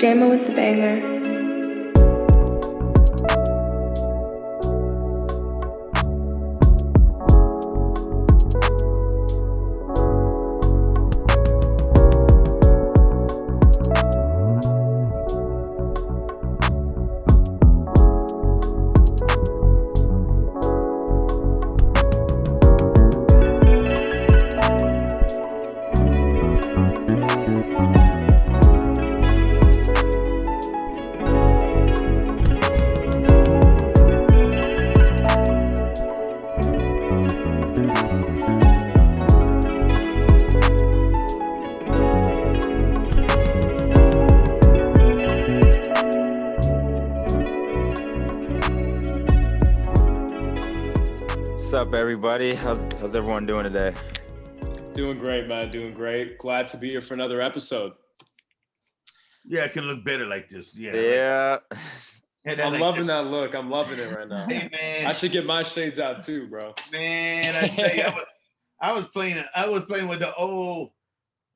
Jammer with the banger. What's up, everybody? How's everyone doing today? Doing great, man. Doing great. Glad to be here for another episode. Yeah, it can look better like this. Yeah. I'm loving that look. I'm loving it right now. Hey, man. I should get my shades out too, bro. Man, I tell you, I was playing with the old,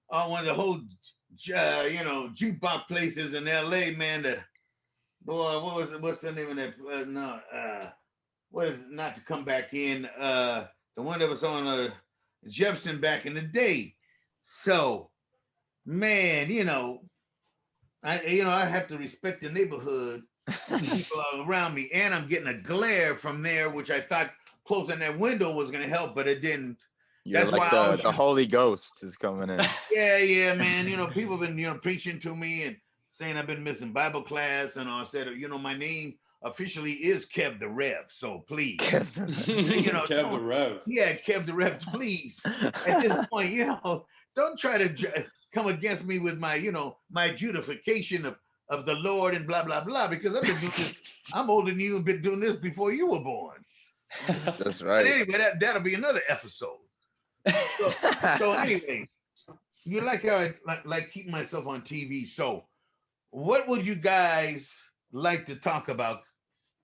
one of the whole, jukebox places in LA, man. What's the name of that? What is it, not to come back in? The one that was on Jefferson back in the day. So, man, I have to respect the neighborhood, people around me, and I'm getting a glare from there, which I thought closing that window was going to help, but it didn't. That's like why the Holy Ghost is coming in. Yeah, man. People have been, preaching to me and saying I've been missing Bible class, and I said, my name officially is Kev the Rev, so please, Kev the Rev. Yeah, Kev the Rev, please. At this point, don't try to come against me with my, my justification of the Lord and blah blah blah, because I've been doing this. I'm older than you and been doing this before you were born. That's right. But anyway, that'll be another episode. So anyway, you like how I like keeping myself on TV. So, what would you guys like to talk about?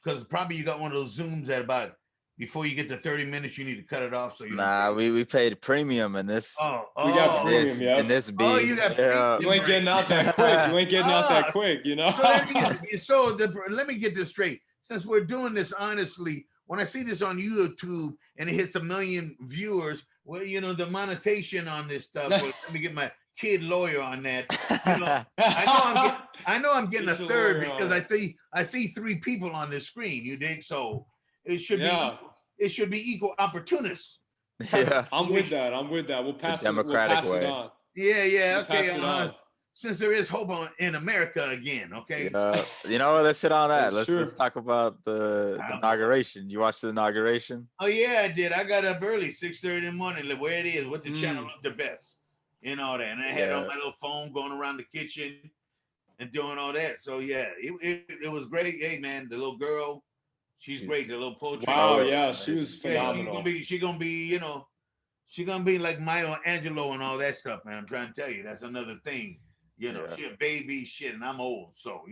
Because probably you got one of those Zooms at about before you get to 30 minutes, you need to cut it off. So we paid premium in this. We got premium, yeah. In this beat. Oh, you got premium. You ain't getting out that quick. You ain't getting out that quick, Let me get this straight. Since we're doing this honestly, when I see this on YouTube and it hits 1 million viewers, well, the monetization on this stuff. Well, let me get my kid lawyer on that. I know I'm getting a third because I see 3 people on this screen. You dig? So it should be equal opportunists. Yeah, I'm with that. We'll pass it on. Yeah. Okay. Since there is hope in America again. Okay. Let's hit on that. Let's talk about the inauguration. You watched the inauguration? Oh yeah, I did. I got up early, 6:30 in the morning. Where it is, what the channel looked the best, and all that. And I had on my little phone going around the kitchen and doing all that. So yeah, it was great. Hey man, the little girl, she's great. The little poetry. Wow, yeah, she was phenomenal. She's gonna be like Maya Angelou and all that stuff, man. I'm trying to tell you, that's another thing. She a baby shit, and I'm old. So,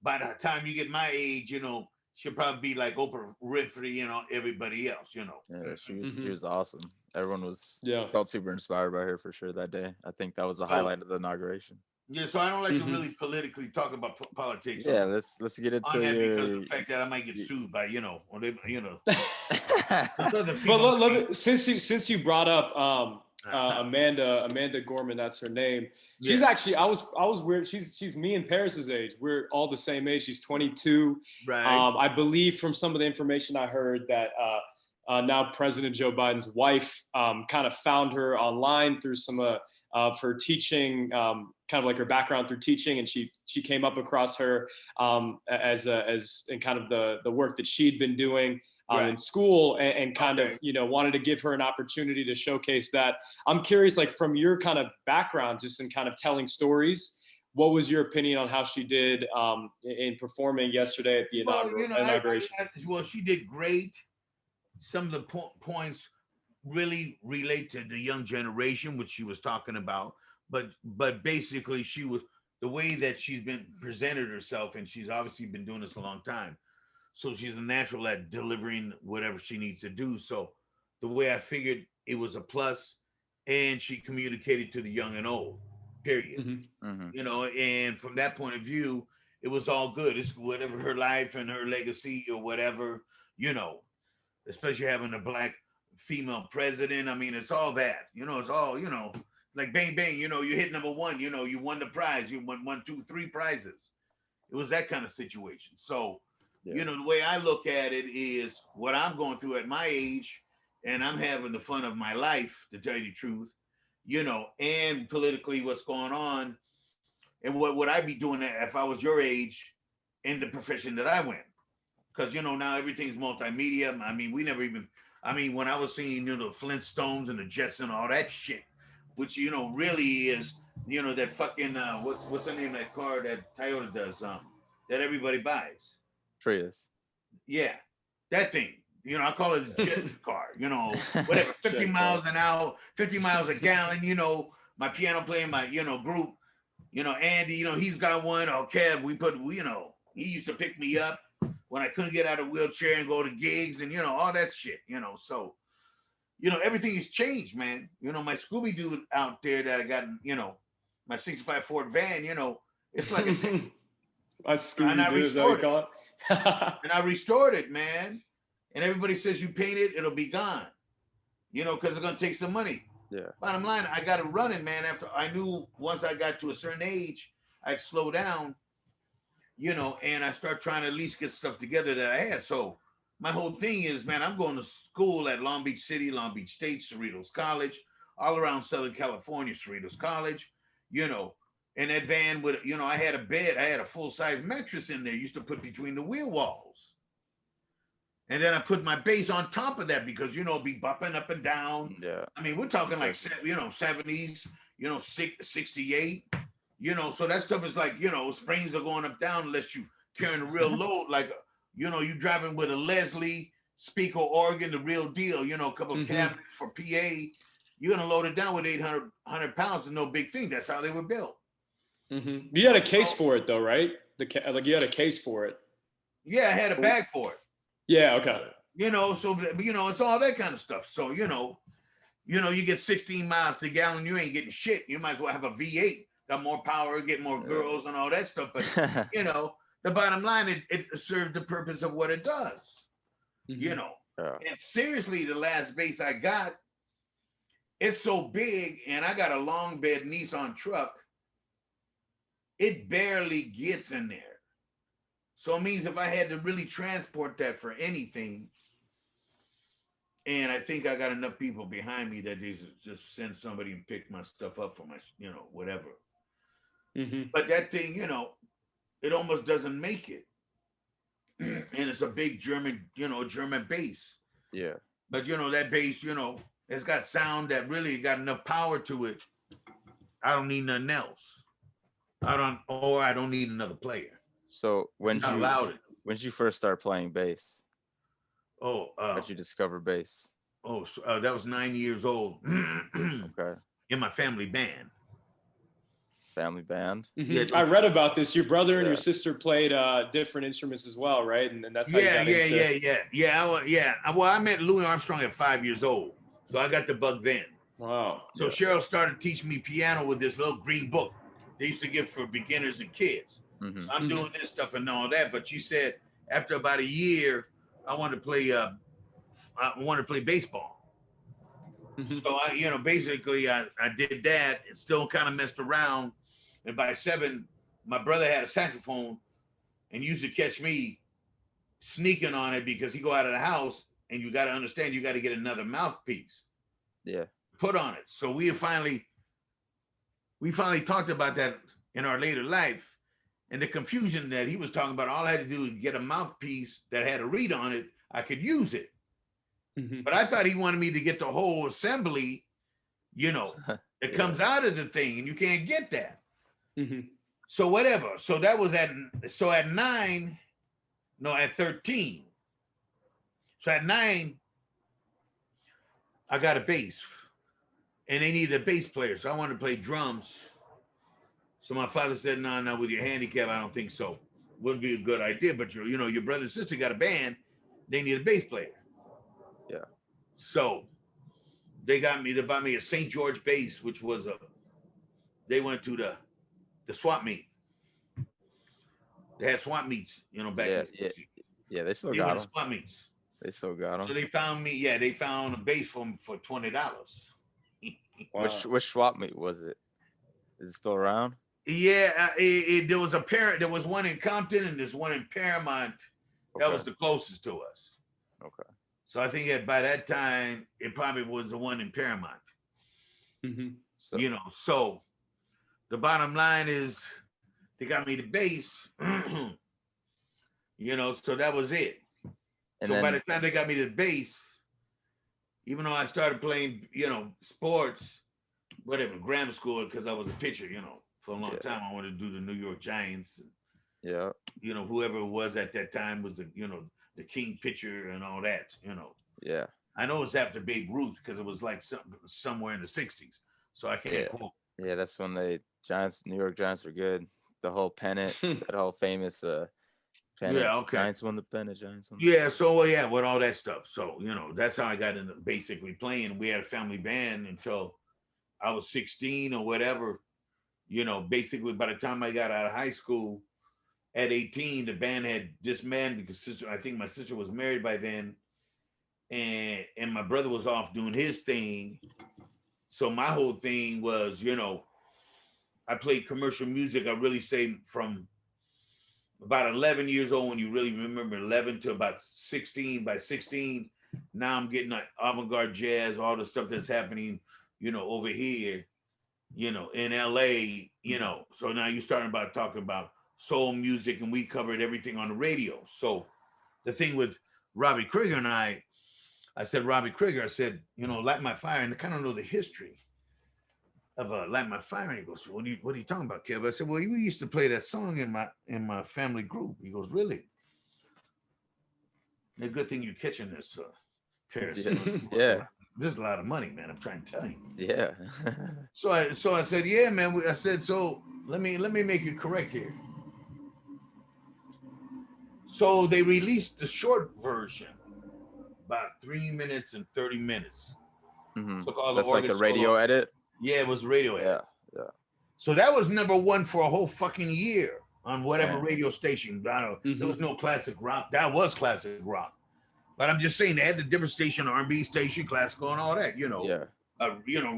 by the time you get my age, she'll probably be like Oprah Winfrey, everybody else, Yeah, she was awesome. Everyone felt super inspired by her for sure that day. I think that was the highlight of the inauguration. Yeah, so I don't like to really politically talk about politics. Yeah, let's get into because of the fact that I might get sued by, But since you brought up Amanda Gorman, that's her name. She's actually I was weird. She's me and Paris's age. We're all the same age. She's 22. Right. I believe from some of the information I heard that now President Joe Biden's wife kind of found her online through some of her teaching, kind of like her background through teaching, and she came up across her as in kind of the work that she'd been doing in school, and kind of wanted to give her an opportunity to showcase that. I'm curious, like from your kind of background, just in kind of telling stories, what was your opinion on how she did in performing yesterday at the inauguration? She did great. Some of the points really relate to the young generation, which she was talking about, but basically she was the way that she's been presented herself, and she's obviously been doing this a long time. So she's a natural at delivering whatever she needs to do. So the way I figured it was a plus, and she communicated to the young and old. period. Mm-hmm. You know, and from that point of view, it was all good. It's whatever her life and her legacy or whatever, you know, especially having a black female president. I mean, it's all that, you know, it's all, you know, like bang, bang, you know, you hit number one, you know, you won the prize, you won one, two, three prizes. It was that kind of situation. So, you know, the way I look at it is what I'm going through at my age, and I'm having the fun of my life, to tell you the truth, you know, and politically what's going on. And what would I be doing if I was your age in the profession that I went? Because, you know, now everything's multimedia. I mean, we never even, I mean, when I was seeing, you know, the Flintstones and the Jets and all that shit, which, you know, really is, you know, that fucking, what's the name of that car that Toyota does, that everybody buys? Prius. Yeah, that thing. You know, I call it a jet car, you know, whatever, 50 miles an hour, 50 miles a gallon, you know, my piano playing, my, you know, group, you know, Andy, you know, he's got one, or Kev, you know, he used to pick me up when I couldn't get out of a wheelchair and go to gigs and, you know, all that shit, you know, so, you know, everything has changed, man. You know, my Scooby-Doo out there that I got, you know, my 65 Ford van, you know, it's like a thing. My Scooby-Doo, is that what you call it? And I restored it, man. And everybody says you paint it, it'll be gone. You know, because it's gonna take some money. Yeah. Bottom line, I got it running, man. After I knew once I got to a certain age, I'd slow down, you know, and I start trying to at least get stuff together that I had. So my whole thing is, man, I'm going to school at Long Beach City, Long Beach State, Cerritos College, all around Southern California, Cerritos College, you know. And that van with, you know, I had a bed, I had a full-size mattress in there, used to put between the wheel walls. And then I put my bass on top of that because, you know, be bumping up and down. Yeah. I mean, we're talking like, you know, 70s, you know, 68, you know, so that stuff is like, you know, springs are going up, down unless you carrying a real load, like, you know, you driving with a Leslie speaker organ, the real deal, you know, a couple of cabinets for PA. You're going to load it down with 100 pounds and no big thing. That's how they were built. You had a case for it though, right? Like you had a case for it. Yeah, I had a bag for it. Yeah, okay. You know, so, you know, it's all that kind of stuff. So, you know, you get 16 miles to the gallon, you ain't getting shit. You might as well have a V8, got more power, get more girls and all that stuff. But, you know, the bottom line, it served the purpose of what it does, you know. And seriously, the last bass I got, it's so big, and I got a long bed Nissan truck, it barely gets in there. So it means if I had to really transport that for anything, and I think I got enough people behind me that they just send somebody and pick my stuff up for my, you know, whatever. But that thing, you know, it almost doesn't make it. And it's a big German, you know, German bass. Yeah. But, you know, that bass, you know, it's got sound that really got enough power to it. I don't need nothing else. I don't need another player. So when did you first start playing bass? How'd you discover bass? That was 9 years old. Okay. In my family band. Family band? Yeah, I read about this. Your brother and your sister played different instruments as well, right? And that's how you got into... Yeah. Well, I met Louis Armstrong at 5 years old. So I got the bug then. Wow. So Cheryl started teaching me piano with this little green book they used to give for beginners and kids. So I'm doing this stuff and all that. But she said after about a year, I wanted to play baseball. So I, you know, basically I did that and still kind of messed around. And by 7, my brother had a saxophone and used to catch me sneaking on it because he go out of the house and you got to understand, you got to get another mouthpiece. Yeah. Put on it. So we finally talked about that in our later life. And the confusion that he was talking about, all I had to do was get a mouthpiece that had a reed on it, I could use it. But I thought he wanted me to get the whole assembly, you know, that comes out of the thing, and you can't get that. So whatever. So that was at 13. So at 9, I got a bass. And they needed a bass player. So I wanted to play drums. So my father said, no, with your handicap, I don't think so. Would be a good idea. But your brother and sister got a band. They need a bass player. Yeah. So they bought me a St. George bass, which was they went to the swap meet. They had swap meets, back in the 60s. Yeah, they still They got went to them. swap meets. They still got them. So they found me. Yeah, they found a bass for $20. Wow. Which swap meet was it? Is it still around? Yeah, there was a pair. There was one in Compton and there's one in Paramount. Okay. That was the closest to us. Okay. So I think that by that time it probably was the one in Paramount. Mm-hmm. So the bottom line is they got me the bass. So that was it. And so by the time they got me the bass, even though I started playing, sports, whatever, grammar school, because I was a pitcher, for a long time. I wanted to do the New York Giants. Yeah. Whoever it was at that time was the king pitcher and all that, Yeah. I know it's after Babe Ruth because it was like somewhere in the 60s. So I can't quote. Yeah, that's when New York Giants were good. The whole pennant, that whole famous pennant. Yeah, okay. Giants won the pennant, Yeah, so with all that stuff. So, that's how I got into basically playing. We had a family band until I was 16 or whatever. Basically by the time I got out of high school at 18, the band had disbanded because I think my sister was married by then. And my brother was off doing his thing. So my whole thing was, I played commercial music. I really say from about 11 years old, when you really remember 11 to about 16. By 16, now I'm getting like avant-garde jazz, all the stuff that's happening, over here, in LA, So now you're starting about talking about soul music, and we covered everything on the radio. So the thing with Robbie Krieger and I said, Robbie Krieger, I said, Light My Fire, and I kind of know the history of Light My Fire. And he goes, what are you talking about, Kev? I said, well, we used to play that song in my family group. He goes, really? A good thing you're catching this, Paris. Yeah. There's a lot of money, man. I'm trying to tell you. Yeah. So I said, yeah, man. I said, so let me make you correct here. So they released the short version, about 3 minutes and 30 minutes. Mm-hmm. That's like the radio edit? Yeah, it was radio edit. Yeah. So that was #1 for a whole fucking year on whatever radio station. I don't know. There was no classic rock. That was classic rock. But I'm just saying they had the different station, R&B station, classical, and all that.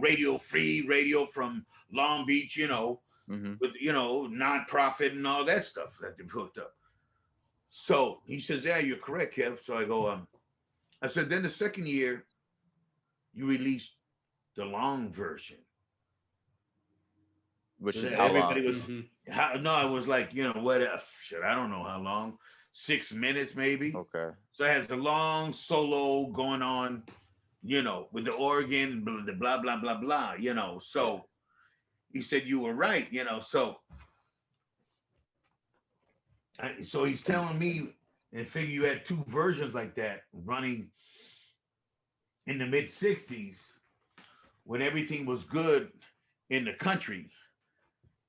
Radio free radio from Long Beach. With non-profit and all that stuff that they hooked up. So he says, "Yeah, you're correct, Kev." So I go, I said, then the second year, you released the long version, which is how long? No, it was like what? Shit, I don't know how long. 6 minutes maybe. Okay. So it has the long solo going on, with the organ, the blah blah blah blah. So he said you were right. So he's telling me, and figure you had 2 versions like that running in the mid 60s when everything was good in the country,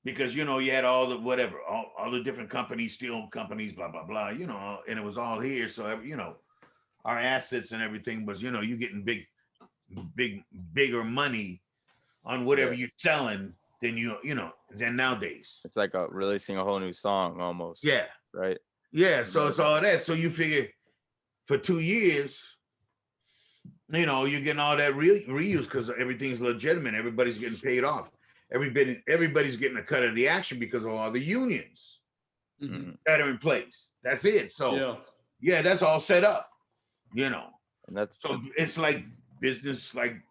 because you had all the whatever, all the different companies, steel companies, blah blah blah, and it was all here. So our assets and everything was, you getting bigger money on whatever you're selling than nowadays. It's like releasing a whole new song almost. Yeah. Right. Yeah. So it's all that. So you figure for 2 years, you're getting all that reuse because everything's legitimate. Everybody's getting paid off. Everybody's getting a cut of the action because of all the unions that are in place. That's it. So that's all set up. And it's like business like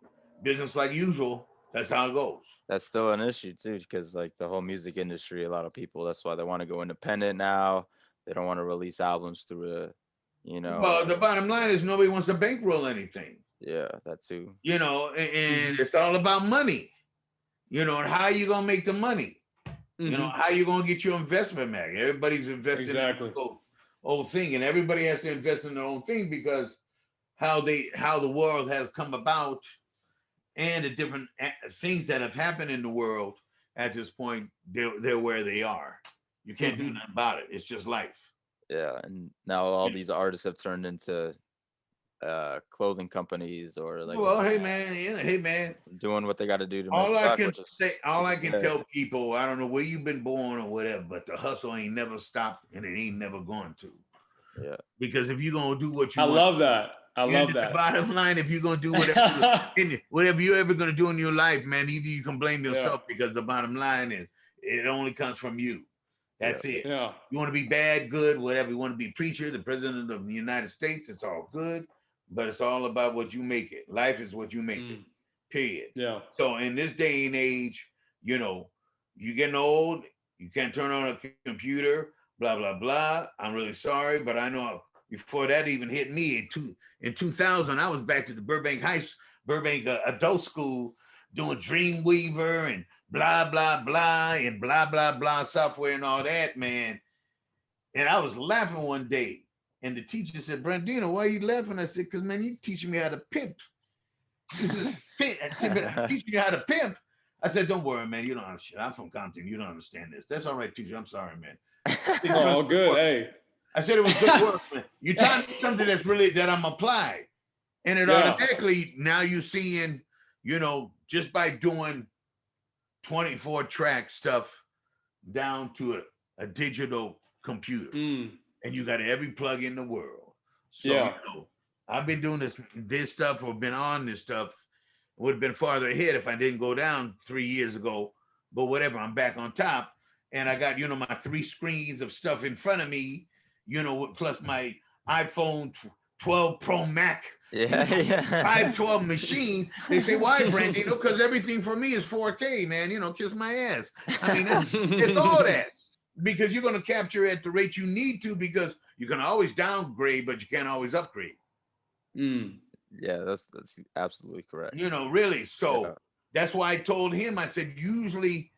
usual. That's how it goes. That's still an issue too, because like the whole music industry, a lot of people, that's why they want to go independent now. They don't want to release albums through Well, the bottom line is nobody wants to bankroll anything. Yeah, that too. And it's all about money. And how you gonna make the money? How you gonna get your investment back? Everybody's investing in their own thing, and everybody has to invest in their own thing because how the world has come about. And the different things that have happened in the world at this point, they're where they are. You can't do nothing about it. It's just life. Yeah, and now all these artists have turned into clothing companies or like Well, hey man, hey man. doing what they got to do to make All a I buck, can say, all which I is can good. tell people, I don't know where you've been born or whatever, but the hustle ain't never stopped and it ain't never going to. Yeah. Because if you're gonna do what you I want, love that. I and love the that. bottom line, if you're gonna do whatever you're ever gonna do in your life, man, either you can blame Yeah. yourself because the bottom line is it only comes from you. That's it. Yeah. You want to be bad, good, whatever. You want to be preacher, the president of the United States, it's all good, but it's all about what you make it. Life is what you make it. Period. Yeah. So in this day and age, you're getting old, you can't turn on a computer, blah, blah, blah. I'm really sorry, but I know before that even hit me in 2000, I was back to the Burbank adult school doing Dreamweaver and blah, blah, blah, and blah, blah, blah software and all that, man. And I was laughing one day, and the teacher said, Brandino, why are you laughing? I said, because, man, you teaching me how to pimp. He said, I'm teaching you how to pimp. I said, don't worry, man. You don't understand. I'm from Compton. You don't understand this. That's all right, teacher. I'm sorry, man. Oh, good. Hey. I said it was good work, man. You taught me something that's really that I'm applied. And it automatically, now you're seeing, just by doing 24 track stuff down to a digital computer. And you got every plug in the world. So, I've been doing this stuff or been on this stuff. Would have been farther ahead if I didn't go down 3 years ago. But whatever, I'm back on top. And I got, my 3 screens of stuff in front of me, plus my iPhone 12 Pro Max. 512 machine. They say, why, Brandino? Because everything for me is 4K, man. Kiss my ass. I mean, it's all that. Because you're going to capture at the rate you need to, because you can always downgrade, but you can't always upgrade. Yeah, that's absolutely correct. Really. So that's why I told him, I said, usually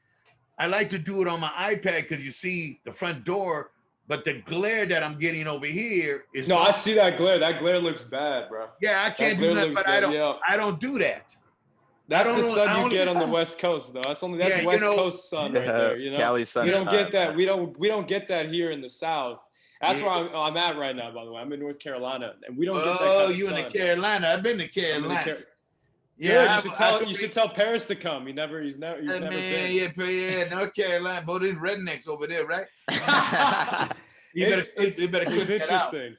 I like to do it on my iPad because you see the front door, but the glare that I'm getting over here is I see that glare. That glare looks bad, bro. Yeah, I can't do that, but I don't do that. That's the sun you get on the West Coast, though. That's West Coast sun right there. Cali sun. We don't get that. We don't get that here in the South. That's where I'm at right now, by the way. I'm in North Carolina, and we don't get that kind of sun. Oh, you in Carolina? I've been to Carolina. Yeah, you should tell Paris to come. He's never been. Yeah, North Carolina, but there's rednecks over there, right? It's interesting.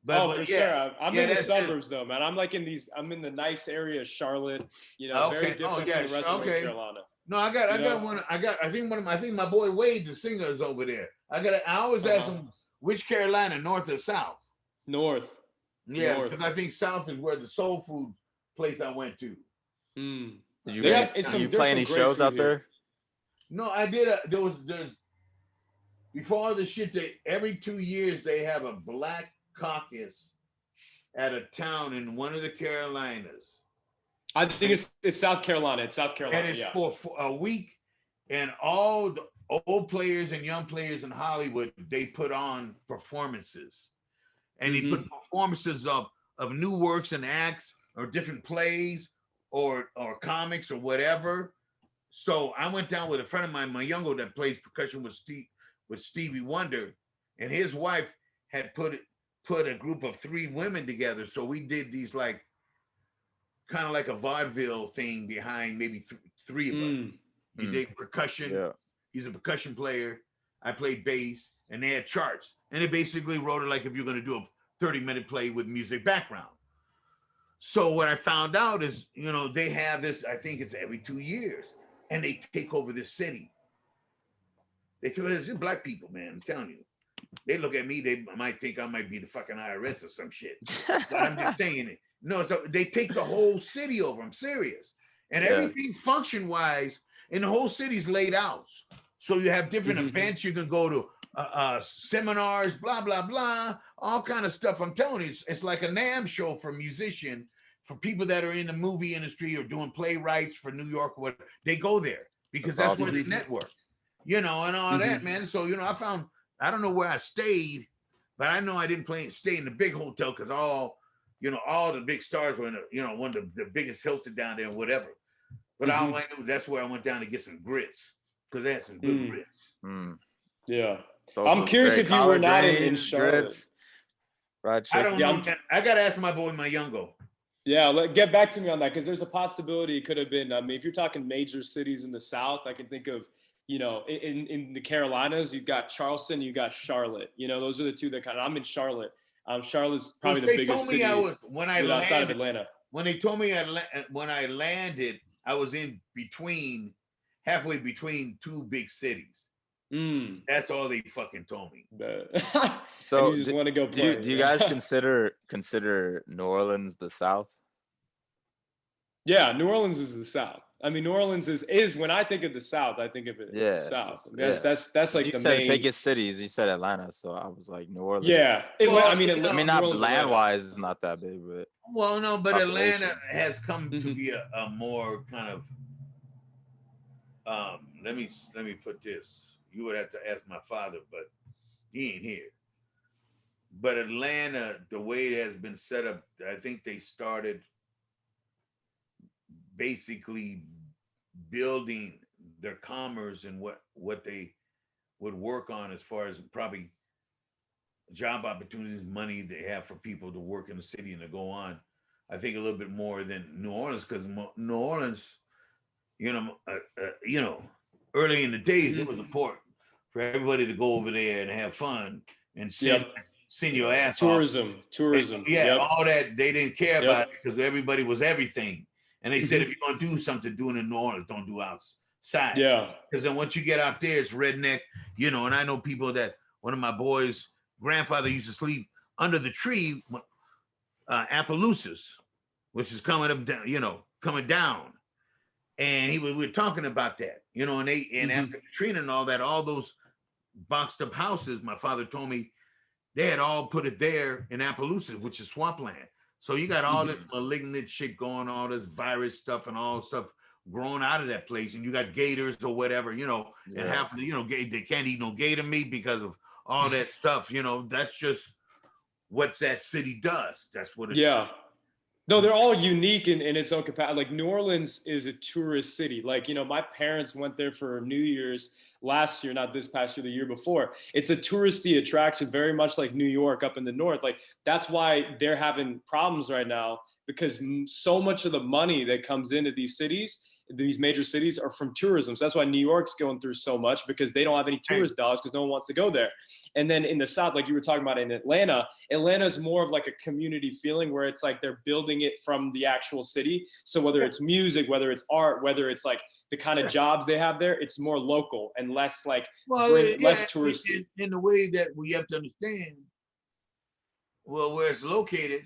For sure. I'm in the suburbs though, man. I'm in the nice area of Charlotte. Very different from the rest of North Carolina. No, I got one. I think my boy Wade, the singer, is over there. I always ask him which Carolina, north or south. North. Yeah, because I think south is where the soul food place I went to. Did you play any shows out there? No, I did. There's before all the shit. Every 2 years they have a black caucus at a town in one of the Carolinas. I think it's South Carolina. It's South Carolina. And it's for a week, and all the old players and young players in Hollywood, they put on performances, and they put performances of new works and acts or different plays or comics or whatever. So I went down with a friend of mine, my younger, that plays percussion with Stevie Wonder, and his wife had put a group of 3 women together. So we did these kind of like a vaudeville thing behind maybe 3 of us. He did percussion. Yeah. He's a percussion player. I played bass, and they had charts. And they basically wrote it like if you're going to do a 30-minute play with music background. So what I found out is, they have this, I think it's every 2 years, and they take over this city. They tell us, black people, man, I'm telling you. They look at me, they might think I might be the fucking IRS or some shit. But I'm just saying it. No, so they take the whole city over. I'm serious. And everything function-wise, and the whole city's laid out. So you have different events. You can go to seminars, blah, blah, blah, all kind of stuff. I'm telling you, it's like a NAMM show for musician, for people that are in the movie industry or doing playwrights for New York or whatever. They go there because that's where they network, and all that, man. So, I don't know where I stayed, but I know I didn't stay in the big hotel because all the big stars were in one of the biggest Hilton down there and whatever. But all I knew, that's where I went down to get some grits because they had some good grits. Yeah. I'm curious if you were not in Charlotte. Grits. Fried I don't chicken. Yeah, know. I gotta ask my boy Mayungo. yeah. Get back to me on that because there's a possibility it could have been. I mean, if you're talking major cities in the South, I can think of, in the Carolinas, you've got Charleston, you got Charlotte. Those are the two that kind of. I'm in Charlotte. Charlotte's probably Which the they biggest told me I city was when I outside of landed. Atlanta. When they told me when I landed, I was halfway between two big cities. Mm. That's all they fucking told me. And you So just want to go do you play. do you guys consider New Orleans the South? Yeah, New Orleans is the South. I mean, New Orleans is when I think of the South, I think of it as the Yeah, South. I mean, yeah. that's 'Cause like you the said main. biggest cities. You said Atlanta, so I was like New Orleans. Yeah, Well, I mean, I mean, New not Orleans, land Atlanta. wise, it's not that big, but well, no, but Atlanta population. has come to Hmm. be a more kind of let me put this. You would have to ask my father, but he ain't here. But Atlanta, the way it has been set up, I think they started basically building their commerce and what they would work on as far as probably job opportunities, money they have for people to work in the city and to go on. I think a little bit more than New Orleans because New Orleans, you know, early in the days it Hmm. was important for everybody to go over there and have fun and Yep. send your ass off. And, Tourism. yeah, Yep. all that they didn't care Yep. about it because everybody was everything. And they said if Hmm. you're gonna do something, do it in New Orleans, don't do outside. Yeah. Because then once you get out there, it's redneck, and I know people that one of my boys' grandfather used to sleep under the tree, Appaloosas, which is coming up down, coming down. And we were talking about that, and Hmm. after Katrina and all that, all those boxed up houses, my father told me they had all put it there in Appaloosa, which is swampland. So you got all this Hmm. malignant shit going, all this virus stuff and all stuff growing out of that place. And you got gators or whatever, and Yeah. half of the, they can't eat no gator meat because of all that stuff. That's just what that city does. That's what it's. Yeah. No, they're all unique in its own capacity. Like New Orleans is a tourist city. Like, my parents went there for New Year's last year, not this past year, the year before. It's a touristy attraction, very much like New York up in the north. Like, that's why they're having problems right now because so much of the money that comes into these major cities are from tourism. So that's why New York's going through so much because they don't have any tourist dollars because no one wants to go there. And then in the South, like you were talking about in Atlanta's more of like a community feeling where it's like they're building it from the actual city. So whether it's music, whether it's art, whether it's like the kind of jobs they have there, it's more local and less like Well, yeah, less touristy. in the way that we have to understand, well, where it's located,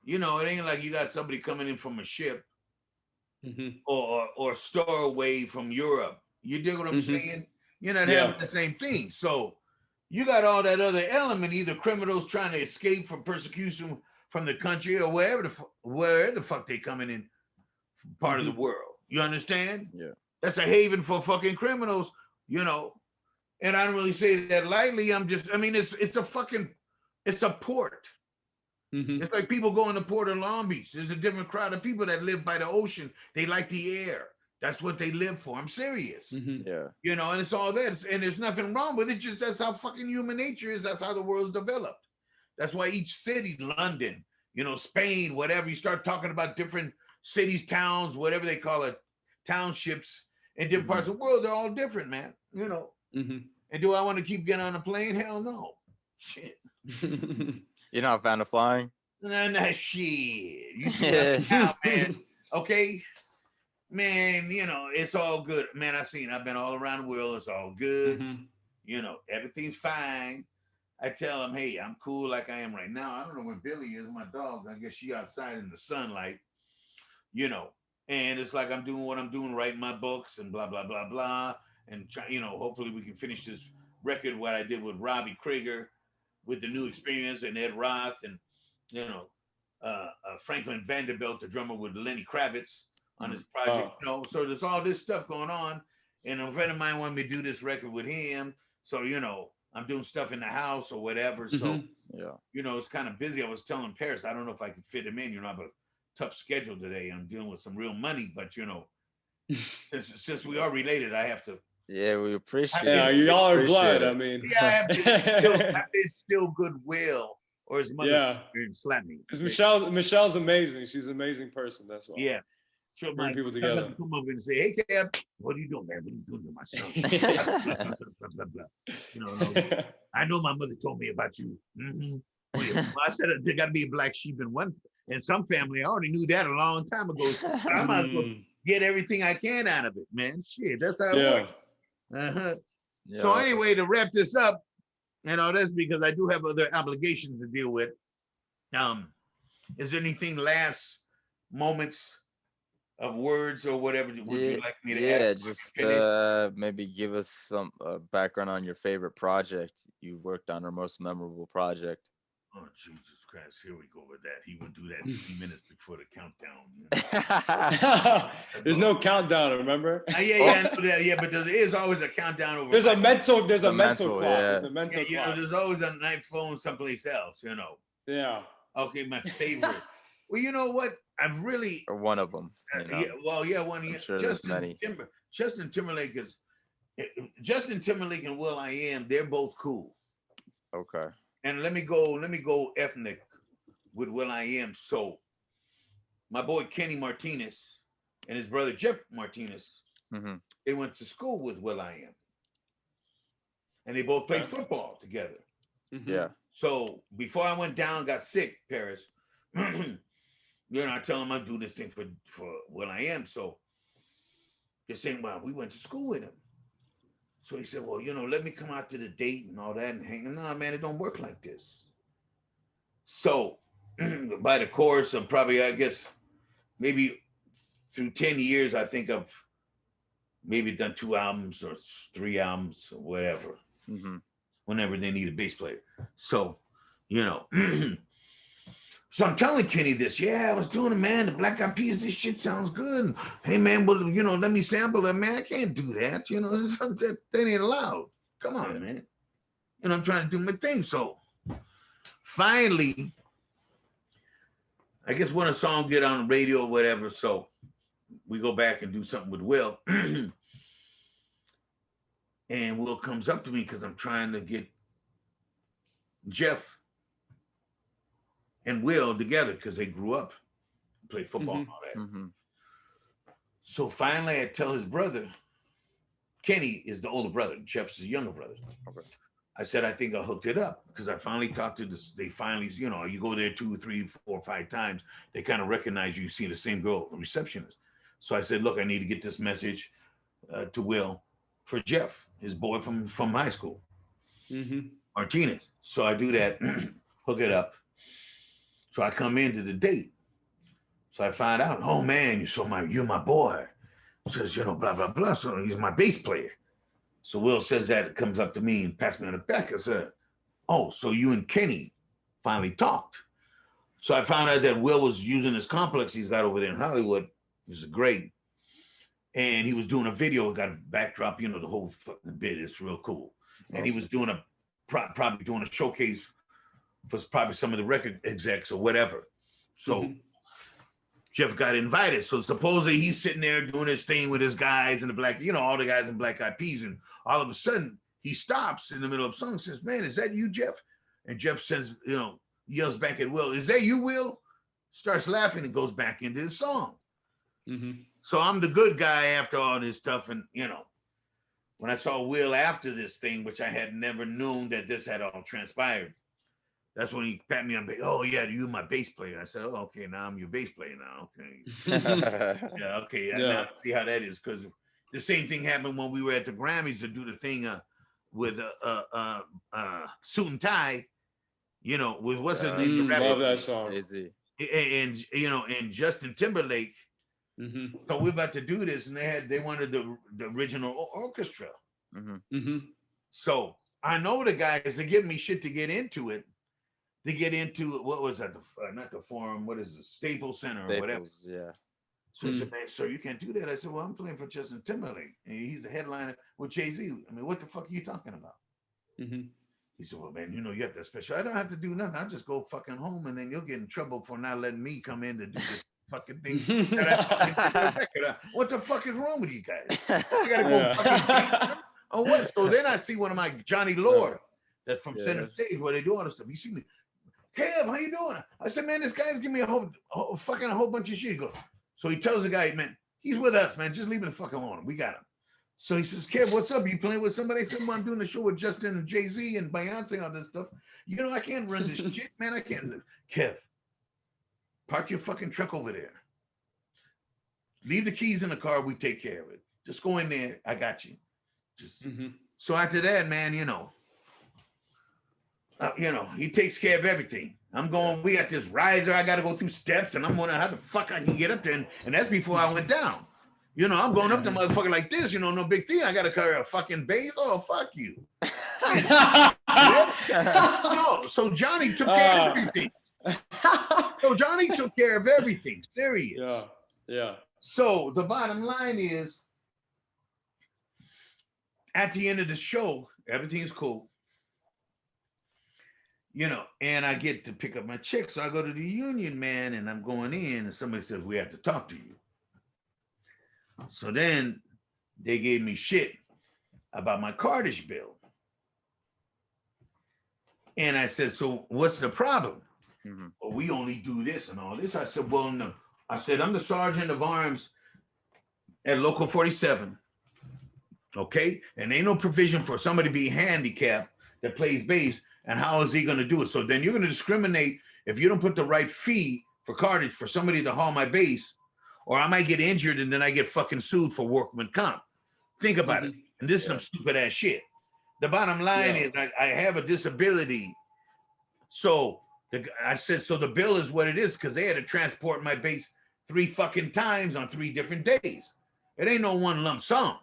it ain't like you got somebody coming in from a ship Hmm. or store away from Europe. You dig what I'm Hmm. saying? You're not having Yeah. the same thing. So you got all that other element, either criminals trying to escape from persecution from the country or where the fuck they coming in part of the Hmm. world. You understand? Yeah. That's a haven for fucking criminals, you know. And I don't really say that lightly. It's a port. Hmm. It's like people going to Port of Long Beach. There's a different crowd of people that live by the ocean. They like the air. That's what they live for. I'm serious. Hmm. Yeah. And it's all that. And there's nothing wrong with it. Just that's how fucking human nature is. That's how the world's developed. That's why each city, London, Spain, whatever, you start talking about different cities, towns, whatever they call it, townships in different parts of the world, they're all different, man. Hmm. And do I want to keep getting on a plane? Hell no. Shit. You're not a fan of flying? Nah, shit. You see what I'm now, man. Okay. Man, it's all good. Man, I've been all around the world. It's all good. Hmm. Everything's fine. I tell them, hey, I'm cool like I am right now. I don't know where Billy is, my dog. I guess she outside in the sunlight, you know. And it's like I'm doing what I'm doing, writing my books and blah, blah, blah, blah. And, hopefully we can finish this record, what I did with Robbie Krieger, with the new experience and Ed Roth and, you know, Franklin Vanderbilt, the drummer with Lenny Kravitz on this project, Oh. So there's all this stuff going on. And a friend of mine wanted me to do this record with him. So, I'm doing stuff in the house or whatever. So, Hmm. Yeah. it's kind of busy. I was telling Paris, I don't know if I can fit him in. I have a tough schedule today. I'm dealing with some real money, but since we are related, I have to Yeah, we I appreciate mean, Yeah, it. We y'all are appreciate blood. I it. mean, yeah, I have to instill goodwill, or his mother yeah. slap me. Because Okay? Michelle's amazing. She's an amazing person. That's why. Yeah. So Bring my people son had together. to come up and say, "Hey, Cab, what are you doing, man? What are you doing to my son?" Blah, blah, blah, blah, blah, blah. No, I know my mother told me about you. Oh, yeah. Well, I said there got to be a black sheep in some family. I already knew that a long time ago. But I might as well Mm, get everything I can out of it, man. Shit, that's how it yeah. works. Uh-huh. So Yo, anyway, to wrap this up, and all this because I do have other obligations to deal with. Um, is there anything last moments of words or whatever would you yeah, like me to add yeah. before Just I finish? maybe give us some background on your favorite project you worked on, or most memorable project. Oh Jesus Christ! Here we go with that. He would do that 3 minutes before the countdown. There's no countdown, remember? Yeah, I know that. Yeah, but there is always a countdown over. There's The a mental mental, clock. yeah. There's a Yeah, mental clock. there's always a night phone someplace else. Yeah. Okay, my favorite. Well, you know what? I've really, Or one of them, yeah. Well, yeah, one. I'm Yeah, sure there's many. Justin Timberlake is Justin Timberlake and Will.i.am. They're both cool. Okay. And let me go ethnic with Will.i.am. So my boy Kenny Martinez and his brother Jeff Martinez, Mm-hmm. they went to school with Will.i.am, and they both played Okay. football together. Mm-hmm. Yeah. So before I went down, got sick, Paris. I tell them I do this thing for Will.i.am. So they're saying, well, we went to school with him. So he said, well, let me come out to the date and all that and hang. No, man, it don't work like this. So by the course of probably, I guess, maybe through 10 years, I think I've maybe done 2 albums or 3 albums or whatever, Mm-hmm. whenever they need a bass player. So, you know, so I'm telling Kenny this. Yeah, I was doing it, man. The Black Eyed Peas, this shit sounds good. Hey, man, well, let me sample it, man. I can't do that. That ain't allowed. Come Yeah. on, man. I'm trying to do my thing. So finally, I guess when a song get on the radio or whatever, so we go back and do something with Will. And Will comes up to me because I'm trying to get Jeff and Will together because they grew up, played football and Mm-hmm. all that. Mm-hmm. So finally, I tell his brother, Kenny is the older brother, Jeff's the younger brother. Okay. I said, I think I hooked it up because I finally talked to this. They finally, you go there 2, 3, 4, 5 times, they kind of recognize you see the same girl, the receptionist. So I said, look, I need to get this message to Will for Jeff, his boy from high school, Mm-hmm. Martinez. So I do that, hook it up. So I come into the date. So I find out, oh man, you're my boy. Says, blah, blah, blah. So he's my bass player. So Will says that, comes up to me and passes me on the back. I said, oh, so you and Kenny finally talked. So I found out that Will was using this complex he's got over there in Hollywood. This is great. And he was doing a video, got a backdrop, the whole fucking bit. It's real cool. That's And he was doing probably doing a showcase for probably some of the record execs or whatever. So Mm-hmm. Jeff got invited. So supposedly he's sitting there doing his thing with his guys and the black, all the guys in Black Eyed Peas. And all of a sudden he stops in the middle of the song and says, man, is that you, Jeff? And Jeff says, yells back at Will, is that you, Will? Starts laughing and goes back into the song. Mm-hmm. So I'm the good guy after all this stuff. And, when I saw Will after this thing, which I had never known that this had all transpired, that's when he pat me on the back. Oh, yeah, you're my bass player. I said, oh, okay, now I'm your bass player now. Okay. Yeah, okay. Yeah. Now I see how that is. Because the same thing happened when we were at the Grammys to do the thing with Suit and Tie, with what's his name? The Love rapper. that song. Crazy. And Justin Timberlake. Mm-hmm. So we're about to do this, and they wanted the original orchestra. Mm-hmm. Mm-hmm. So I know the guys are giving me shit to get into it. To get into what was that? Not the Forum. What is it? Staples Center or whatever. Staples, yeah. So he said, man, sir, you can't do that. I said, well, I'm playing for Justin Timberlake, and he's the headliner with Jay-Z. I mean, what the fuck are you talking about? Mm-hmm. He said, well, man, you have that special. I don't have to do nothing. I'll just go fucking home, and then you'll get in trouble for not letting me come in to do this fucking thing. That I fucking did the record. What the fuck is wrong with you guys? I gotta go fucking oh what? So then I see one of my Johnny Lord that's from Center Stage where they do all this stuff. You see me, Kev, how you doing? I said, man, this guy's giving me a whole bunch of shit. He goes, so he tells the guy, man, he's with us, man. Just leave him the fuck alone. We got him. So he says, Kev, what's up? You playing with somebody? I said, well, I'm doing a show with Justin and Jay-Z and Beyonce and all this stuff. You know, I can't run this shit, man. I can't. Kev, park your fucking truck over there. Leave the keys in the car. We take care of it. Just go in there. I got you. Just So after that, man, he takes care of everything. I'm going, we got this riser. I got to go through steps and I'm wondering how the fuck I can get up there. And that's before I went down. I'm going up the motherfucker like this, no big thing. I got to carry a fucking bass. Oh, fuck you. No, so Johnny took care of everything. Serious. Yeah. So the bottom line is, at the end of the show, everything's cool. And I get to pick up my check. So I go to the union, man, and I'm going in, and somebody says, we have to talk to you. So then they gave me shit about my cartage bill. And I said, so what's the problem? Well, we only do this and all this. I said, well, no. I said, I'm the sergeant of arms at Local 47. Okay? And ain't no provision for somebody to be handicapped that plays bass. And how is he going to do it? So then you're going to discriminate if you don't put the right fee for cartage for somebody to haul my bass, or I might get injured and then I get fucking sued for workman comp. Think about it. And this is some stupid ass shit. The bottom line is I have a disability. So I said, so the bill is what it is because they had to transport my bass 3 fucking times on 3 different days. It ain't no one lump sum.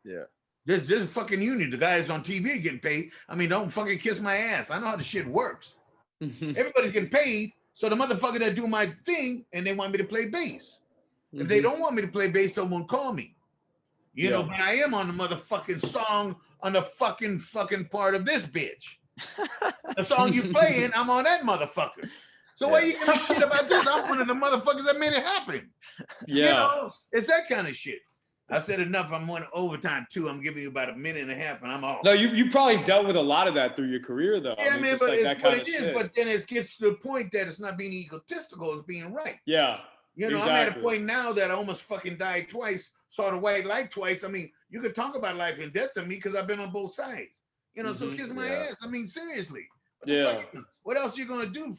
Yeah. There's a fucking union. The guys on TV getting paid. I mean, don't fucking kiss my ass. I know how the shit works. Everybody's getting paid. So the motherfucker that do my thing and they want me to play bass. If they don't want me to play bass, someone call me. But I am on the motherfucking song on the fucking part of this bitch. The song you playing, I'm on that motherfucker. So why you give me shit about this? I'm one of the motherfuckers that made it happen. It's that kind of shit. I said enough. I'm on overtime too. I'm giving you about a minute and a half, and I'm off. No, you probably dealt with a lot of that through your career, though. Yeah, man, but it's what it is. But then it gets to the point that it's not being egotistical; it's being right. Yeah, I'm at a point now that I almost fucking died twice, saw the white light twice. I mean, you could talk about life and death to me because I've been on both sides. So kiss my ass. I mean, seriously. What else you gonna do?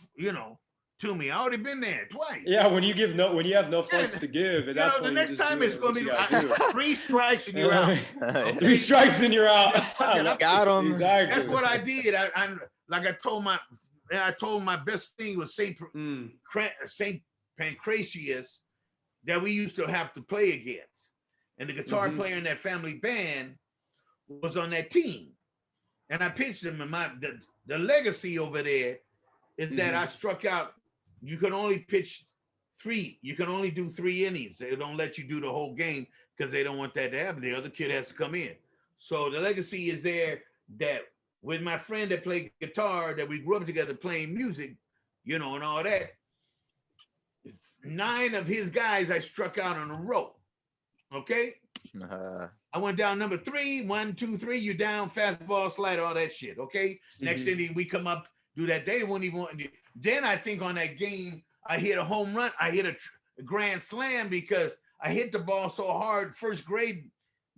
To me, I already been there twice. Yeah, when you have no fucks to give, at that point, the next time it's gonna be 3 strikes and you're out. 3 strikes and you're out. Got him. Exactly. That's what I did. I told my best thing was Saint Pancratius that we used to have to play against, and the guitar player in that family band was on that team, and I pitched him. And the legacy over there is that I struck out. You can only pitch 3. You can only do 3 innings. They don't let you do the whole game because they don't want that to happen. The other kid has to come in. So the legacy is there that with my friend that played guitar, that we grew up together playing music, and all that. 9 of his guys I struck out on a row. Okay? I went down number 3, 1, 2, 3. You down, fastball, slider, all that shit. Okay? Next inning, we come up, do that. They wouldn't even want to. Then I think on that game, I hit a home run. I hit a grand slam because I hit the ball so hard, first grade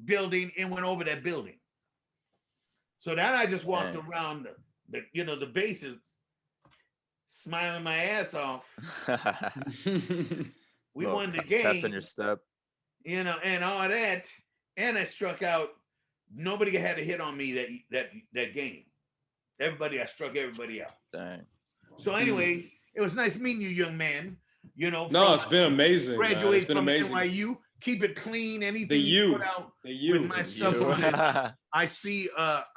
building, and went over that building. So then I just walked around the bases, smiling my ass off. We won the game. Pep in your step. And all that. And I struck out. Nobody had a hit on me that game. I struck everybody out. Dang. So anyway, it was nice meeting you, young man. No, it's been amazing. Graduate from NYU. Keep it clean. Anything you put out with my stuff on it. I see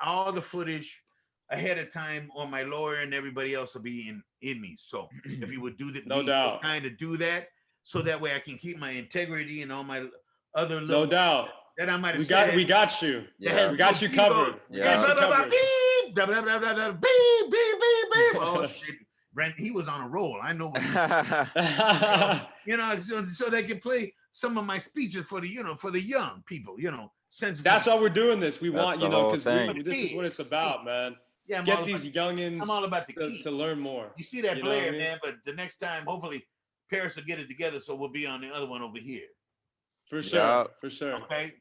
all the footage ahead of time, or my lawyer and everybody else will be in me. So if you would do that, no doubt, kind of do that, so that way I can keep my integrity and all my other little. No doubt. That I might have we got you. Yeah, we got you covered. Yeah. Oh shit. He was on a roll. I know what so they can play some of my speeches for the young people, since That's why we're doing this. We That's want, the whole because thing. this is what it's about, man. Yeah, Get these youngins I'm all about the key. to learn more. You see that You know what Blair, I mean? man, but the next time, hopefully, Paris will get it together, so we'll be on the other one over here. For sure, Yeah. for sure. Okay.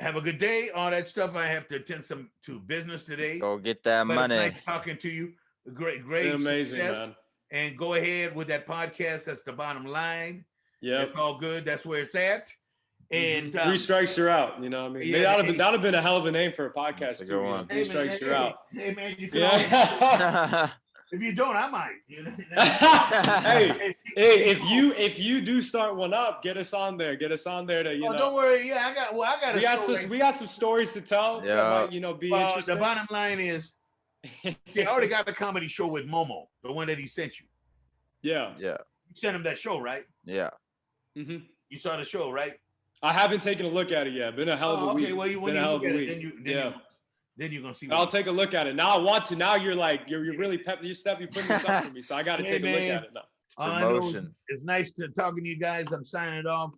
Have a good day. All that stuff. I have to attend to business today. Go get that But money. it's nice talking to you. Great, Been amazing, success. man. And go ahead with that podcast. That's the bottom line. Yeah, It's all good. That's where it's at. And 3 strikes you're out. You know what I mean? Yeah, That'd have been a hell of a name for a podcast That's a too. good You know, one. 3 strikes you're out. Hey man, you can Yeah. if you don't, I might. hey, if you do start one up, get us on there. Get us on there to don't worry. Yeah, I got. We got some stories to tell. Yeah. That might, be interesting. The bottom line is, see, I already got the comedy show with Momo, the one that he sent you. Yeah. Yeah. You sent him that show, right? Yeah. Mm-hmm. You saw the show, right? I haven't taken a look at it yet. Been a hell of a week. Okay, well, when you look at it, then you're gonna see. I'll take a look at it. Now I want to. Now you're like you're really putting this up for me. So I got to take a look at it now. Promotion. It's nice to talking to you guys. I'm signing it off.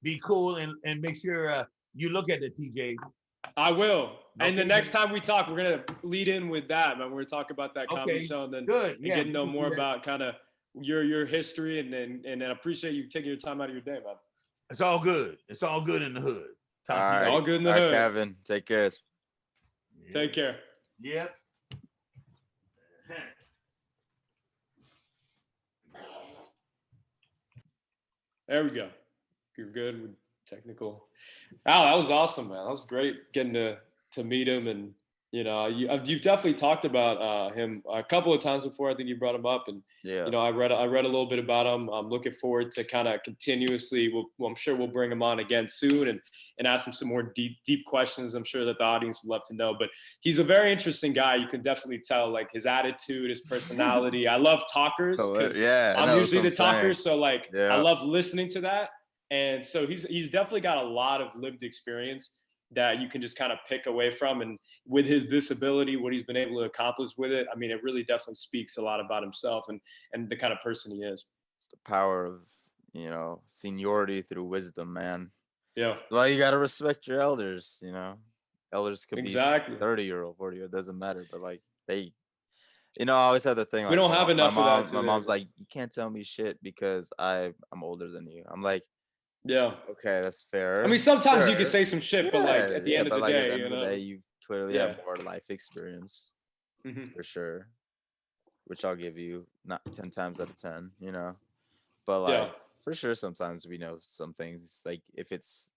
Be cool and make sure you look at the TJ. I will. And the Okay. next time we talk, we're gonna lead in with that, man. We're gonna talk about that comedy show, and then get to know more about kind of your history, and I appreciate you taking your time out of your day, man. It's all good. It's all good in the hood. All right. All good in the All right, hood. Kevin. Take care. Yeah. Take care. Yep. There we go. You're good with technical. Wow, that was awesome, man. That was great getting to meet him, and you've definitely talked about him a couple of times before. I think you brought him up, and Yeah. I read a little bit about him. I'm looking forward to kind of continuously. I'm sure we'll bring him on again soon and ask him some more deep questions. I'm sure that the audience would love to know. But he's a very interesting guy. You can definitely tell, like, his attitude, his personality. I love talkers. Yeah, I'm usually the talker, so I Yeah. love listening to that. And so he's definitely got a lot of lived experience that you can just kind of pick away from. And with his disability, what he's been able to accomplish with it, I mean, it really definitely speaks a lot about himself and the kind of person he is. It's the power of, seniority through wisdom, man. Yeah. Well, you got to respect your elders, Elders could Exactly. be 30-year-old, 40-year-old, doesn't matter. But like they, I always have the thing. We don't have enough of that My today. mom's like, you can't tell me shit because I'm older than you. I'm like, Yeah. okay, that's fair. I mean, sometimes you Sure. can say some shit, but like at the end of the day, at the end of the day, you clearly have more life experience for sure, which I'll give you, not 10 times out of 10, but like for sure, sometimes we know some things, like if it's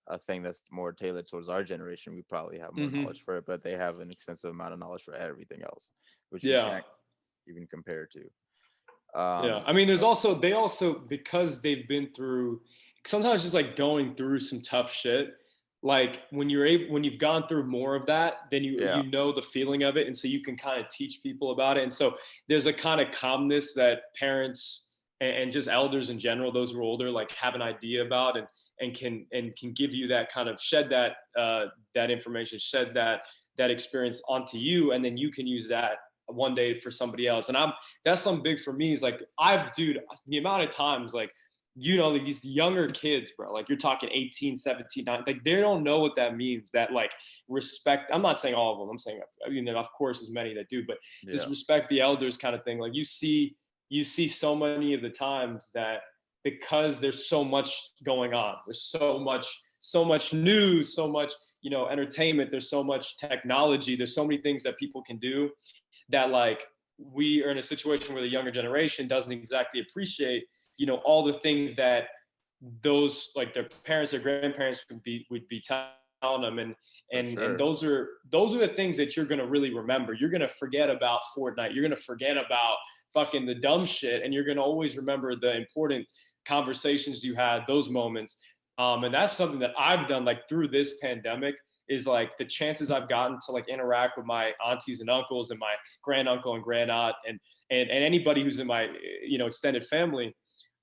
a thing that's more tailored towards our generation, we probably have more knowledge for it, but they have an extensive amount of knowledge for everything else, which you can't even compare to. I mean, they also, because they've been through, sometimes just like going through some tough shit, like when you've gone through more of that, then you know the feeling of it, and so you can kind of teach people about it. And so there's a kind of calmness that parents and just elders in general, those who are older, like have an idea about, and can give you that kind of shed that information, shed that experience onto you, and then you can use that one day for somebody else. And that's something big for me, is like the amount of times, like, like these younger kids, bro, like you're talking 18, 17, 19, like they don't know what that means, that like respect. I'm not saying all of them, I'm saying, of course there's many that do, but this respect the elders kind of thing. Like you see so many of the times that, because there's so much going on, there's so much news, so much, entertainment, there's so much technology, there's so many things that people can do, that like we are in a situation where the younger generation doesn't exactly appreciate, all the things that those, like their parents or grandparents would be telling them. And those are the things that you're going to really remember. You're going to forget about Fortnite. You're going to forget about fucking the dumb shit. And you're going to always remember the important conversations you had, those moments. And that's something that I've done, like through this pandemic, is like the chances I've gotten to like interact with my aunties and uncles and my granduncle and grandaunt and anybody who's in my, extended family,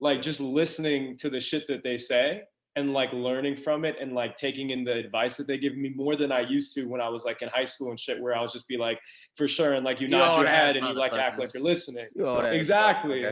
like just listening to the shit that they say and like learning from it and like taking in the advice that they give me more than I used to when I was like in high school and shit, where I was just be like, for sure. And like you nod your head and you like act like you're listening. Exactly.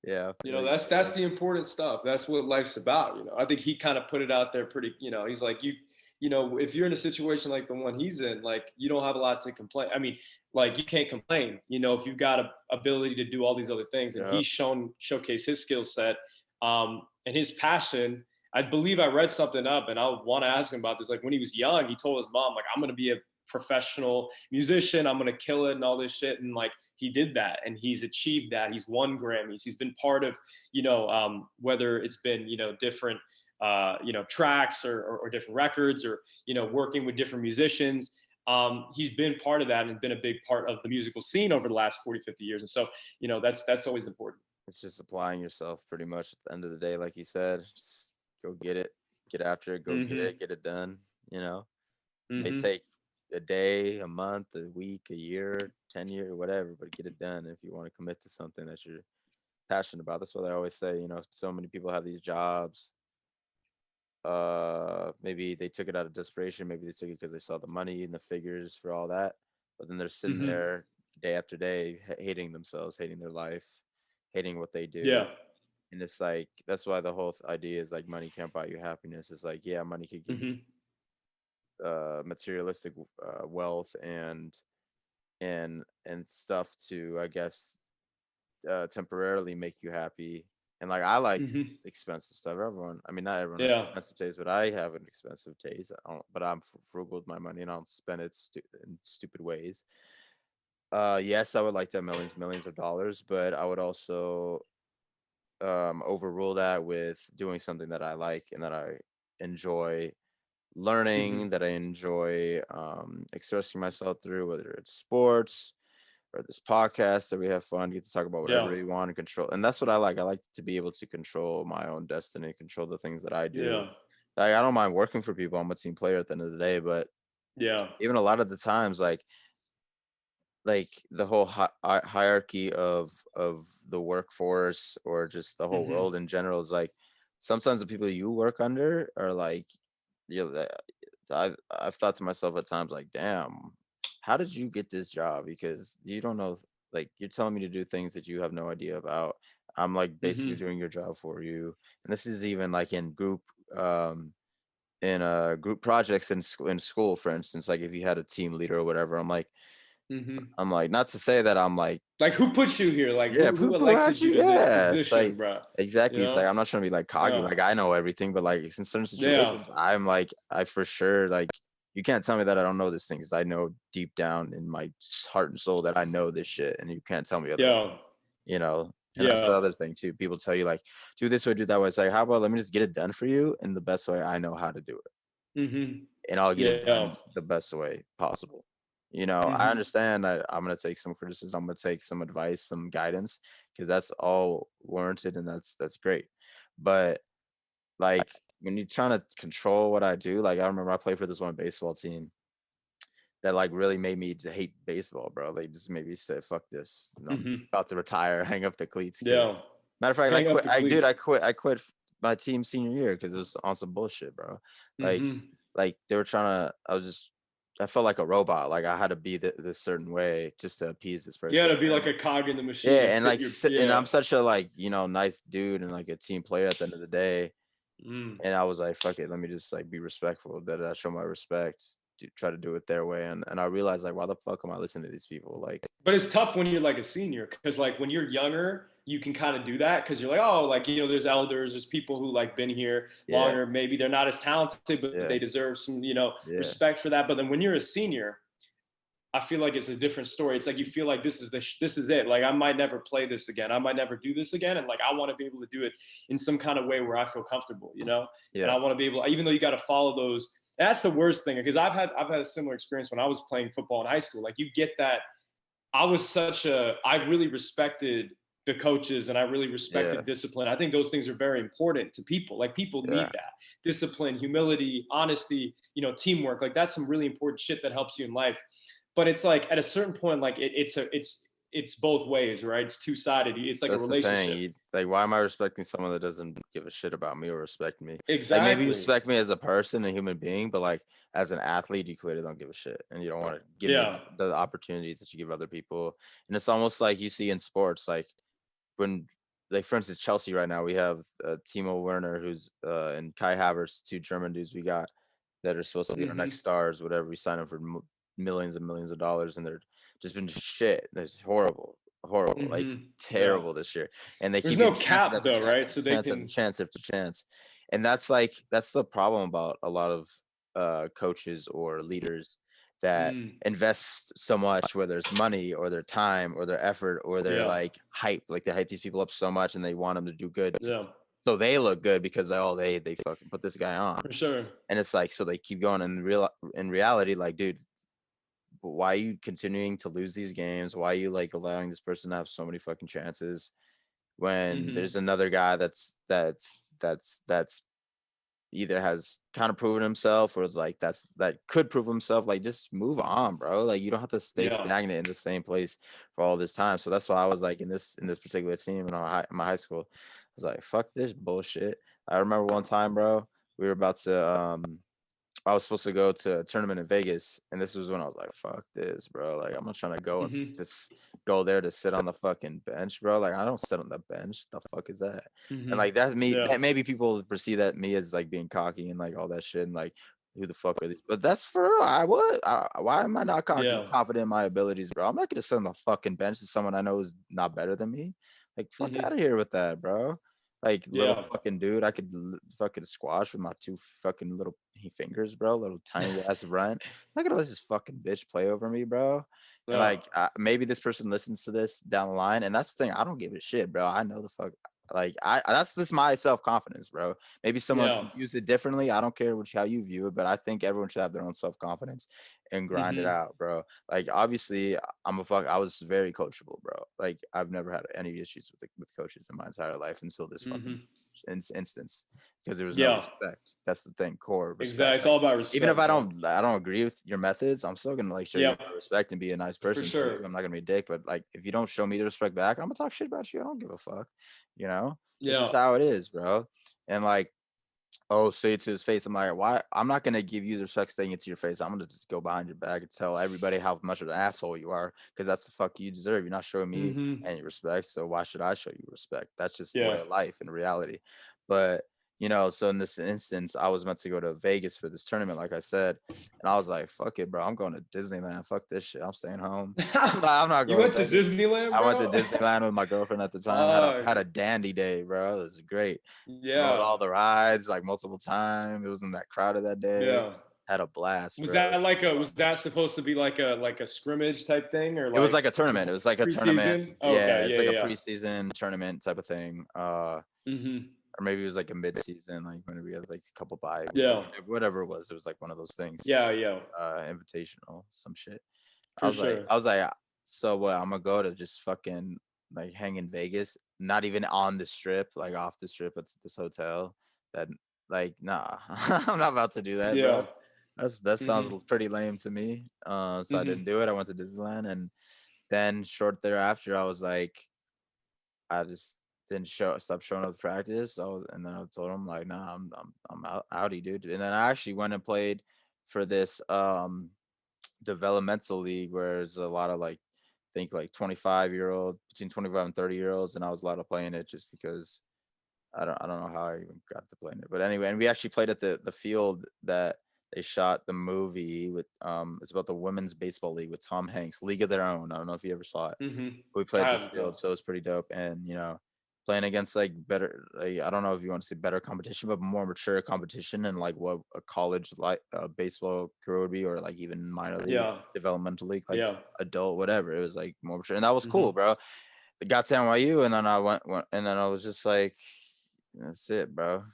Yeah. You know, that's the important stuff. That's what life's about. You know, I think he kind of put it out there pretty, you know, he's like, you know, if you're in a situation like the one he's in, like you don't have a lot to complain. I mean, like you can't complain, you know, if you've got a ability to do all these other things. And he's showcased his skill set and his passion. I believe I read something up and I want to ask him about this. Like when he was young, he told his mom, like, I'm going to be a professional musician. I'm going to kill it and all this shit. And like, he did that and he's achieved that. He's won Grammys. He's been part of, you know, whether it's been, you know, different, you know, tracks or different records or, you know, working with different musicians. He's been part of that and been a big part of the musical scene over the last 40, 50 years. And so, you know, that's always important. It's just applying yourself pretty much at the end of the day. Like you said, just go get it, get after it, go get it done. You know, it may take a day, a month, a week, a year, 10 years, whatever, but get it done if you want to commit to something that you're passionate about. That's what I always say. You know, so many people have these jobs. Maybe they took it out of desperation. Maybe they took it because they saw the money and the figures for all that. But then they're sitting there day after day, hating themselves, hating their life, hating what they do. Yeah. And it's like, that's why the whole idea is like money can't buy you happiness. It's like, yeah, money could give you materialistic wealth and stuff to, I guess, temporarily make you happy. And like, I like expensive stuff. Everyone, I mean, not everyone has expensive taste, but I have an expensive taste. But I'm frugal with my money and I don't spend it in stupid ways. Yes, I would like to have millions of dollars, but I would also overrule that with doing something that I like and that I enjoy learning, that I enjoy expressing myself through, whether it's sports or this podcast that we have fun, get to talk about whatever we want and control. And that's what I like. I like to be able to control my own destiny, control the things that I do. Like, I don't mind working for people. I'm a team player at the end of the day, but even a lot of the times, like the whole hierarchy of the workforce or just the whole world in general is like, sometimes the people you work under are like, you know, I've thought to myself at times, like, damn, how did you get this job? Because you don't know, like, you're telling me to do things that you have no idea about. I'm like basically doing your job for you. And this is even like in group group projects in school, for instance. Like if you had a team leader or whatever, I'm like, not to say that I'm like who put you here? Like who elected you to this position, like, bro? Exactly. You know? It's like, I'm not trying to be like cocky, like I know everything, but like in certain situations, I'm like, I for sure, like, you can't tell me that I don't know this thing, because I know deep down in my heart and soul that I know this shit, and you can't tell me otherwise. You know, and that's the other thing too. People tell you like, do this way, do that way. It's like, how about let me just get it done for you in the best way I know how to do it, and I'll get it done the best way possible. You know, I understand that I'm going to take some criticism, I'm going to take some advice, some guidance, because that's all warranted and that's great. But like when you're trying to control what I do, like I remember I played for this one baseball team that like really made me hate baseball, bro. They just made me say, fuck this. I'm about to retire, hang up the cleats. Matter of fact, I quit my team senior year because it was on some bullshit, bro. Like they were trying to, I felt like a robot. Like I had to be this certain way just to appease this person. Yeah, to be like a cog in the machine. Yeah, and like, and I'm such a like, you know, nice dude and like a team player at the end of the day. And I was like, fuck it, let me just like be respectful. That I show my respect, try to do it their way. And I realized like, why the fuck am I listening to these people? Like, but it's tough when you're like a senior, because like when you're younger, you can kind of do that because you're like, oh, like, you know, there's elders, there's people who like been here longer. Maybe they're not as talented, but they deserve some, you know, respect for that. But then when you're a senior, I feel like it's a different story. It's like you feel like this is it. Like I might never play this again. I might never do this again. And like I want to be able to do it in some kind of way where I feel comfortable, you know? And I want to be able, even though you got to follow those. That's the worst thing, because I've had a similar experience when I was playing football in high school. Like you get that. I really respected the coaches and I really respected discipline. I think those things are very important to people. Like people need that discipline, humility, honesty, you know, teamwork. Like that's some really important shit that helps you in life. But it's like at a certain point, like it's it's both ways, right? It's two-sided. It's like a That's the relationship. thing. Like, why am I respecting someone that doesn't give a shit about me or respect me? Like, maybe you Exactly. respect me as a person, a human being, but like as an athlete, you clearly don't give a shit, and you don't want to give me the opportunities that you give other people. And it's almost like you see in sports, like when, like for instance, Chelsea right now, we have Timo Werner, who's and Kai Havertz, two German dudes we got that are supposed to be our next stars, whatever. We sign them for millions and millions of dollars, and they're just been shit. That's horrible, like terrible this year. And they There's keep no getting chances cap after though, chance right? after So they chance after can. chance after chance. And that's like that's the problem about a lot of coaches or leaders that invest so much, whether it's money or their time or their effort or their like hype. Like they hype these people up so much and they want them to do good. So they look good because they fucking put this guy on. For sure. And it's like, so they keep going. And in reality, like, dude, why are you continuing to lose these games? Why are you like allowing this person to have so many fucking chances when there's another guy that's either has kind of proven himself or is like that could prove himself? Like, just move on, bro. Like, you don't have to stay stagnant in the same place for all this time. So that's why I was like in this particular team in my high school. I was like, fuck this bullshit. I remember one time, bro, we were about to I was supposed to go to a tournament in Vegas, and this was when I was like, "Fuck this, bro! Like, I'm not trying to go and just go there to sit on the fucking bench, bro. Like, I don't sit on the bench. The fuck is that?" And like that's me. That maybe people perceive that me as like being cocky and like all that shit, and like who the fuck are these? But that's for real. Why am I not cocky, confident in my abilities, bro? I'm not gonna sit on the fucking bench to someone I know is not better than me. Like, fuck out of here with that, bro. Like, little fucking dude, I could fucking squash with my two fucking little fingers, bro. Little tiny ass runt. I'm not gonna let this fucking bitch play over me, bro. And like, maybe this person listens to this down the line, and that's the thing. I don't give a shit, bro. I know the fuck. Like, that's just my self confidence, bro. Maybe someone views it differently. I don't care how you view it, but I think everyone should have their own self confidence and grind it out, bro. Like, obviously, I was very coachable, bro. Like, I've never had any issues with coaches in my entire life until this fucking instance, because there was no respect. That's the thing, core respect. Exactly, it's all about respect. Even if I don't agree with your methods, I'm still gonna like show you respect and be a nice person. For sure. I'm not gonna be a dick, but like if you don't show me the respect back, I'm gonna talk shit about you. I don't give a fuck. You know, it's just how it is, bro. And like, oh, say it to his face. I'm like, why? I'm not gonna give you the respect saying it to your face. I'm gonna just go behind your back and tell everybody how much of an asshole you are, because that's the fuck you deserve. You're not showing me any respect, so why should I show you respect? That's just the way of life and reality. But you know, so in this instance, I was meant to go to Vegas for this tournament, like I said, and I was like, fuck it, bro. I'm going to Disneyland. Fuck this shit. I'm staying home. I'm not going. You went to Disneyland, bro? I went to Disneyland with my girlfriend at the time. Had a dandy day, bro. It was great. Rode all the rides like multiple times. It wasn't that crowded that day. Had a blast. Was that supposed to be like a scrimmage type thing, or like, it was like a tournament? It was like a tournament. Okay, it's like a preseason tournament type of thing. Or maybe it was like a mid-season, like when we had like a couple bye. Whatever it was like one of those things. Invitational, some shit. I was like, so what? I'm gonna go to just fucking like hang in Vegas, not even on the strip, like off the strip. It's this hotel that, like, nah, I'm not about to do that, bro. That sounds pretty lame to me. So I didn't do it. I went to Disneyland, and then short thereafter, I was like, I just didn't stop showing up to practice. And then I told him like, nah, I'm outie, dude. And then I actually went and played for this developmental league where there's a lot of like, I think like 25-year-old, between 25 and 30-year-olds, and I was allowed to play in it just because I don't know how I even got to play in it. But anyway, and we actually played at the field that they shot the movie with. It's about the women's baseball league with Tom Hanks, League of Their Own. I don't know if you ever saw it. We played this field, so it's pretty dope. And you know, playing against like better, like, I don't know if you want to say better competition, but more mature competition, and like what a college like baseball career would be, or like even minor league, developmental league, like adult, whatever. It was like more mature, and that was cool, bro. It got to NYU, and then I went, and then I was just like, that's it, bro.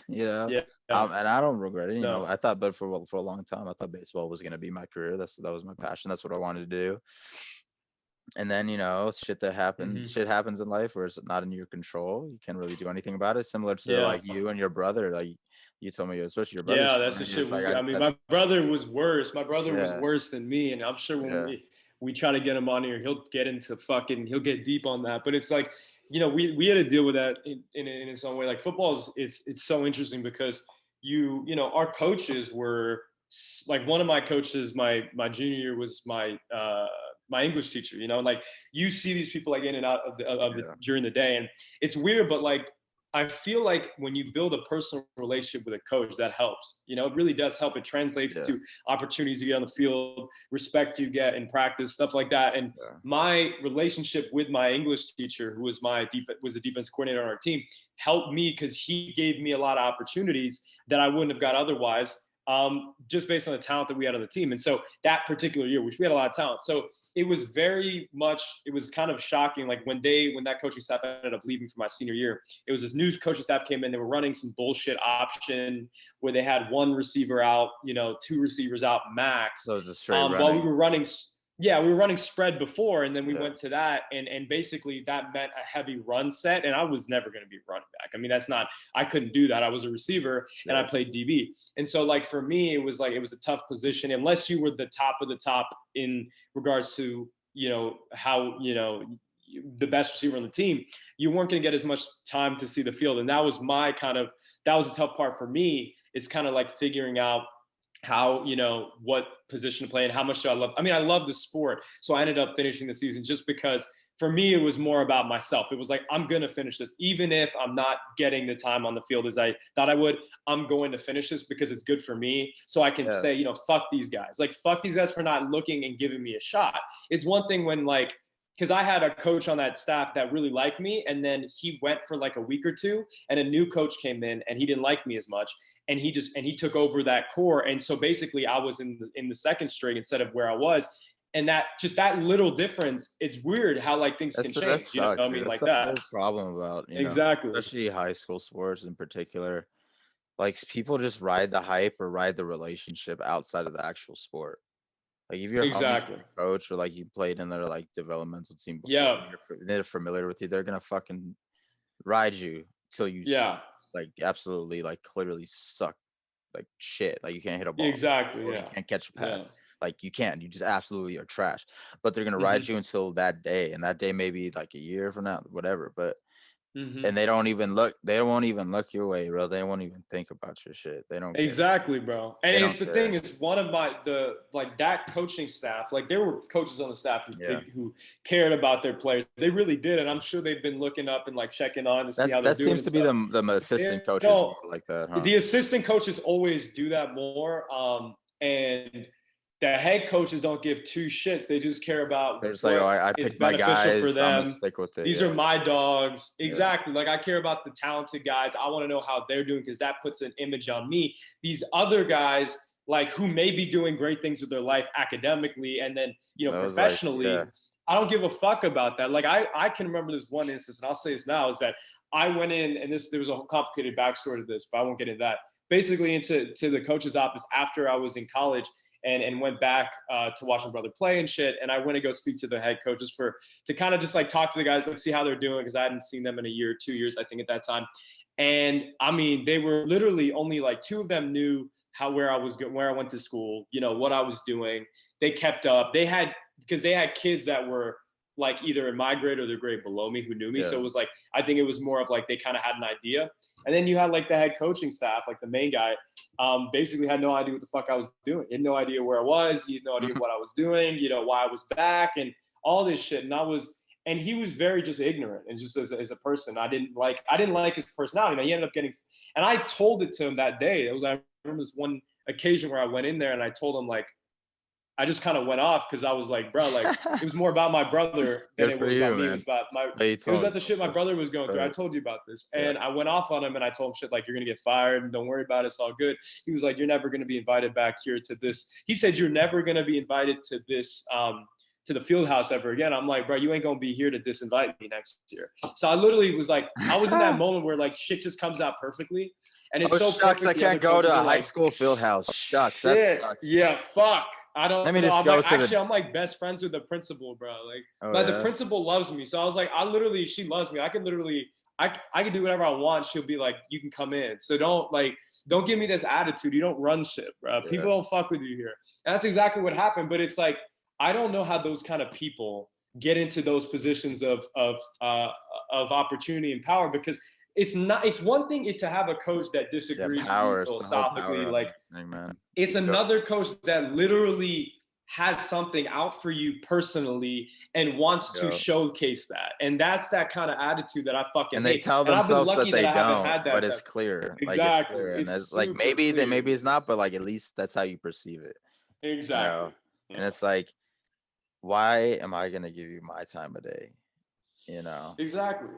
You know, and I don't regret it. You know, I thought, but for a long time, I thought baseball was gonna be my career. That was my passion. That's what I wanted to do. And then, you know, shit happens in life where it's not in your control. You can't really do anything about it. Similar to like you and your brother, like you told me, especially your brother. That's the shit. Like, my brother was worse. My brother was worse than me, and I'm sure when we try to get him on here. He'll get deep on that. But it's like, you know, we had to deal with that in its own way. Like football it's so interesting because you know, our coaches were like, one of my coaches, my junior year was my English teacher, you know, like you see these people like in and out of during the day. And it's weird, but like, I feel like when you build a personal relationship with a coach, that helps. You know, it really does help. It translates to opportunities you get on the field, respect you get in practice, stuff like that. And my relationship with my English teacher, who was the defense coordinator on our team, helped me because he gave me a lot of opportunities that I wouldn't have got otherwise, just based on the talent that we had on the team. And so that particular year, which we had a lot of talent, so it was kind of shocking. Like when that coaching staff ended up leaving for my senior year, it was this new coaching staff came in. They were running some bullshit option where they had one receiver out, you know, two receivers out max. So it was a straight running. While we were running spread before, and then we went to that, and basically that meant a heavy run set, and I was never going to be a running back. I mean, I couldn't do that. I was a receiver, and I played DB. And so like for me, it was a tough position unless you were the top of the top in regards to, you know, how, you know, the best receiver on the team. You weren't going to get as much time to see the field, and that was a tough part for me. It's kind of like figuring out how, you know, what position to play and how much do I love. I mean, I love the sport. So I ended up finishing the season just because for me, it was more about myself. It was like, I'm going to finish this. Even if I'm not getting the time on the field as I thought I would, I'm going to finish this because it's good for me. So I can say, you know, fuck these guys. Like, fuck these guys for not looking and giving me a shot. It's one thing when like, because I had a coach on that staff that really liked me, and then he went for like a week or two, and a new coach came in and he didn't like me as much. And he took over that core. And so basically I was in the second string instead of where I was. And that little difference, it's weird how like things can change. That sucks, you know what I mean? That's like the that. whole problem about, you exactly. know, especially high school sports in particular. Like people just ride the hype or ride the relationship outside of the actual sport. Like if you're a coach or like you played in their like developmental team before, they're familiar with you, they're gonna fucking ride you till you like absolutely like clearly suck like shit. Like you can't hit a ball. Exactly. You can't catch a pass. Like you can't. You just absolutely are trash. But they're gonna ride you until that day, and that day may be like a year from now, whatever. But and they won't even look your way, bro. They won't even think about your shit. They don't exactly, bro. And it's the thing is one of that coaching staff, like there were coaches on the staff who cared about their players. They really did, and I'm sure they've been looking up and like checking on to see how they're doing. That seems to be the assistant coaches like that, huh? The assistant coaches always do that more, and the head coaches don't give two shits. They just care about they're just like, oh, I picked my guys, for them. I'm gonna stick with it. These are my dogs. Exactly. Like I care about the talented guys. I want to know how they're doing because that puts an image on me. These other guys, like who may be doing great things with their life academically and then, you know, professionally, I don't give a fuck about that. Like I can remember this one instance, and I'll say this now, is that I went in, and there was a complicated backstory to this, but I won't get into that. Basically into the coach's office after I was in college, and went back to watch my brother play and shit. And I went to go speak to the head coaches to kind of just like talk to the guys, like see how they're doing, because I hadn't seen them in a year, 2 years, I think at that time. And I mean, they were literally only like two of them knew where I went to school, you know, what I was doing. They kept up. Because they had kids that were like either in my grade or their grade below me who knew me. So it was like, I think it was more of like they kind of had an idea. And then you had like the head coaching staff, like the main guy, basically had no idea what the fuck I was doing. He had no idea where I was. He had no idea what I was doing, you know, why I was back and all this shit. And he was very just ignorant and just as a person. I didn't like his personality. He ended up getting, and I told it to him that day. I remember this one occasion where I went in there and I told him like, I just kind of went off because I was like, bro, like it was more about my brother than it was about me. It was about the shit my brother was going through. I told you about this. And I went off on him and I told him shit like, you're going to get fired and don't worry about it. It's all good. He was like, you're never going to be invited back here to this. He said, you're never going to be invited to this, to the field house ever again. I'm like, bro, you ain't going to be here to disinvite me next year. So I literally was like, I was in that moment where like shit just comes out perfectly. And it's so shucks, I can't go to a high school field house. Shucks, that sucks. Yeah, fuck. I don't know. I'm like best friends with the principal, bro. Like, the principal loves me. So I was like, she loves me. I can do whatever I want. She'll be like, you can come in. So don't give me this attitude. You don't run shit, bro. People don't fuck with you here. And that's exactly what happened. But it's like, I don't know how those kind of people get into those positions of opportunity and power, because it's one thing to have a coach that disagrees with you power. It's the whole philosophically, power of like thing, man. it's another coach that literally has something out for you personally and wants to showcase that. And that's that kind of attitude that I fucking and they hate. tell And I've been themselves lucky that they I haven't don't, had that. but it's clear. Exactly. Like it's clear. And it's like maybe clear. maybe it's not, but like at least that's how you perceive it. Exactly. And it's like, why am I gonna give you my time of day? Exactly.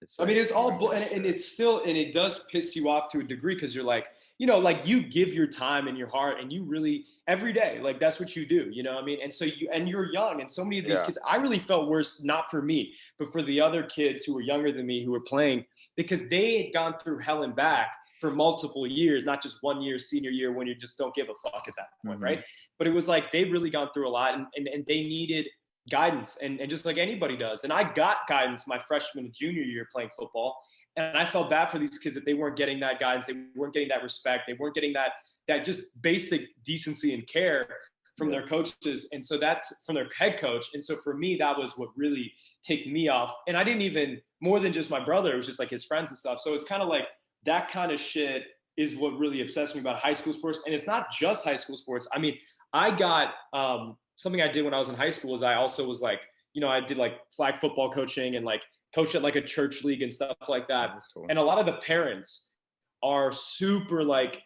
It's like, I mean, it's all and it's still, and it does piss you off to a degree, because you're like, like you give your time and your heart, and you really every day, like that's what you do, you know what I mean? And so you're young, and so many of these kids, I really felt worse, not for me, but for the other kids who were younger than me who were playing, because they had gone through hell and back for multiple years, not just 1 year, senior year, when you just don't give a fuck at that point, right? But it was like they've really gone through a lot, and they needed guidance, and just like anybody does. And I got guidance my freshman and junior year playing football, and I felt bad for these kids that they weren't getting that guidance, they weren't getting that respect, they weren't getting that just basic decency and care from their coaches, and so that's from their head coach. And so for me, that was what really ticked me off. And I didn't even, more than just my brother, it was just like his friends and stuff. So it's kind of like that kind of shit is what really obsessed me about high school sports. And it's not just high school sports. I mean, I got something I did when I was in high school is I also was like, I did like flag football coaching and like coached at like a church league and stuff like that. Cool. And a lot of the parents are super like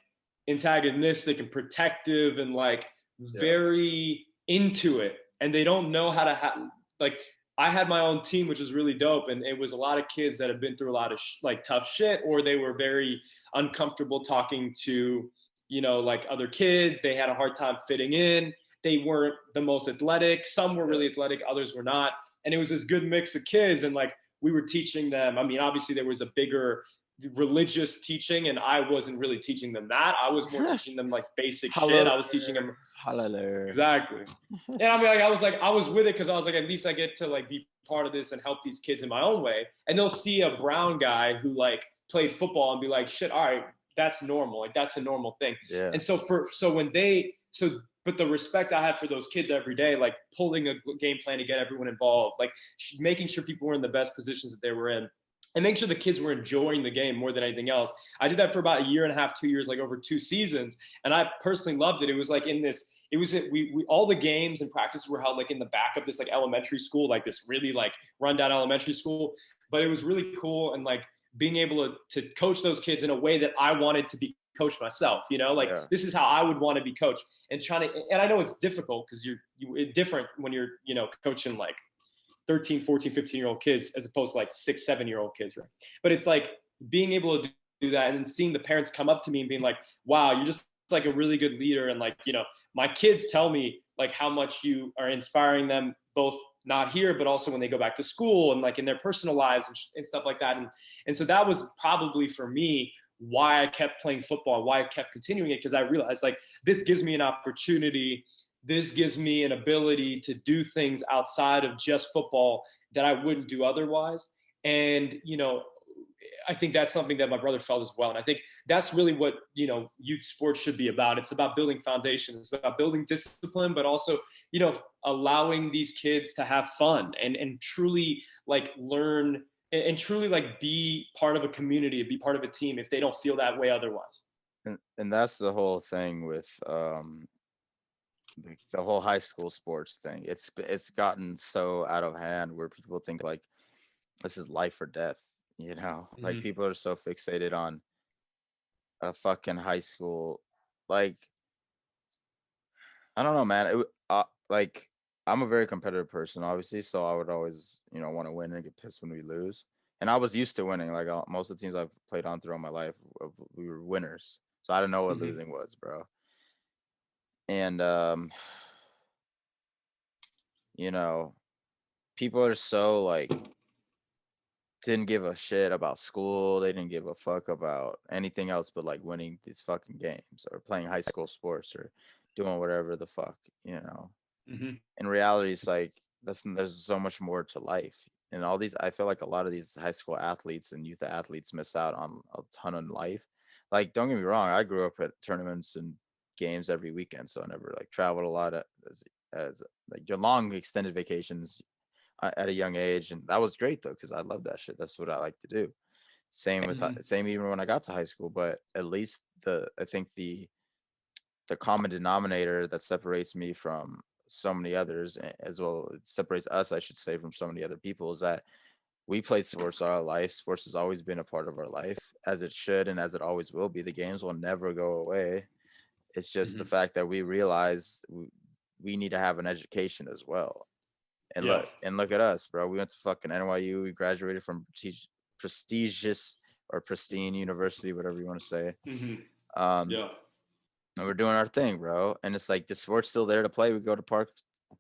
antagonistic and protective and like very into it. And they don't know how to like, I had my own team, which was really dope. And it was a lot of kids that have been through a lot of like tough shit, or they were very uncomfortable talking to, like other kids. They had a hard time fitting in. They weren't the most athletic. Some were really athletic, others were not. And it was this good mix of kids. And like, we were teaching them. I mean, obviously there was a bigger religious teaching, and I wasn't really teaching them that. I was more teaching them like basic shit. I was teaching them. Hallelujah. Exactly. And I mean, like, I was with it because I was like, at least I get to like be part of this and help these kids in my own way. And they'll see a brown guy who like played football and be like, shit, all right, that's normal. Like that's a normal thing. Yeah. And but the respect I had for those kids every day, like pulling a game plan to get everyone involved, like making sure people were in the best positions that they were in, and make sure the kids were enjoying the game more than anything else. I did that for about 1.5 years, 2 years, like over 2 seasons. And I personally loved it. It was like we all the games and practices were held like in the back of this like elementary school, like this really like rundown elementary school. But it was really cool. And like being able to coach those kids in a way that I wanted to be coached myself, this is how I would want to be coached, and and I know it's difficult because it's different when you're, coaching like 13, 14, 15-year-old kids as opposed to like 6, 7-year-old kids, right? But it's like being able to do that and then seeing the parents come up to me and being like, wow, you're just like a really good leader. And like, my kids tell me like how much you are inspiring them, both not here, but also when they go back to school and like in their personal lives and stuff like that. And so that was probably for me why I kept playing football, why I kept continuing it, because I realized like this gives me an opportunity. This gives me an ability to do things outside of just football that I wouldn't do otherwise. And, I think that's something that my brother felt as well. And I think that's really what, youth sports should be about. It's about building foundations. It's about building discipline, but also, allowing these kids to have fun and truly like learn and truly like be part of a community, be part of a team if they don't feel that way otherwise. And that's the whole thing with the whole high school sports thing. It's gotten so out of hand where people think like this is life or death, like people are so fixated on a fucking high school. Like, I don't know, man. Like, I'm a very competitive person, obviously, so I would always, want to win and get pissed when we lose. And I was used to winning. Like most of the teams I've played on throughout my life, we were winners. So I didn't know what losing was, bro. And people are so like didn't give a shit about school. They didn't give a fuck about anything else but like winning these fucking games or playing high school sports or doing whatever the fuck, In reality, it's like there's so much more to life. And all these, I feel like a lot of these high school athletes and youth athletes miss out on a ton of life. Like, don't get me wrong, I grew up at tournaments and games every weekend, so I never like traveled a lot as like your long extended vacations at a young age, and that was great though because I love that shit. That's what I like to do. Same with same even when I got to high school, but at least I think the common denominator that separates me from so many others, as well, it separates us, I should say, from so many other people, is that we played sports all our life. Sports has always been a part of our life, as it should and as it always will be. The games will never go away. It's just the fact that we realize we need to have an education as well. And look at us, bro. We went to fucking NYU. We graduated from prestigious or pristine university, whatever you want to say. And we're doing our thing, bro. And it's like the sport's still there to play. We go to park,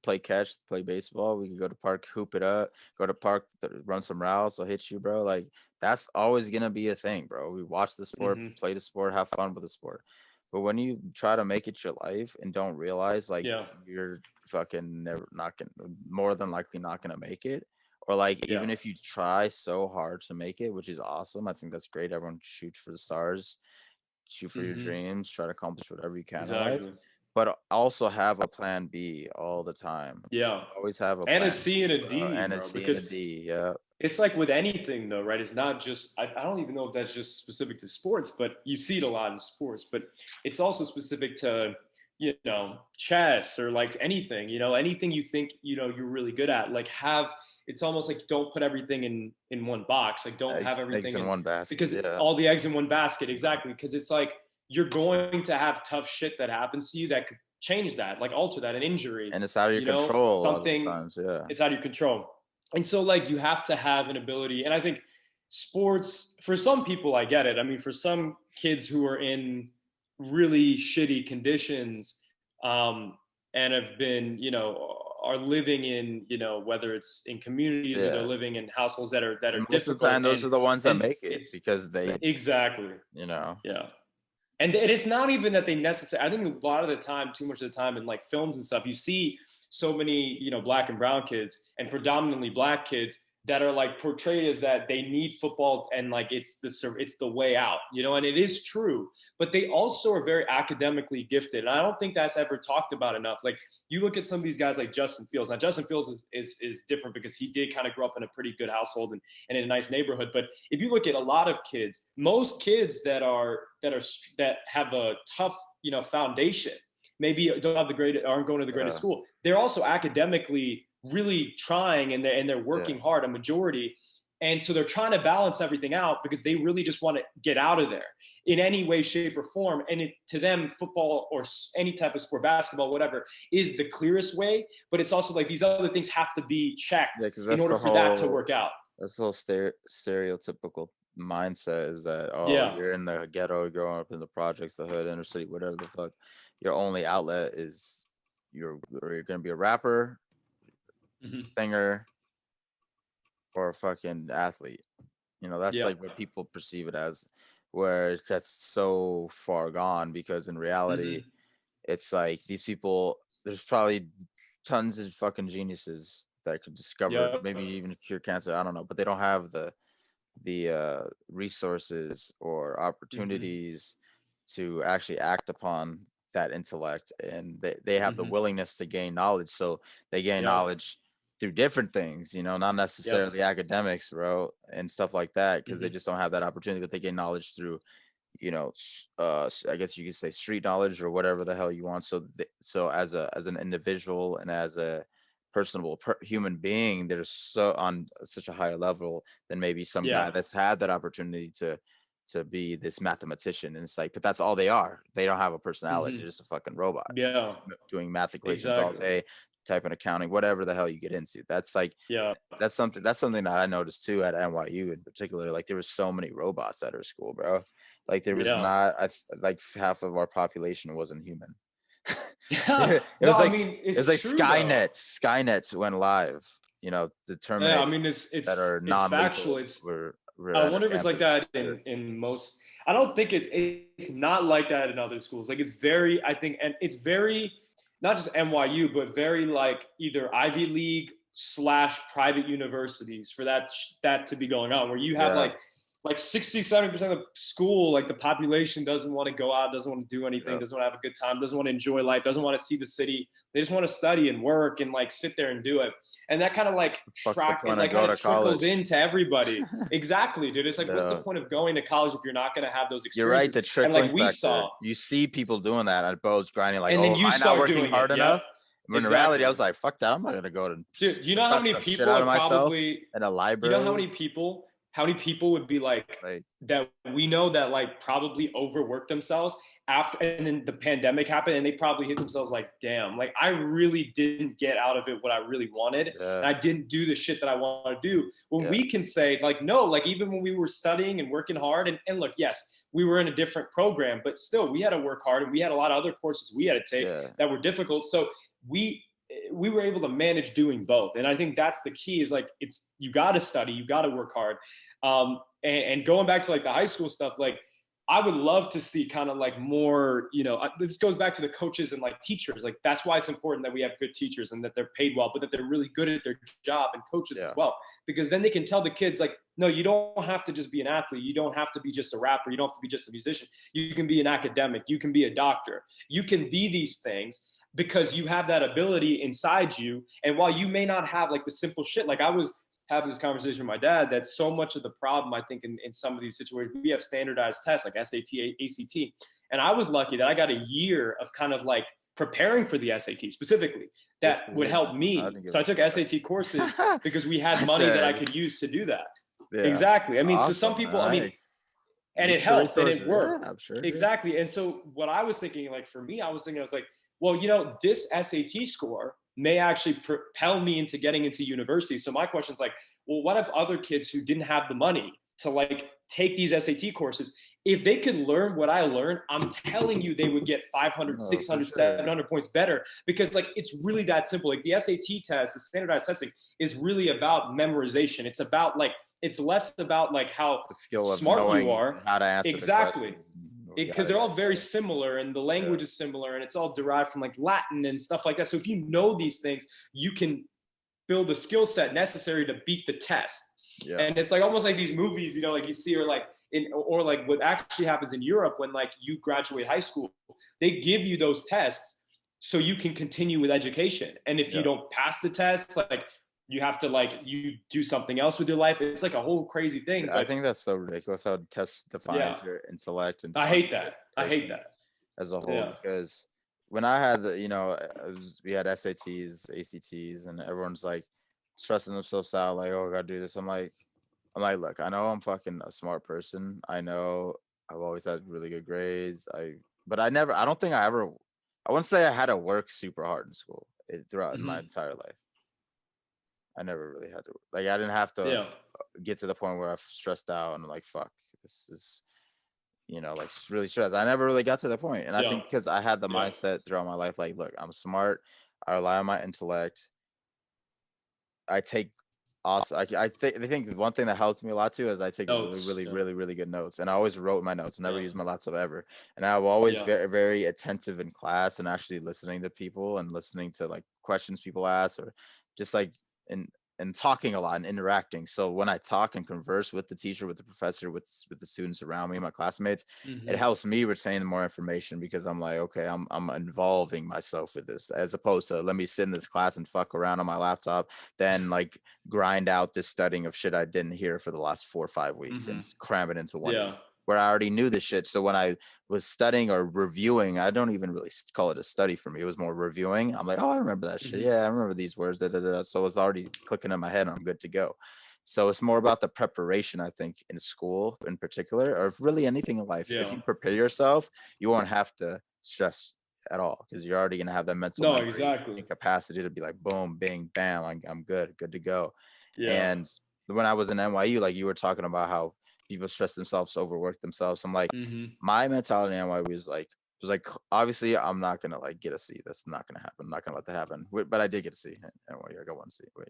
play catch, play baseball. We can go to park, hoop it up, go to park, run some routes. I'll hit you, bro. Like that's always gonna be a thing, bro. We watch the sport, play the sport, have fun with the sport. But when you try to make it your life and don't realize like you're fucking never not gonna, more than likely not gonna make it, or like even if you try so hard to make it, which is awesome, I think that's great. Everyone shoots for the stars, shoot for your dreams, try to accomplish whatever you can in life, but also have a plan B all the time. Always have a plan and a C and a D, and bro, a C and a D. It's like with anything though, right? It's not just, I don't even know if that's just specific to sports, but you see it a lot in sports, but it's also specific to, you know, chess or like anything, you know, anything you think, you know, you're really good at, like it's almost like don't put everything in one box. Like don't have everything eggs in one basket. Because all the eggs in one basket, exactly. Because it's like you're going to have tough shit that happens to you that could change that, like alter that, an injury. And it's out of your control. Something, times, it's out of your control. And so like you have to have an ability. And I think sports, for some people, I get it. I mean, for some kids who are in really shitty conditions and have been, you know, are living in, you know, whether it's in communities or they're living in households that are and difficult. Most of the time, those are the ones that make it because they you know. And it's not even that they necessarily. I think a lot of the time, too much of the time, in like films and stuff, you see so many, you know, black and brown kids and predominantly black kids that are like portrayed as that they need football and like it's the way out, you know, and it is true, but they also are very academically gifted. And I don't think that's ever talked about enough. Like you look at some of these guys like Justin Fields. Now Justin Fields is different because he did kind of grow up in a pretty good household and in a nice neighborhood. But if you look at a lot of kids, most kids that have a tough, you know, foundation, maybe don't have aren't going to the greatest school, they're also academically really trying and they're working hard, a majority. And so they're trying to balance everything out because they really just want to get out of there in any way, shape, or form. And to them, football or any type of sport, basketball, whatever, is the clearest way. But it's also like these other things have to be checked in order for that to work out. That's the whole stereotypical mindset is that, you're in the ghetto, growing up in the projects, the hood, inner city, whatever the fuck. Your only outlet is you're going to be a rapper, singer, or a fucking athlete. You know, that's like what people perceive it as, where that's so far gone because in reality, it's like these people, there's probably tons of fucking geniuses that could discover, maybe even cure cancer. I don't know, but they don't have the resources or opportunities to actually act upon that intellect, and they have the willingness to gain knowledge, so they gain knowledge through different things, you know, not necessarily academics, bro, and stuff like that, because they just don't have that opportunity, but they gain knowledge through, you know, I guess you could say street knowledge or whatever the hell you want. So so as an individual and as a personable human being, they're so on such a higher level than maybe some guy that's had that opportunity to be this mathematician. And it's like, but that's all they are. They don't have a personality. They're just a fucking robot. Doing math equations all day, typing accounting, whatever the hell you get into. That's like, that's something that I noticed too at NYU in particular. Like there was so many robots at our school, bro. Like there was not, like half of our population wasn't human. It was like Skynet. Skynet went live. You know, the Terminator. I mean, it's that are non-factual. I wonder if it's like that in most. I don't think it's not like that in other schools. Like it's very, I think, and it's very not just NYU, but very like either Ivy League / private universities for that to be going on, where you have like like 60-70% of the school, like the population doesn't want to go out, doesn't want to do anything, doesn't want to have a good time, doesn't want to enjoy life, doesn't want to see the city. They just want to study and work and like sit there and do it. And that kind of like trickles into everybody. Exactly, dude. It's like, what's the point of going to college if you're not going to have those experiences? You're right. The trickling factor. You see people doing that at boats, grinding like, am I not working hard enough? When in reality, I was like, fuck that. I'm not going to go to dude, you know how many people are probably in a library? You know how many people would be like that we know that like probably overworked themselves after, and then the pandemic happened and they probably hit themselves like, damn, like I really didn't get out of it what I really wanted. And I didn't do the shit that I want to do. When we can say like, no, like even when we were studying and working hard and look, yes, we were in a different program, but still we had to work hard and we had a lot of other courses we had to take that were difficult. So we were able to manage doing both. And I think that's the key is like, you got to study, you got to work hard. And going back to like the high school stuff, like I would love to see kind of like more, this goes back to the coaches and like teachers. Like that's why it's important that we have good teachers and that they're paid well, but that they're really good at their job, and coaches as well, because then they can tell the kids like, no, you don't have to just be an athlete. You don't have to be just a rapper. You don't have to be just a musician. You can be an academic. You can be a doctor. You can be these things because you have that ability inside you. And while you may not have like the simple shit, like I was having this conversation with my dad, that so much of the problem, I think, in some of these situations, we have standardized tests like SAT, ACT. And I was lucky that I got a year of kind of like preparing for the SAT specifically that would help me. So I took SAT courses because we had money that I could use to do that. Yeah. Exactly. I mean, awesome, so some people, and it helped and it worked. Yeah, sure, exactly. And so what I was thinking, like for me, I was like, well, this SAT score may actually propel me into getting into university. So my question is like, well, what if other kids who didn't have the money to like take these SAT courses, if they could learn what I learned, I'm telling you, they would get 500, 600, 700 points better, because like, it's really that simple. Like the SAT test, the standardized testing is really about memorization. It's about like, it's less about like how the skill of smart you are. How to answer exactly. Because they're all very similar and the language is similar and it's all derived from like Latin and stuff like that. So if you know these things, you can build the skill set necessary to beat the test. Yeah. And it's like almost like these movies, like you see, or like or like what actually happens in Europe when like you graduate high school, they give you those tests so you can continue with education. And if you don't pass the tests, like you have to like, you do something else with your life. It's like a whole crazy thing. I think that's so ridiculous how tests define your intellect. And I hate that. As a whole, because when I had we had SATs, ACTs, and everyone's like stressing themselves out, like, oh, I gotta do this. I'm like, look, I know I'm fucking a smart person. I know I've always had really good grades. I wouldn't say I had to work super hard in school throughout my entire life. I never really had to, like, I didn't have to get to the point where I stressed out and like, fuck, this is, like really stressed. I never really got to the point. And I think because I had the mindset throughout my life, like, look, I'm smart. I rely on my intellect. I take also, I think one thing that helped me a lot too is I take really good notes. And I always wrote my notes, never used my laptop ever. And I was always very, very attentive in class and actually listening to people and listening to like questions people ask, or just like, and talking a lot and interacting. So when I talk and converse with the teacher, with the professor, with the students around me, my classmates, it helps me retain more information, because I'm like, okay, I'm involving myself with this, as opposed to let me sit in this class and fuck around on my laptop, then like grind out this studying of shit I didn't hear for the last 4 or 5 weeks and cram it into one week, where I already knew this shit. So when I was studying or reviewing, I don't even really call it a study for me. It was more reviewing. I'm like, oh, I remember that shit. Yeah, I remember these words. So it's already clicking in my head and I'm good to go. So it's more about the preparation, I think, in school in particular, or really anything in life. If you prepare yourself, you won't have to stress at all, because you're already going to have that mental capacity to be like, boom, bing, bam, I'm good to go. And when I was in NYU, like you were talking about how people stress themselves, overwork themselves. I'm like, my mentality in NYU was like, obviously I'm not gonna like get a C. That's not gonna happen. I'm not gonna let that happen. But I did get a C in NYU. I got 1 C. Wait.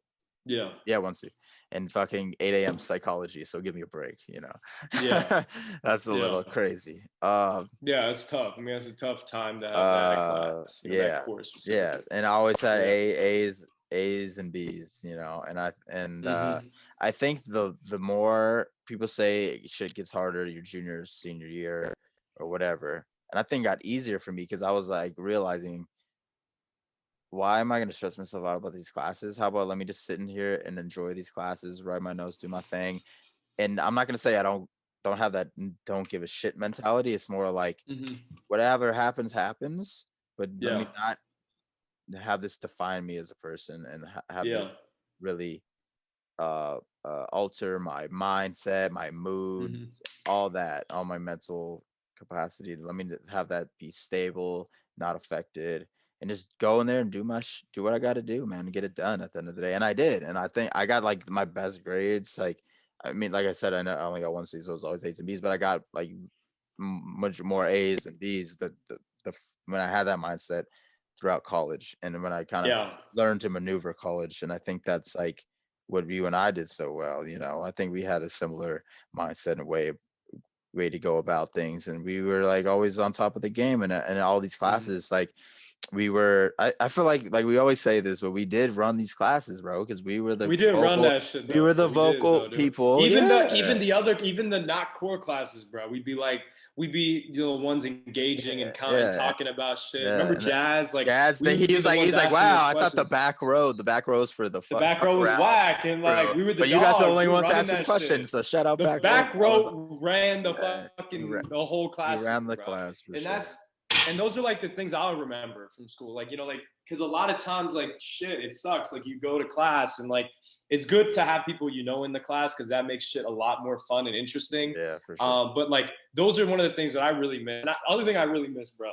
Yeah, 1 C. And fucking 8 a.m. psychology. So give me a break, Yeah. That's a little crazy. It's tough. I mean, it's a tough time to have that class. That course. And I always had A's A's and B's, and I think the more people say shit gets harder your junior, senior year, or whatever, and I think it got easier for me because I was like realizing, why am I going to stress myself out about these classes? How about let me just sit in here and enjoy these classes, write my notes, do my thing. And I'm not going to say I don't have that don't give a shit mentality. It's more like whatever happens, but let me not have this define me as a person and have this really alter my mindset, my mood, all my mental capacity. Let me have that be stable, not affected, and just go in there and do what I got to do, man, and get it done at the end of the day. And I did, and I think I got like my best grades. Like, I mean, like I said, I know I only got one C, so it was always A's and B's, but I got like much more A's than B's. The when I had that mindset throughout college, and when I kind of learned to maneuver college, and I think that's like what you and I did so well. I think we had a similar mindset and way to go about things, and we were like always on top of the game, and all these classes, like we were. I feel like we always say this, but we did run these classes, bro, because we were the run that shit. Though. We were the vocal people. Even the not core classes, bro. We'd be the ones engaging and kind of talking about shit. Remember Jazz? Like Jazz, he's like, wow, I thought the back rows for the back row was whack, and like bro. We were the. But you guys are the only ones asking questions, so shout out the back row ran the fucking the whole class. He ran the class, for sure. And those are like the things I'll remember from school, like because a lot of times, like shit, it sucks. Like you go to class and like. It's good to have people in the class because that makes shit a lot more fun and interesting. Yeah, for sure. But like those are one of the things that I really miss. The other thing I really miss, bro,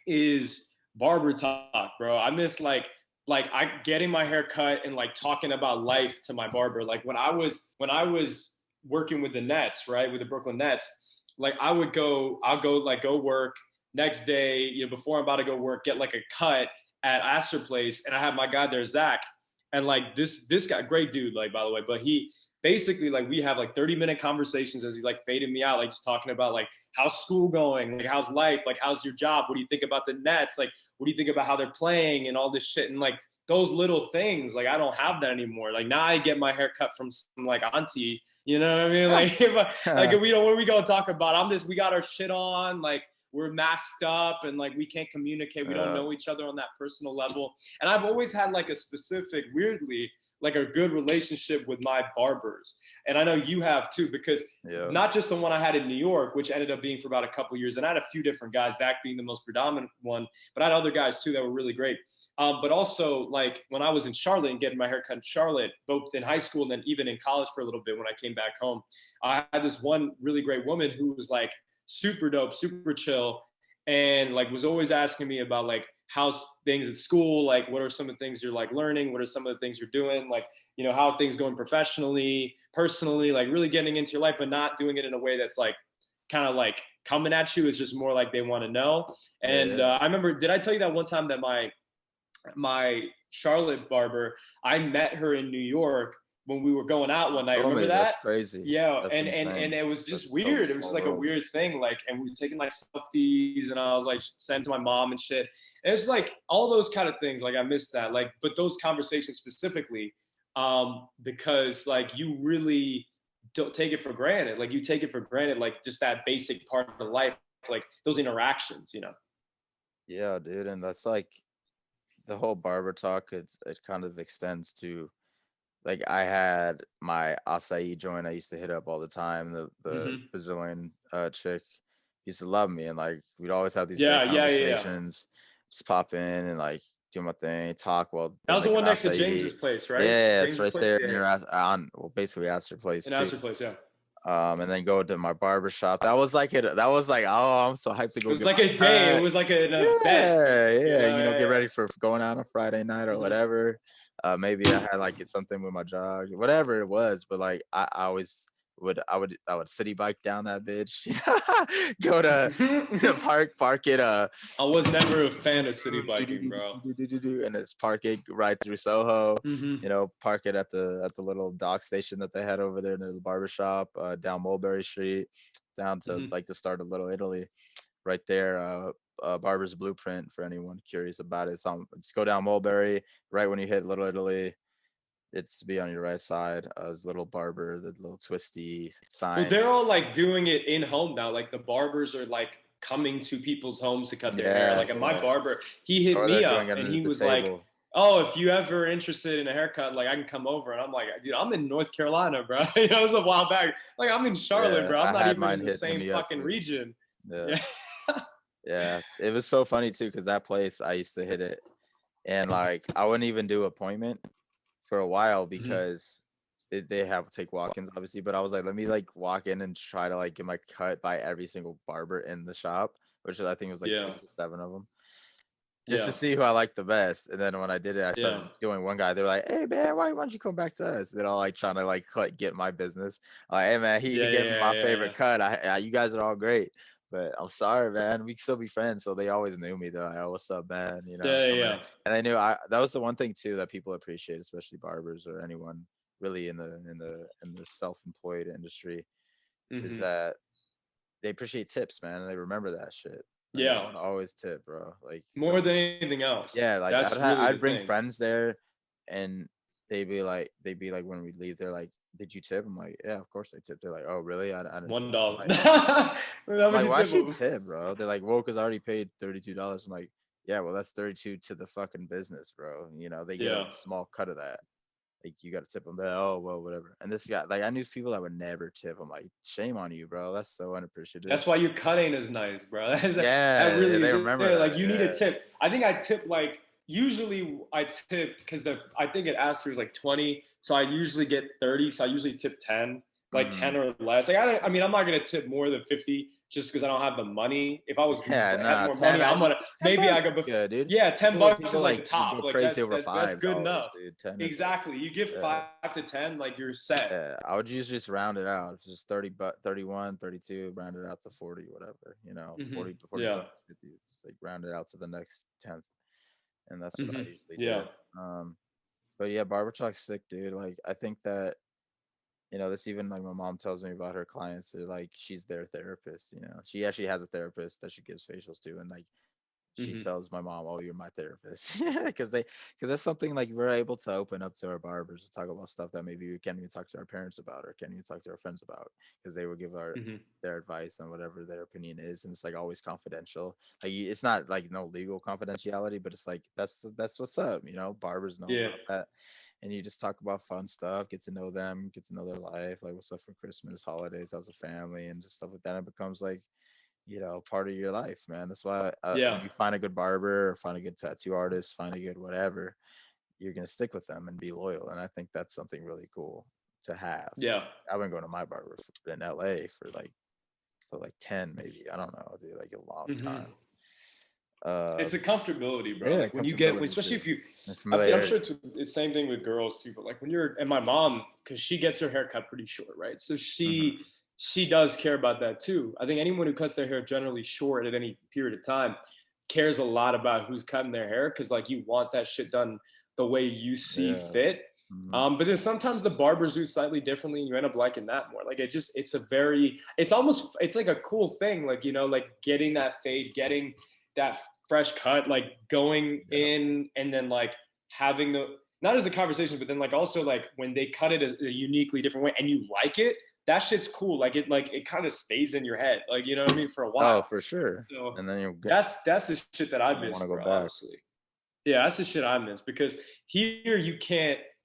is barber talk, bro. I miss like I getting my hair cut and like talking about life to my barber. Like when I was working with the Nets, right, with the Brooklyn Nets, like I'll go work next day, before I'm about to go work, get like a cut at Astor Place, and I have my guy there, Zach. And like this guy, great dude, like by the way, but he basically like we have like 30-minute conversations as he's like fading me out, like just talking about like how's school going, like how's life, like how's your job, what do you think about the Nets, like what do you think about how they're playing and all this shit. And like those little things, like I don't have that anymore. Like now I get my hair cut from some like auntie, you know what I mean? Like if like we don't, what are we gonna talk about? We got our shit on, like we're masked up and like we can't communicate. We don't know each other on that personal level. And I've always had like a specific, weirdly, like a good relationship with my barbers. And I know you have too, because not just the one I had in New York, which ended up being for about a couple of years. And I had a few different guys, Zach being the most predominant one, but I had other guys too that were really great. But also like when I was in Charlotte and getting my hair cut in Charlotte, both in high school and then even in college for a little bit when I came back home, I had this one really great woman who was like, super dope, super chill, and like was always asking me about like how's things at school, like what are some of the things you're like learning, what are some of the things you're doing, like how are things going professionally, personally, like really getting into your life, but not doing it in a way that's like kind of like coming at you. It's just more like they want to know. And I remember, did I tell you that one time that my Charlotte barber, I met her in New York when we were going out one night. Remember that? That's crazy. Yeah, and it was just weird. It was just like a weird thing. Like, and we were taking like selfies, and I was like sent to my mom and shit. And it's like all those kind of things. Like I miss that. Like, but those conversations specifically, because like you really don't take it for granted. Like you take it for granted, like just that basic part of the life, like those interactions, Yeah, dude, and that's like the whole barber talk. It kind of extends to. Like I had my acai joint I used to hit up all the time. The Brazilian chick used to love me, and like we'd always have these great conversations. Just pop in and like do my thing, talk. Well, that was the one next to James's place, right? Yeah, James's it's right place? there near basically Astor Place. In Astor Place, yeah. And then go to my barber shop. That was like oh, I'm so hyped to go. It was like a day. It was like an event. Yeah. Get ready for going out on Friday night or whatever. Maybe I had like something with my jog, whatever it was. But like I would city bike down that bitch. Go to park it. I was never a fan of city biking, bro. And it's park it right through Soho. Park it at the little dock station that they had over there near the barbershop, down Mulberry Street, down to like the start of Little Italy, right there. Barber's Blueprint for anyone curious about it. Just go down Mulberry right when you hit Little Italy. It's to be on your right side. His little barber, the little twisty sign. Well, they're all like doing it in home now. Like the barbers are like coming to people's homes to cut their hair. Like at my barber, he hit me up and he was like, "Oh, if you ever interested in a haircut, like I can come over." And I'm like, "Dude, I'm in North Carolina, bro." It was a while back. Like I'm in Charlotte, bro. I'm not even in the same fucking region. Yeah, it was so funny too because that place I used to hit it, and like I wouldn't even do appointment for a while because they have to take walk-ins obviously, but I was like, let me like walk in and try to like get my cut by every single barber in the shop, which I think was like 6 or 7 of them, just to see who I liked the best. And then when I did it, I started doing one guy. They were like, "Hey man, why don't you come back to us?" They're all like trying to like get my business. I'm like, "Hey man, he gave me my favorite cut. You guys are all great, but I'm sorry, man. We can still be friends." So they always knew me. They're like, "Oh, what's up, man?" You know. And they knew that was the one thing too that people appreciate, especially barbers or anyone really in the self-employed industry, is that they appreciate tips, man, and they remember that shit. Like, I would always tip, bro. Like more than anything else. Yeah, like I'd bring friends there, and they'd be like when we leave, they're like, "Did you tip?" I'm like, "Yeah, of course I tipped." They're like, "Oh, really? I didn't." $1. Like, why'd you tip, bro? They're like, "Well, because I already paid $32." I'm like, "Yeah, well, that's 32 to the fucking business, bro. You know, they get a small cut of that. Like, you got to tip them." But oh well, whatever. And this guy, like, I knew people that would never tip. I'm like, shame on you, bro. That's so unappreciative. That's why your cut ain't as nice, bro. That really they remember that. Like you need a tip. I think I tip like usually I tipped because I think it asked was like 20, so I usually get 30. So I usually tip 10, like 10 or less. Like I mean, I'm not gonna tip more than 50 just because I don't have the money. If I was had more 10, money, I'm gonna maybe I could. Good, dude. Yeah, $10 is like the top. Like that's good enough. Dude. 10 exactly. You give 5 to 10, like you're set. Yeah, I would usually just round it out. It's just 30, 31, 32, round it out to 40, whatever. You know, 40 bucks, 50. Just like round it out to the next 10th, and that's what I usually do. But yeah, barber talk's sick, dude. Like I think that, you know, this even like my mom tells me about her clients. They're like, she's their therapist. You know, she actually has a therapist that she gives facials to, and like she tells my mom, "Oh, you're my therapist," because that's something like we're able to open up to our barbers to talk about stuff that maybe we can't even talk to our parents about or can't even talk to our friends about, because they will give their advice on whatever their opinion is, and it's like always confidential. Like it's not like no legal confidentiality, but it's like that's what's up. You know, barbers know about that. And you just talk about fun stuff, get to know them, get to know their life, like what's up for Christmas, holidays, how's a family, and just stuff like that. It becomes like, you know, part of your life, man. That's why when you find a good barber or find a good tattoo artist, find a good whatever, you're gonna stick with them and be loyal. And I think that's something really cool to have. I've been going to my barber in LA for like 10 maybe, I don't know, dude, like a long time. It's a comfortability, bro. Like when you get, especially if you, I'm sure it's the same thing with girls too. But like when you're, and my mom, because she gets her hair cut pretty short, right? So she does care about that too. I think anyone who cuts their hair generally short at any period of time cares a lot about who's cutting their hair, because like you want that shit done the way you see fit. But then sometimes the barbers do slightly differently, and you end up liking that more. Like it's like a cool thing, like, you know, like getting that fade, getting that fresh cut, like going in and then like having not as a conversation, but then like also like when they cut it a uniquely different way and you like it, that shit's cool. Like it kind of stays in your head, like, you know what I mean, for a while. Oh, for sure. So and then that's the shit that I miss, bro, honestly. Yeah, that's the shit I miss, because here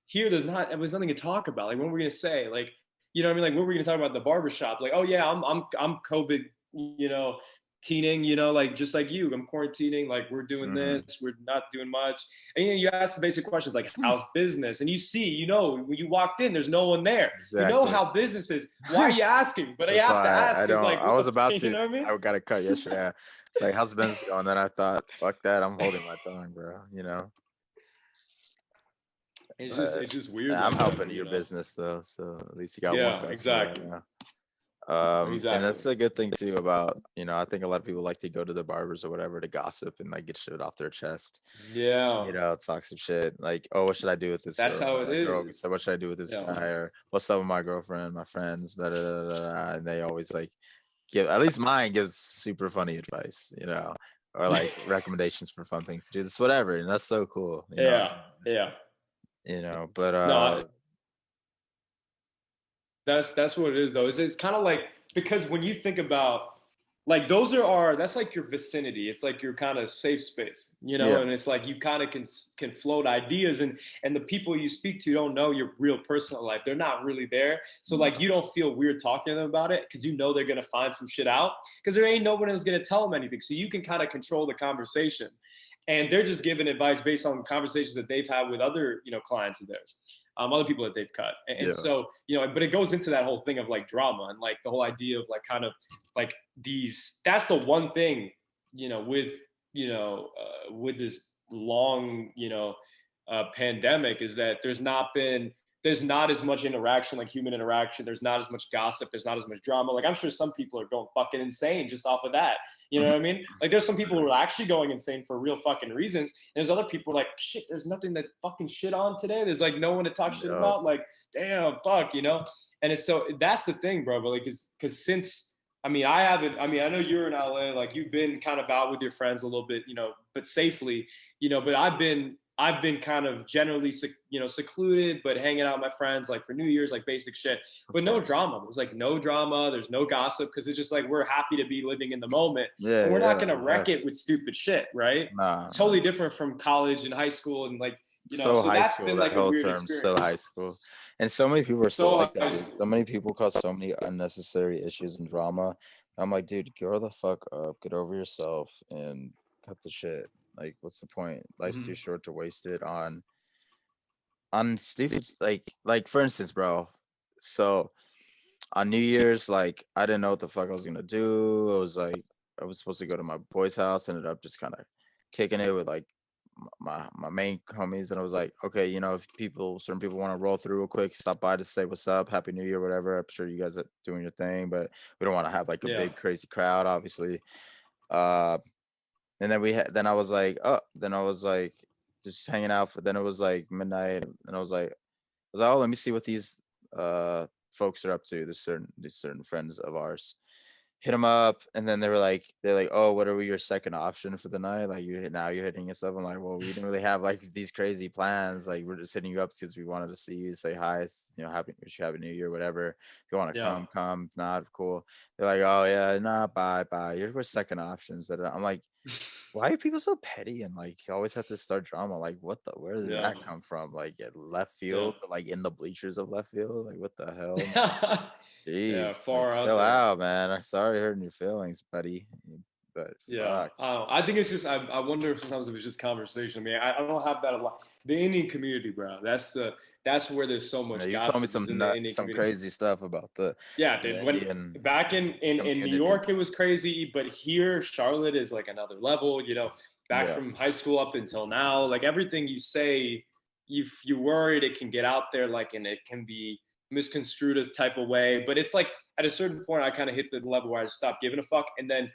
there's nothing to talk about. Like, what were we gonna say? Like, you know what I mean? Like, what were we gonna talk about at the barbershop? Like, oh yeah, I'm COVID, you know, teening, you know, like just like you, I'm quarantining, like we're doing this, we're not doing much. And you ask the basic questions like, how's business? And you see, you know, when you walked in, there's no one there. You know how business is. Why are you asking? But I have to ask. I was about to. You know what I mean? I got a cut yesterday. It's like, how's business going? And then I thought, fuck that, I'm holding my tongue, bro. You know. It's just weird. I'm helping your business though, so at least you got one customer. Exactly. Right now. And that's a good thing too about, you know, I think a lot of people like to go to the barbers or whatever to gossip and like get shit off their chest. You know, talk some shit like, oh, what should I do with this That's girl? how it is. Girl, so what should I do with this guy? Or what's up with my girlfriend, my friends, da, da, da, da, da. And they always like give, at least mine gives super funny advice, you know. or like recommendations for fun things to do. This whatever, and that's so cool. Yeah. But No, that's what it is though. It's kind of like, because when you think about, like, that's like your vicinity. It's like your kind of safe space, and it's like you kind of can float ideas, and the people you speak to don't know your real personal life. They're not really there. So like you don't feel weird talking to them about it, because they're gonna find some shit out, because there ain't nobody who's gonna tell them anything. So you can kind of control the conversation. And they're just giving advice based on conversations that they've had with other, clients of theirs, other people that they've cut. And so, but it goes into that whole thing of like drama and like the whole idea of like kind of like that's the one thing, with this long, pandemic, is that there's not as much interaction, like human interaction. There's not as much gossip. There's not as much drama. Like I'm sure some people are going fucking insane just off of that. You know what I mean? Like there's some people who are actually going insane for real fucking reasons. And there's other people like, shit, there's nothing to fucking shit on today. There's like no one to talk shit about. Like, damn, fuck, And it's so, that's the thing, bro. But like, cause since, I know you're in LA, like you've been kind of out with your friends a little bit, but safely, but I've been kind of generally, secluded, but hanging out with my friends, like for New Year's, like basic shit, but no drama. There's like no drama. There's no gossip, because it's just like we're happy to be living in the moment. And we're not gonna wreck it with stupid shit, right? Totally different from college and high school, and like so high school. Been, like, that whole term, experience. So high school, and so many people are so like that. Dude. So many people cause so many unnecessary issues and drama. I'm like, dude, grow the fuck up, get over yourself, and cut the shit. Like, what's the point? Life's too short to waste it on stupid, like for instance, bro. So on New Year's, like I didn't know what the fuck I was gonna do. I was supposed to go to my boy's house, ended up just kind of kicking it with like my main homies, and I was like, okay, if certain people want to roll through real quick, stop by to say what's up, Happy New Year, whatever. I'm sure you guys are doing your thing, but we don't want to have like a big crazy crowd, obviously. And then I was like, just hanging out then it was like midnight, and I was like, oh, let me see what these folks are up to. These certain friends of ours. Hit them up, and then they're like, oh, what are we, your second option for the night? Like you're hitting us up. I'm like, well, we didn't really have like these crazy plans. Like we're just hitting you up because we wanted to see you, say hi, happy New Year, whatever. If you want to come, not cool. They're like, oh yeah, nah, bye. We're second options. That I'm like, why are people so petty and like you always have to start drama? Like where did that come from? Like at left field, like in the bleachers of left field? Like what the hell? Jeez, far out chill there. out, man. I'm sorry hurting your feelings, buddy. But fuck. I think it's just I wonder if sometimes it was just conversation. I mean, I don't have that a lot. The Indian community, bro. That's where there's so much. You told me some crazy stuff about the dude. Back in New York, it was crazy, but here Charlotte is like another level. Back from high school up until now, like everything you say, you're worried it can get out there, like, and it can be misconstrued a type of way. But it's like at a certain point, I kind of hit the level where I stopped giving a fuck, and then.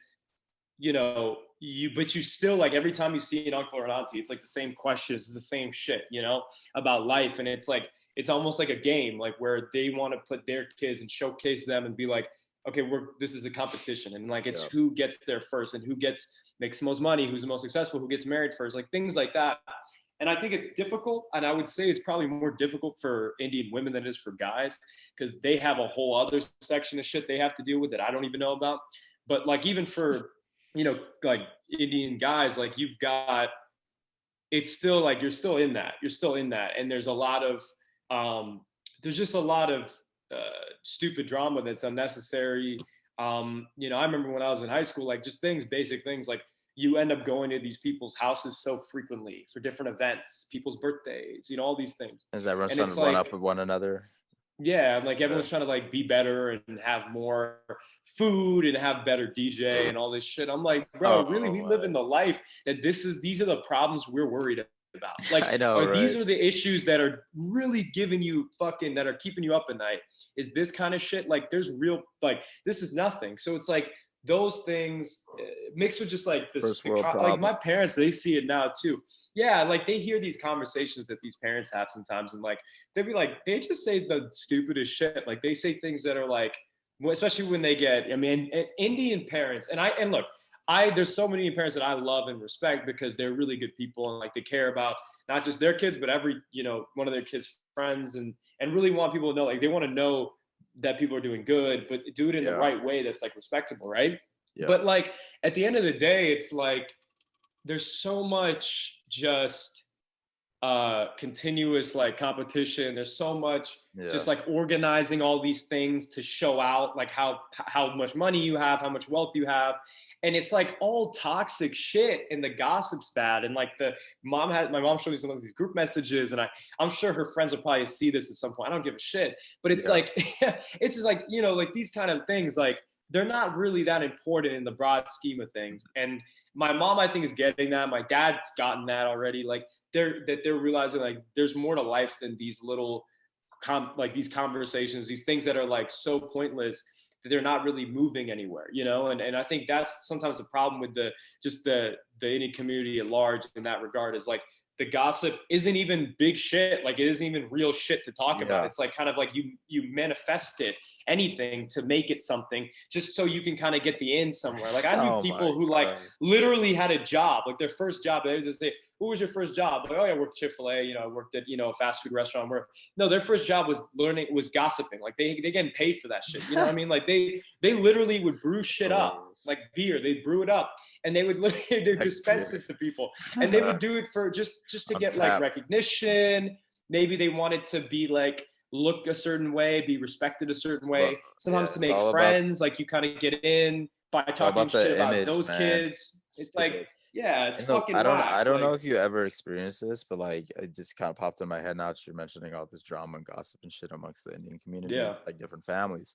But you still, like, every time you see an uncle or an auntie, it's like the same questions, it's the same shit, about life. And it's like, it's almost like a game, like where they want to put their kids and showcase them and be like, okay, this is a competition. And like, it's who gets there first and who makes the most money, who's the most successful, who gets married first, like things like that. And I think it's difficult. And I would say it's probably more difficult for Indian women than it is for guys, because they have a whole other section of shit they have to deal with that I don't even know about. But like, even for, like Indian guys, like it's still like, you're still in that. And there's a lot of, there's just a lot of stupid drama that's unnecessary. I remember when I was in high school, like just basic things, like you end up going to these people's houses so frequently for different events, people's birthdays, all these things. Is that everyone's trying to run up with one another? Yeah, like everyone's trying to like be better and have more food and have better DJ and all this shit. I'm like, bro, really, we live in the life that these are the problems we're worried about. Like, I know, right? These are the issues that are really giving you that are keeping you up at night. Is this kind of shit? Like, there's real, like, this is nothing. So it's like those things mixed with just like this, like my parents, they see it now too. Yeah, like they hear these conversations that these parents have sometimes, and like they'd be like, they just say the stupidest shit. Like they say things that are like, especially when they get, Indian parents, and look, there's so many parents that I love and respect because they're really good people and like they care about not just their kids, but every, one of their kids' friends and really want people to know, like they want to know that people are doing good, but do it in the right way that's like respectable, right? Yeah. But like at the end of the day, it's like there's so much just continuous like competition. There's so much just like organizing all these things to show out like how much money you have, how much wealth you have. And it's like all toxic shit and the gossip's bad. And like my mom showed me some of these group messages and I'm sure her friends will probably see this at some point. I don't give a shit. But it's like, it's just like, like these kind of things, like they're not really that important in the broad scheme of things. And my mom, I think, is getting that. My dad's gotten that already. Like they're realizing like there's more to life than these little like these conversations, these things that are like so pointless that they're not really moving anywhere, and I think that's sometimes the problem with the Indian community at large in that regard is like the gossip isn't even big shit. Like it isn't even real shit to talk about. It's like kind of like you manifest it, anything to make it something just so you can kind of get the in somewhere. Like I knew people who like literally had a job, like their first job, they would just say, "What was your first job?" Like, "Oh yeah, I worked Chick-fil-A, I worked at, a fast food restaurant." Where no, their first job was gossiping. Like they getting paid for that shit. You know what I mean? Like they literally would brew shit up, like beer. They'd brew it up and they would literally dispense it to people. And they would do it for just to get like recognition. Maybe they wanted to be like look a certain way, be respected a certain way. Sometimes to make friends, like you kind of get in by talking shit about those kids. It's like, yeah, it's fucking whack. I don't know if you ever experienced this, but like it just kind of popped in my head now that you're mentioning all this drama and gossip and shit amongst the Indian community, like different families.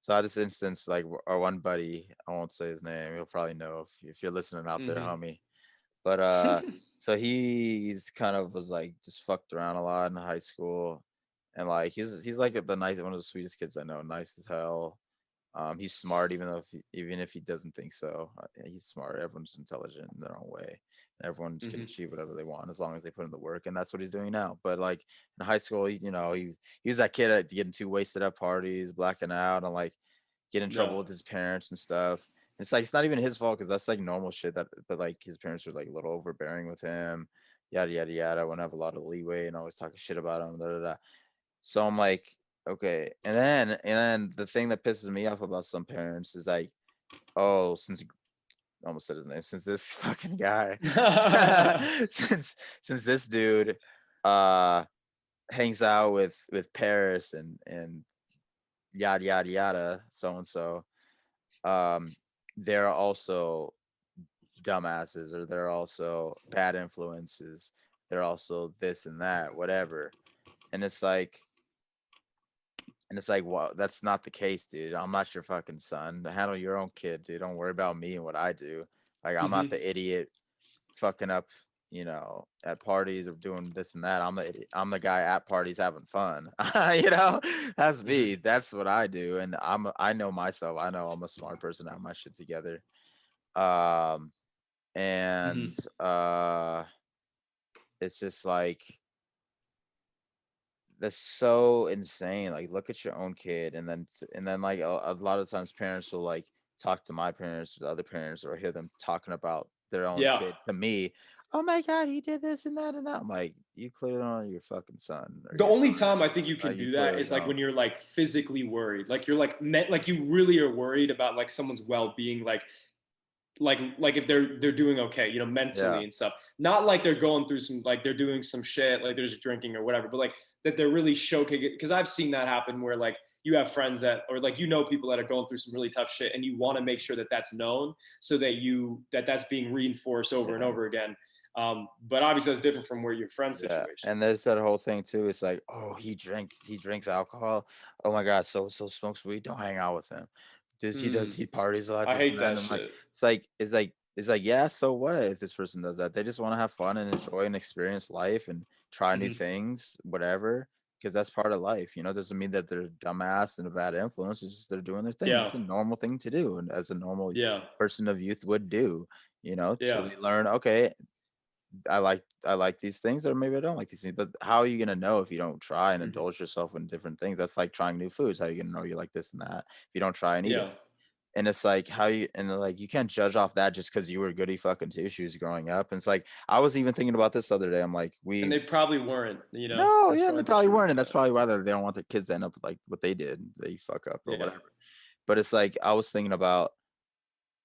So I had this instance, like our one buddy, I won't say his name, he'll probably know if you're listening out there, homie. But so he's kind of was like just fucked around a lot in high school. And like he's like one of the sweetest kids I know, nice as hell. He's smart, even if he doesn't think so. He's smart. Everyone's intelligent in their own way, and everyone can achieve whatever they want as long as they put in the work. And that's what he's doing now. But like in high school, he was that kid at getting too wasted at parties, blacking out, and like getting in trouble with his parents and stuff. It's like it's not even his fault because that's like normal shit. But like his parents were like a little overbearing with him, yada yada yada. Wouldn't have a lot of leeway and always talking shit about him. Da, da, da. So I'm like, okay. And then the thing that pisses me off about some parents is like, oh, since I almost said his name, since this fucking guy, since this dude hangs out with Paris and yada yada yada, so and so, they're also dumbasses, or they're also bad influences, they're also this and that, whatever. And it's like, well, that's not the case, dude. I'm not your fucking son. Handle your own kid, dude. Don't worry about me and what I do. Like, I'm not the idiot fucking up, at parties or doing this and that. I'm the idiot. I'm the guy at parties having fun. That's me. That's what I do. And I know myself. I know I'm a smart person. I have my shit together. And it's just like, that's so insane. Like, look at your own kid, and then like a lot of times parents will like talk to my parents or the other parents, or hear them talking about their own kid to me. Oh my god, he did this and that and that. I'm like, you clearly don't know your fucking son. The only time I think you can do that is like when you're like physically worried, like you're like like you really are worried about like someone's well-being, like if they're doing okay, mentally and stuff. Not like they're going through some, like they're doing some shit, like they're just drinking or whatever, but like that they're really showcasing it. Because I've seen that happen where like you have friends that, or like people that are going through some really tough shit, and you want to make sure that that's known so that that's being reinforced over and over again. But obviously that's different from where your friend's situation. And there's that whole thing too. It's like, oh, he drinks alcohol. Oh my god, so smokes weed. Don't hang out with him. He parties a lot. I hate that shit. It's like, yeah, so what if this person does that? They just want to have fun and enjoy and experience life and try new things, whatever, because that's part of life. It doesn't mean that they're dumbass and a bad influence. It's just they're doing their thing. It's a normal thing to do, and as a normal person of youth would do. So they learn, okay, I like these things, or maybe I don't like these things. But how are you gonna know if you don't try and indulge yourself in different things? That's like trying new foods. How are you gonna know you like this and that if you don't try and eat it? And it's like how you and like you can't judge off that just because you were goody fucking two shoes growing up. And it's like I was even thinking about this the other day. I'm like, and they probably weren't, no, that's yeah, they probably the probably truth. weren't, and that's probably why they don't want their kids to end up like what they did. They fuck up or whatever. But it's like I was thinking about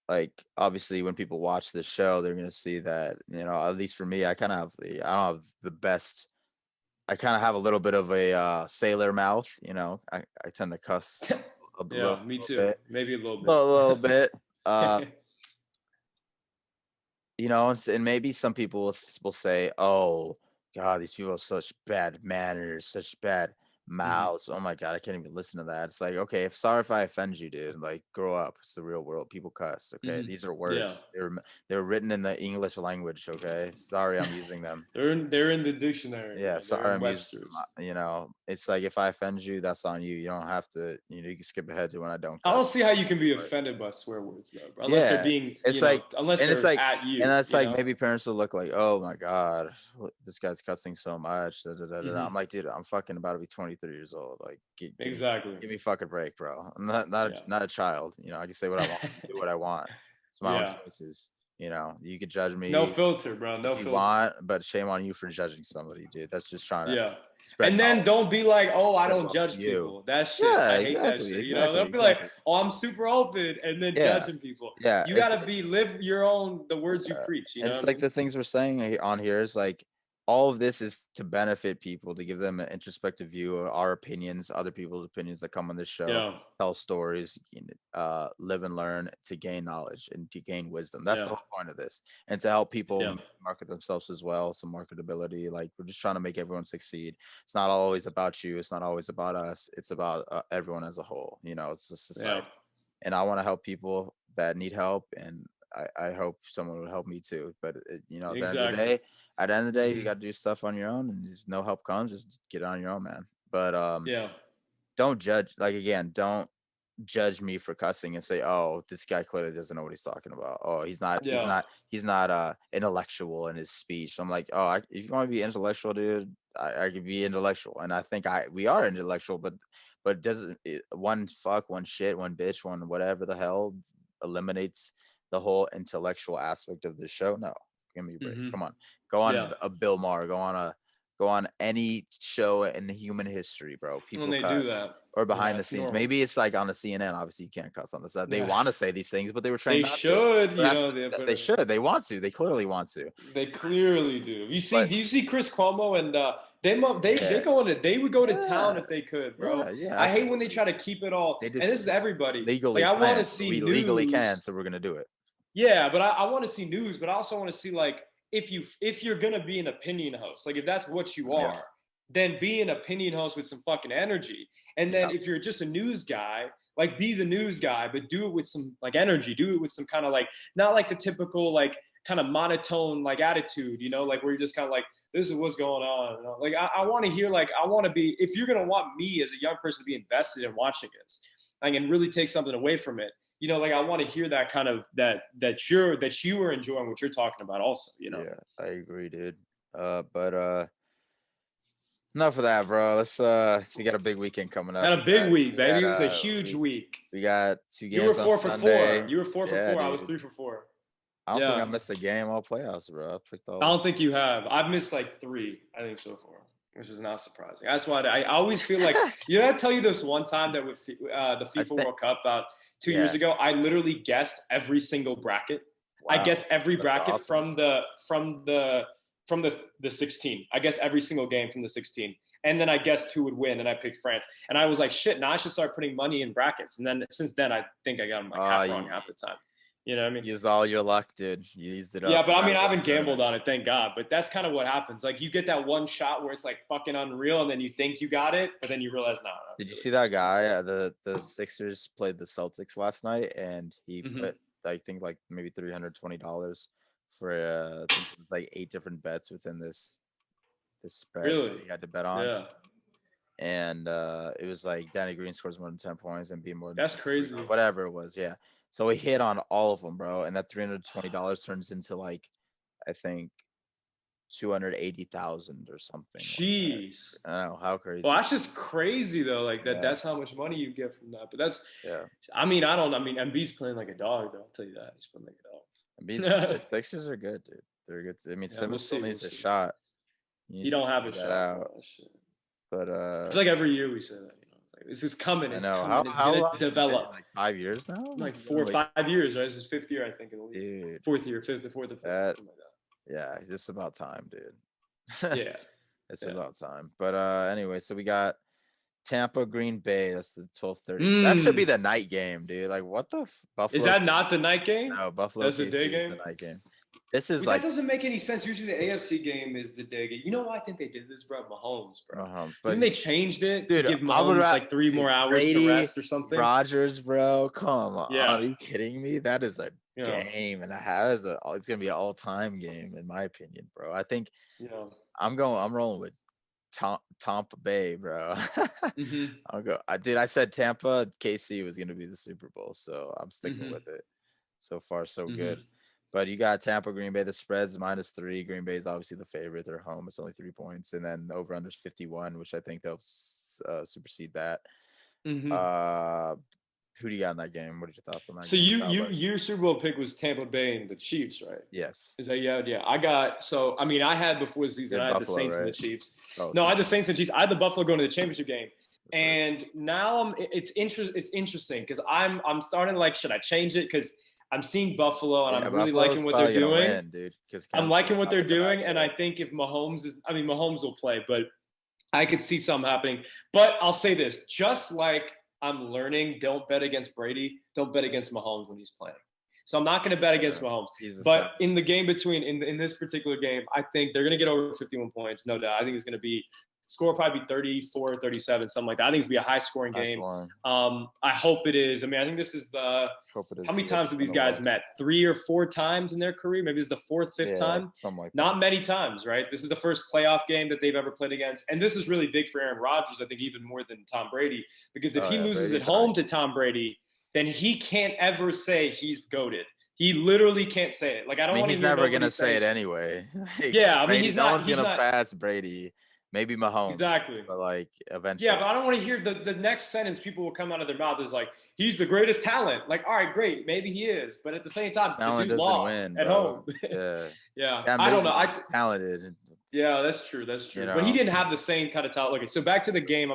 like obviously when people watch this show, they're gonna see that at least for me, I kind of have I don't have the best. I kind of have a little bit of a sailor mouth. I tend to cuss a little, me too. bit, Maybe a little bit. a little bit. And maybe some people will say, "Oh, God, these people have such bad manners, such bad mouths. Oh my God, I can't even listen to that." It's like, okay, sorry if I offend you, dude. Like, grow up. It's the real world. People cuss. Okay, these are words. They're written in the English language. Okay, sorry, I'm using them. They're in the dictionary. Yeah, sorry, I'm using. It's like if I offend you, that's on you. You don't have to. You can skip ahead to when I don't. I don't see how you can be offended by swear words though, bro. Unless they're being, unless they're at you. And that's like maybe parents will look like, oh my God, this guy's cussing so much. I'm like, dude, I'm fucking about to be 23 years old. Like, give me a fucking break, bro. I'm not a child. I can say what I want, do what I want. It's my own choices. You could judge me. No filter, bro. No filter. If you want, but shame on you for judging somebody, dude. That's just trying to. And then don't be like, oh, I don't judge people. That shit. I hate that shit. They'll be like, oh, I'm super open, and then judging people. Yeah. You gotta live your own the words you preach. It's like the things we're saying on here is like all of this is to benefit people, to give them an introspective view of our opinions, other people's opinions that come on this show, tell stories, live and learn, to gain knowledge and to gain wisdom. That's the whole point of this. And to help people market themselves as well, some marketability. Like, we're just trying to make everyone succeed. It's not always about you. It's not always about us. It's about everyone as a whole. It's just society. And I want to help people that need help, and I hope someone would help me too. But at the end of the day, you got to do stuff on your own, and if no help comes, just get on your own, man. But don't judge. Like, again, don't judge me for cussing and say, oh, this guy clearly doesn't know what he's talking about. Oh, he's not intellectual in his speech. I'm like, oh, if you want to be intellectual, dude, I could be intellectual, and I think we are intellectual, but doesn't one fuck, one shit, one bitch, one whatever the hell eliminates the whole intellectual aspect of the show? No, give me a break. Come on, go on a Bill Maher, go on any show in human history, bro. People cuss. Do that. Or behind the scenes. Normal. Maybe it's like on the CNN. Obviously, you can't cuss on the set. They want to say these things, but they were trained not to. They should. They want to. They clearly want to. They clearly do. Do you see Chris Cuomo and they would go to town if they could, bro. I hate when they try to keep it all. And this is everybody. Legally, I want to see we news. Legally can, so we're gonna do it. Yeah, but I want to see news, but I also want to see, like, if you're gonna be an opinion host, like, if that's what you are, then be an opinion host with some fucking energy. And then if you're just a news guy, like, be the news guy, but do it with some, like, energy. Do it with some kind of, like, not like the typical, like, kind of monotone, like, attitude, like, where you're just kind of like, this is what's going on. Like, I want to hear, like, I want to be, if you're gonna want me as a young person to be invested in watching this, like, and really take something away from it, like, I want to hear that kind of that you are enjoying what you're talking about also, Yeah, I agree, dude. But enough of that, bro. Let's we got a big weekend coming up. Got a big week, baby. It was a huge week. We got 2 games on Sunday. You were 4 for 4. Dude. I was 3 for 4. I don't think I missed a game all playoffs, bro. I don't think you have. I've missed like 3, I think, so far, which is not surprising. That's why I always feel like, I tell you this one time that with the FIFA World Cup about 2 years ago, I literally guessed every single bracket. Wow. I guessed every bracket awesome. from the 16. I guessed every single game from the 16. And then I guessed who would win, and I picked France. And I was like, shit, now I should start putting money in brackets. And then since then, I think I got them like half wrong half the time. You know what I mean? Use all your luck, dude. You used it up. Yeah, but I mean, I haven't gambled on it, thank God. But that's kind of what happens. Like, you get that one shot where it's like fucking unreal, and then you think you got it, but then you realize, no. Did you see that guy? The Sixers played the Celtics last night, and he put, I think, like maybe $320 for I think it was like 8 different bets within this spread really? He had to bet on. Yeah. And it was like Danny Green scores more than 10 points and be more than that's crazy. Whatever it was, yeah. So he hit on all of them, bro. And that $320 turns into, like, I think 280,000 or something. Jeez. Like I don't know how crazy. Well, that's just crazy though. Like that. Yeah. That's how much money you get from that. But that's. Yeah. I mean, Embiid's playing like a dog though. I'll tell you that. He's playing like a dog. Embiid's Sixers are good, dude. They're good. I mean, Simmons still needs a shot. He don't have a shot. Out. But I feel like every year we say that. This is coming. It's coming. How it's long gonna develop. Like 5 years now? Like 4 or 5 years, right? This is 5th year, I think, in the league. Dude, 4th year, 5th, 4th, something like that. Yeah, it's about time, dude. Yeah. It's about time. But anyway, so we got Tampa, Green Bay. That's the 12:30. That should be the night game, dude. Like, what the Buffalo? Is that not the night game? No, Buffalo. That's the day game. The night game. This is like that doesn't make any sense. Usually the AFC game is the day game. You know why I think they did this, bro? Mahomes, bro. But then they changed it to give Mahomes like 3 more hours to rest or something. Rodgers, bro, come on. Yeah. Are you kidding me? That is a game, and it's gonna be an all-time game in my opinion, bro. I think I'm rolling with Tampa Bay, bro. I said Tampa, KC was gonna be the Super Bowl, so I'm sticking with it. So far, so good. But you got Tampa, Green Bay. The spread's -3. Green Bay is obviously the favorite. They're home. It's only 3 points. And then the over-under's 51, which I think they'll supersede that. Who do you got in that game? What are your thoughts on that game? So your Super Bowl pick was Tampa Bay and the Chiefs, right? Yes. Is that yeah? I had before the season, I had Buffalo, the Saints right? and the Chiefs. I had the Saints and Chiefs. I had the Buffalo going to the championship game. And now it's interesting because I'm starting to should I change it? Because I'm seeing Buffalo and I'm really liking what they're doing. Win, dude, I'm liking what they're doing, and I think if Mahomes will play, but I could see something happening. But I'll say this, just like I'm learning, don't bet against Brady, don't bet against Mahomes when he's playing. So I'm not going to bet against Mahomes. But in the game in this particular game, I think they're going to get over 51 points, no doubt. I think it's going to be score probably 34, 37, something like that. I think it's going to be a high-scoring game. I hope it is. I think this is how many times have these guys met? 3 or 4 times in their career? Maybe it's the 4th, 5th time? Something like Not many times, right? This is the first playoff game that they've ever played against. And this is really big for Aaron Rodgers, I think, even more than Tom Brady. Because if he loses at home to Tom Brady, then he can't ever say he's GOATed. He literally can't say it. I don't want to he's never going to say it anyway. He's no not. one's going to pass Brady. Maybe Mahomes. Exactly. But eventually. Yeah, but I don't want to hear the next sentence people will come out of their mouth is he's the greatest talent. All right, great. Maybe he is. But at the same time, talent doesn't lost win at home. Yeah. I don't know. Talented. Yeah, that's true. But he didn't have the same kind of talent. Okay, so back to the game.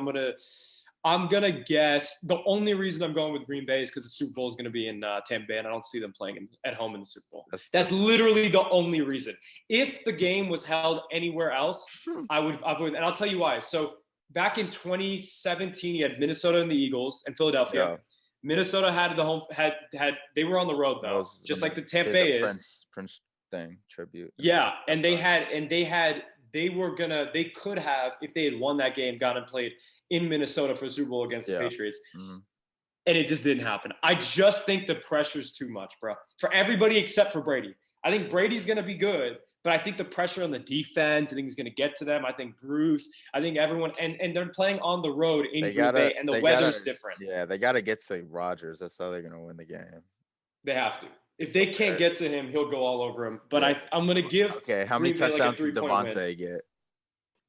I'm gonna guess the only reason I'm going with Green Bay is because the Super Bowl is gonna be in Tampa Bay, and I don't see them playing at home in the Super Bowl. That's literally the only reason. If the game was held anywhere else, I would, and I'll tell you why. So back in 2017, you had Minnesota and the Eagles and Philadelphia. Yeah. Minnesota had the home they were on the road though, just like the Tampa Bay is. Prince thing tribute. Yeah, and they could have, if they had won that game, gone and played in Minnesota for the Super Bowl against the Patriots. And it just didn't happen. I just think the pressure's too much, bro. For everybody except for Brady. I think Brady's going to be good, but I think the pressure on the defense, I think he's going to get to them. I think Bruce, I think everyone, and they're playing on the road in Green Bay, and the weather's different. Yeah, they got to get to Rodgers. That's how they're going to win the game. They have to. If they can't get to him, he'll go all over him. But I'm going to give. Okay, how many touchdowns did Devontae get?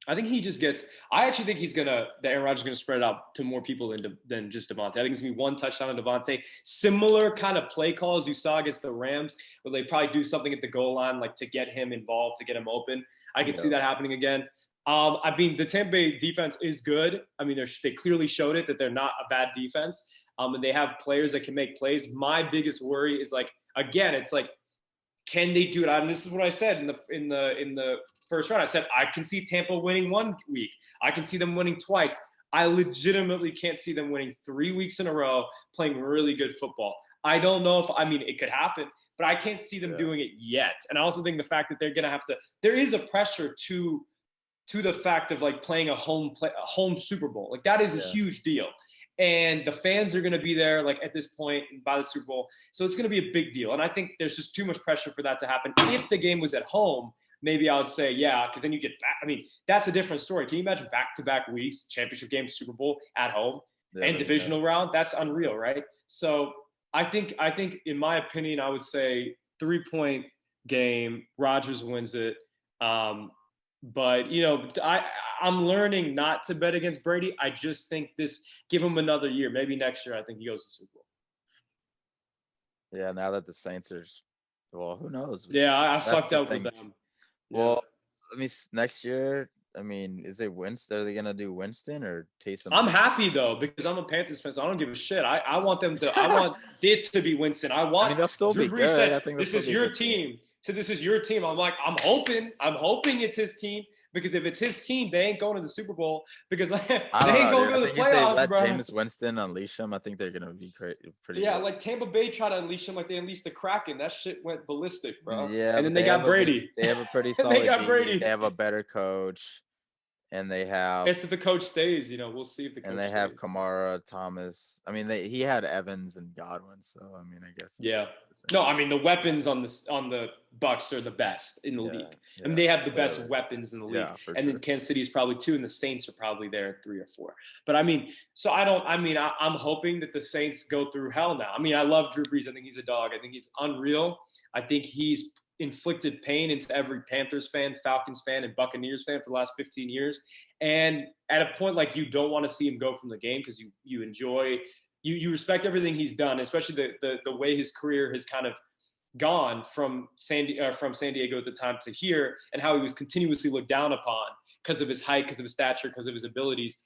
I think he just gets. I actually think that Aaron Rodgers is going to spread it out to more people than just Devontae. I think it's going to be 1 touchdown on Devontae. Similar kind of play calls you saw against the Rams, where they probably do something at the goal line, to get him involved, to get him open. I can see that happening again. The Tampa Bay defense is good. They clearly showed it that they're not a bad defense. And they have players that can make plays. My biggest worry is again, it's can they do it? And this is what I said in the first round. I said I can see Tampa winning 1 week. I can see them winning twice. I legitimately can't see them winning 3 weeks in a row playing really good football. I don't know if it could happen, but I can't see them doing it yet. And I also think the fact that they're going to have to. There is a pressure to the fact of playing a home Super Bowl. That is a huge deal. And the fans are going to be there at this point by the Super Bowl. So it's going to be a big deal. And I think there's just too much pressure for that to happen. If the game was at home, maybe I would say, because then you get back. That's a different story. Can you imagine back-to-back weeks, championship game, Super Bowl at home, and divisional round? That's unreal, right? So I think in my opinion, I would say 3-point game, Rodgers wins it. But I'm learning not to bet against Brady. I just think give him another year, maybe next year. I think he goes to Super Bowl. Yeah, now that the Saints are, well, who knows? Yeah, I fucked up with them. Well, next year. I mean, is it Winston? Are they gonna do Winston or Taysom? I'm happy though because I'm a Panthers fan, so I don't give a shit. I want them to. I want it to be Winston. I mean, they'll still be good. Said, I think this is your team. So this is your team. I'm like, I'm hoping it's his team. Because if it's his team, they ain't going to the Super Bowl because they ain't going to go to the playoffs, if they let bro. Jameis Winston unleash him, I think they're going to be pretty Yeah, good. like Tampa Bay tried to unleash him like they unleashed the Kraken. That shit went ballistic, bro. Yeah, and then they got Brady. They have a pretty solid they got Brady. They have a better coach. And they have. It's if the coach stays, we'll see if the coach and they have Kamara, Thomas. I mean, he had Evans and Godwin, so I mean, I guess. Yeah. No, I mean the weapons on the Bucks are the best in the league. Yeah, I mean they have the best weapons in the league. Yeah, and then Kansas City is probably 2, and the Saints are probably there at 3 or 4. But I mean, so I'm hoping that the Saints go through hell now. I mean, I love Drew Brees. I think he's a dog. I think he's unreal. I think he's inflicted pain into every Panthers fan, Falcons fan, and Buccaneers fan for the last 15 years. And at a point, like, you don't want to see him go from the game because you enjoy, you respect everything he's done, especially the way his career has kind of gone from San Diego at the time to here, and how he was continuously looked down upon because of his height, because of his stature, because of his abilities.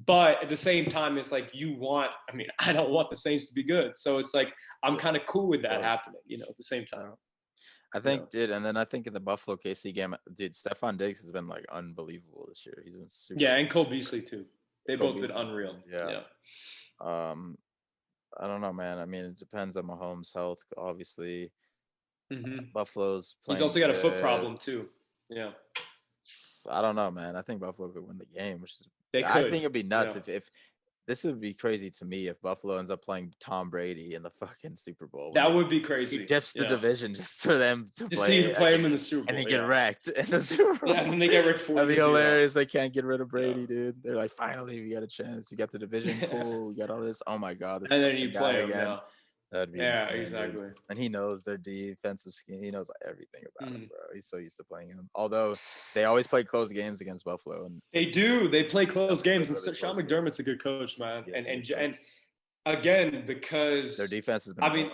But at the same time, it's like I don't want the Saints to be good. So it's like, I'm kind of cool with that happening, at the same time. I think, and then I think in the Buffalo KC game, Stephon Diggs has been like unbelievable this year. He's been super. Yeah, and Cole Beasley too. They both been unreal. Yeah. I don't know, man. I mean, it depends on Mahomes' health, obviously. Buffalo's playing. He's also got a foot problem too. Yeah. I don't know, man. I think Buffalo could win the game. I think it'd be nuts if this would be crazy to me if Buffalo ends up playing Tom Brady in the fucking Super Bowl. That would be crazy. He dips the division just for them to play him in the Super Bowl. And they get wrecked in the Super Bowl. Yeah, and then they get wrecked. That'd be hilarious. They can't get rid of Brady, dude. They're like, finally, we got a chance. You got the division. Cool. We got all this. Oh my God. And then you play him again. That'd be insane, exactly. Dude. And he knows their defensive scheme. He knows everything about him, bro. He's so used to playing him. Although they always play close games against Buffalo, and they do. They play close games. And Sean McDermott's a good coach, man. Yes, and again, because their defense has been.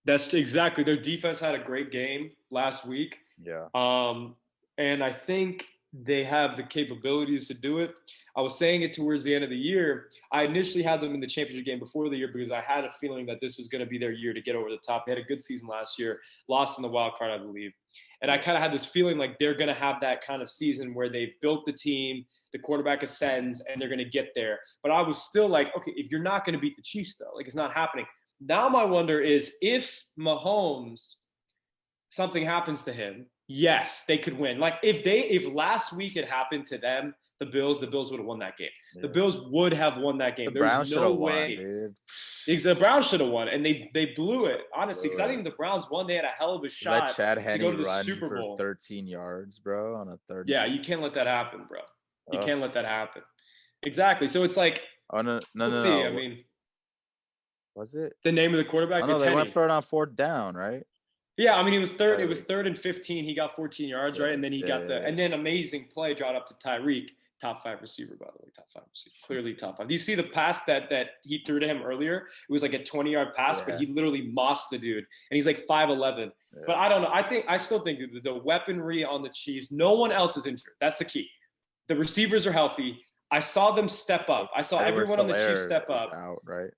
That's exactly. Their defense had a great game last week. Yeah. And I think they have the capabilities to do it. I was saying it towards the end of the year. I initially had them in the championship game before the year because I had a feeling that this was going to be their year to get over the top. They had a good season last year, lost in the wild card, I believe. And I kind of had this feeling like they're going to have that kind of season where they built the team, the quarterback ascends, and they're going to get there. But I was still like, okay, if you're not going to beat the Chiefs, though, like, it's not happening. Now my wonder is if Mahomes, something happens to him, yes, they could win. Like if last week it happened to them, the Bills would have won that game. Yeah. The Bills would have won that game. The Browns should have won, dude. The Browns should have won, and they blew it, honestly, because I think the Browns won. They had a hell of a shot to go to the Super Bowl. For 13 yards, bro, on a third. Yeah, you can't let that happen, bro. You can't let that happen. Exactly. So it's like, no. I mean, was it the name of the quarterback? Oh, no, they went for it on 4th down, right? Yeah, I mean, it was third. It was 3rd and 15. He got 14 yards, right? And then he got and then amazing play dropped up to Tyreek, top 5 receiver, by the way, top 5 receiver, clearly top 5. Do you see the pass that he threw to him earlier? It was like a 20-yard pass, but he literally mossed the dude, and he's like 5'11". Yeah. But I don't know. I still think the weaponry on the Chiefs. No one else is injured. That's the key. The receivers are healthy. I saw them step up. I saw everyone on the Chiefs step up. Out, right?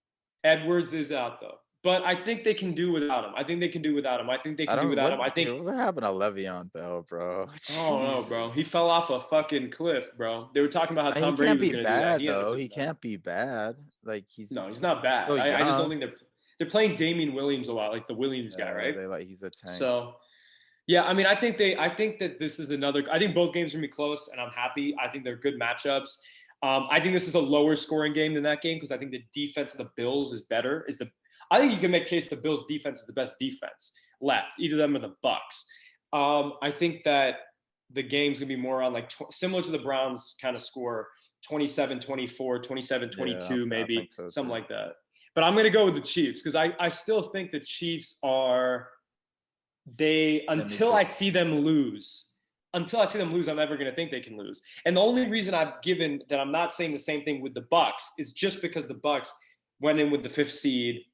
Edwards is out though. But I think they can do without him. I think they can do without him. What happened to Le'Veon Bell, bro? Oh no, bro. He fell off a fucking cliff, bro. They were talking about how Tom Brady was going to do that. He can't be bad. Like he's not bad. I just don't think they're playing Damian Williams a lot, like the Williams guy, right? He's a tank. So yeah, I mean, I think that this is another. I think both games are gonna be close, and I'm happy. I think they're good matchups. I think this is a lower scoring game than that game because I think the defense of the Bills is better. I think you can make a case the Bills' defense is the best defense left. Either them or the Bucks. I think that the game's going to be more on like similar to the Browns kind of score, 27-24, 27-22 maybe, something like that. But I'm going to go with the Chiefs because I still think the Chiefs until I see them lose, until I see them lose, I'm never going to think they can lose. And the only reason I've given that I'm not saying the same thing with the Bucks is just because the Bucks went in with the 5th seed.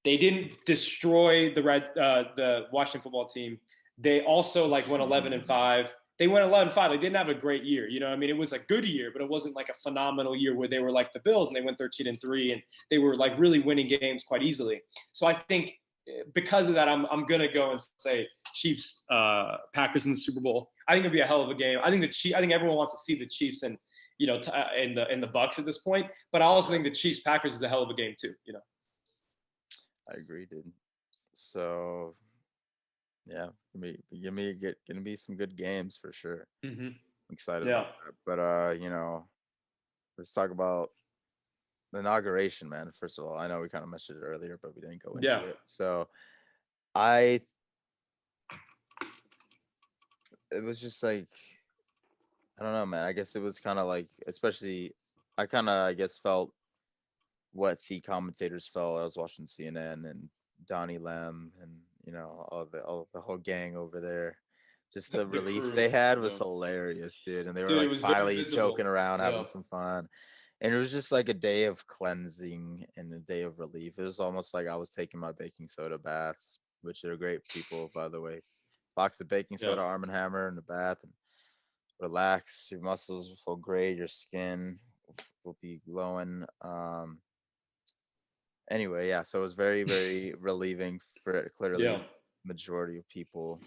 They didn't destroy the Washington football team. They also like went 11-5. They went 11-5. They didn't have a great year. You know, I mean, it was a good year, but it wasn't like a phenomenal year where they were like the Bills and they went 13-3 and they were like really winning games quite easily. So I think because of that, I'm gonna go and say Chiefs Packers in the Super Bowl. I think it'd be a hell of a game. I think everyone wants to see the Chiefs and in the Bucks at this point. But I also think the Chiefs Packers is a hell of a game too. You know. I agree, dude. So yeah, gonna be some good games for sure. Mm-hmm. I'm excited about that. But let's talk about the inauguration, man. First of all, I know we kind of mentioned it earlier, but we didn't go into it. So it was just like, I don't know, man. I guess it was kind of like, especially, I kind of, I guess, felt what the commentators felt. I was watching CNN and Will.i.am and all the whole gang over there. Just the relief crew they had was hilarious, dude. And they were like finally joking around, having some fun. And it was just like a day of cleansing and a day of relief. It was almost like I was taking my baking soda baths, which are great people, by the way. Box of baking soda, Arm & Hammer in the bath, and relax. Your muscles will feel great. Your skin will be glowing. Anyway, yeah. So it was very, very relieving for clearly majority of people.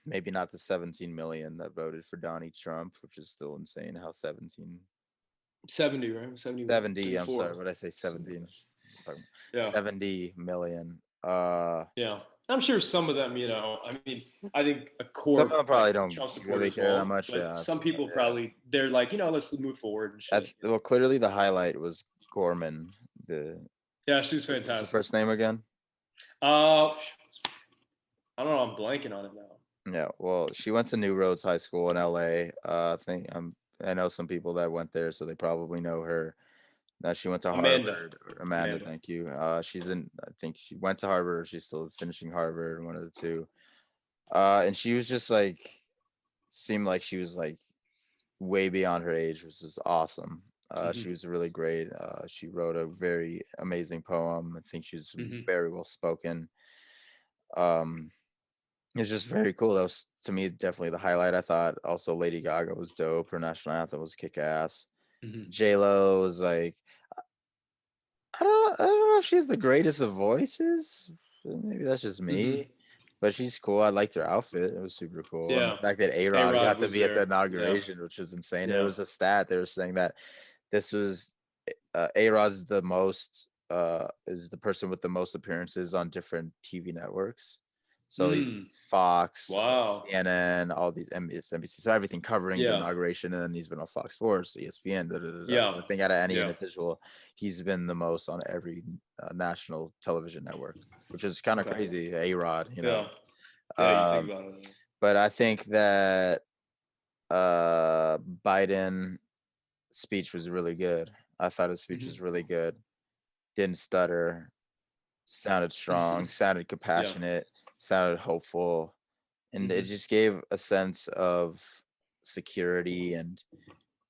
Maybe not the 17 million that voted for Donnie Trump, which is still insane. How 70, right? 70. I'm sorry, what did I say? 17. 70 million. Yeah. I'm sure some of them, I mean, I think a core some of them probably don't Trump really care that much. But some people probably they're like, let's move forward. And shit. Well, clearly the highlight was Gorman. She's fantastic. What's her first name again? I don't know. I'm blanking on it now. Yeah, well, she went to New Roads High School in LA. I know some people that went there, so they probably know her. Now she went to Harvard. Amanda, thank you. I think she went to Harvard, or she's still finishing Harvard, one of the two. And she was just like, seemed like she was like way beyond her age, which is awesome. She was really great. She wrote a very amazing poem. I think she's very well spoken. It's just very cool. That was, to me, definitely the highlight. I thought also Lady Gaga was dope. Her national anthem was kick ass. J-Lo was like, I don't know if she's the greatest of voices. Maybe that's just me. But she's cool. I liked her outfit. It was super cool. And the fact that A-Rod got to be at the inauguration, which was insane. It was a stat. They were saying that this was A-Rod's is the person with the most appearances on different TV networks. So he's Fox, CNN, all these NBC, so everything covering the inauguration, and then he's been on Fox Sports, ESPN. So I think out of any individual, he's been the most on every national television network, which is kind of crazy. A-Rod, you know. You think about it. But I think that Biden speech was really good. I thought his speech was really good. Didn't stutter. Sounded strong. Sounded compassionate. Sounded hopeful, and it just gave a sense of security and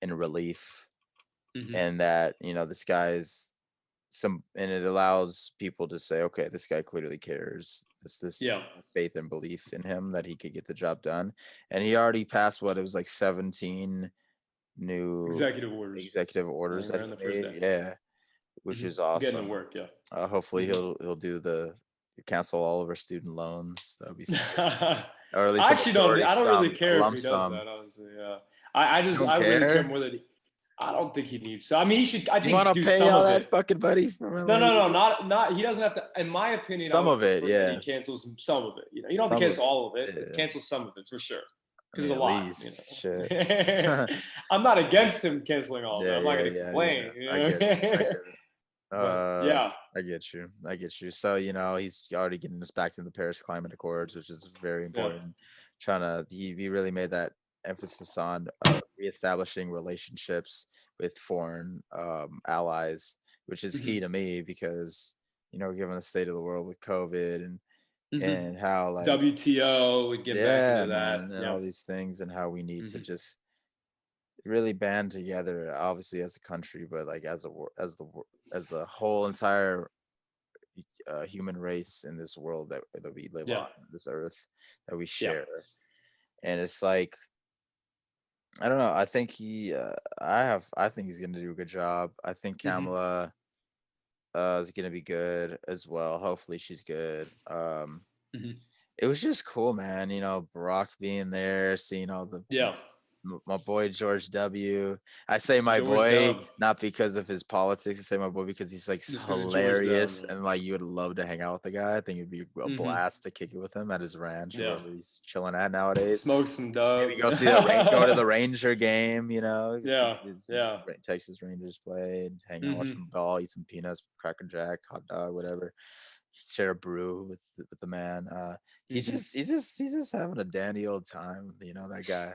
relief, and that this guy's and it allows people to say, okay, this guy clearly cares. This faith and belief in him that he could get the job done, and he already passed what it was like 17 new executive orders that he made, which is awesome. Getting to work, hopefully he'll do the cancel all of our student loans. That'd be sick. Or at least I don't really care if he does that, honestly. I really care more that I don't think he needs to. I mean, he should. I think you want to pay all that fucking buddy? No, not. He doesn't have to. In my opinion, some of it, he cancels some of it. You don't have to cancel all of it. But cancel some of it for sure. Because it's a lot. Shit. I'm not against him canceling all of it. I'm not going to complain. I get it. I get you. So he's already getting us back to the Paris Climate Accords, which is very important. He really made that emphasis on reestablishing relationships with foreign allies, which is key to me because given the state of the world with COVID and and how like WTO would get back into that, man, and all these things, and how we need to just really band together, obviously as a country, but like as a whole entire human race in this world that we live on, this earth that we share. And it's like, I don't know. I think I think he's gonna do a good job. I think Kamala is gonna be good as well. Hopefully she's good. It was just cool, man. You know, Barack being there, seeing all the my boy George W. I say my boy not because of his politics. I say my boy because he's like hilarious, and like you would love to hang out with the guy. I think it'd be a blast to kick it with him at his ranch, wherever he's chilling at nowadays. Smoke some dub. Maybe go see go to the Ranger game. You know, Texas Rangers play, and hang out, watch some ball, eat some peanuts, Cracker Jack, hot dog, whatever. Share a brew with the man. He's just having a dandy old time. You know, that guy.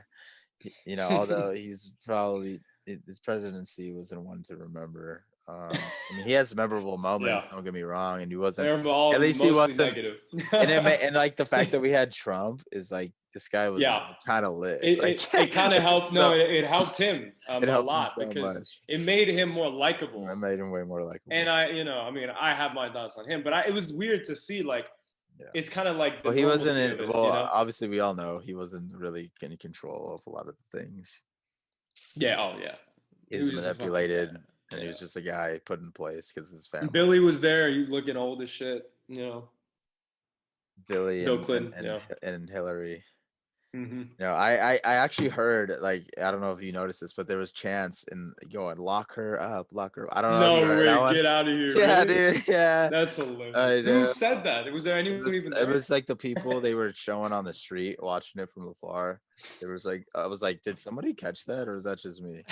You know, although he's probably his presidency wasn't one to remember. I mean, he has memorable moments. Don't get me wrong, and he wasn't. At least he wasn't negative. and like the fact that we had Trump is like this guy was kind of lit. It kind of helped. No, it helped him a lot because it made him more likable. It made him way more likable. And I have my thoughts on him, but it was weird to see like. It's kind of like he wasn't in. Well, you know? Obviously, we all know he wasn't really in control of a lot of the things. Yeah. Oh, yeah. He was manipulated, and he was just a guy put in place because his family. Billy was there. He's looking old as shit. You know. Bill Clinton and Hillary. You know, I actually heard, like, I don't know if you noticed this, but there was chants in going, lock her up. I don't know. No way, get out of here. Yeah, really? Dude. Yeah. That's hilarious. Who said that? Was there anyone even there? It was like the people they were showing on the street, watching it from afar. There was like, I was like, did somebody catch that, or is that just me?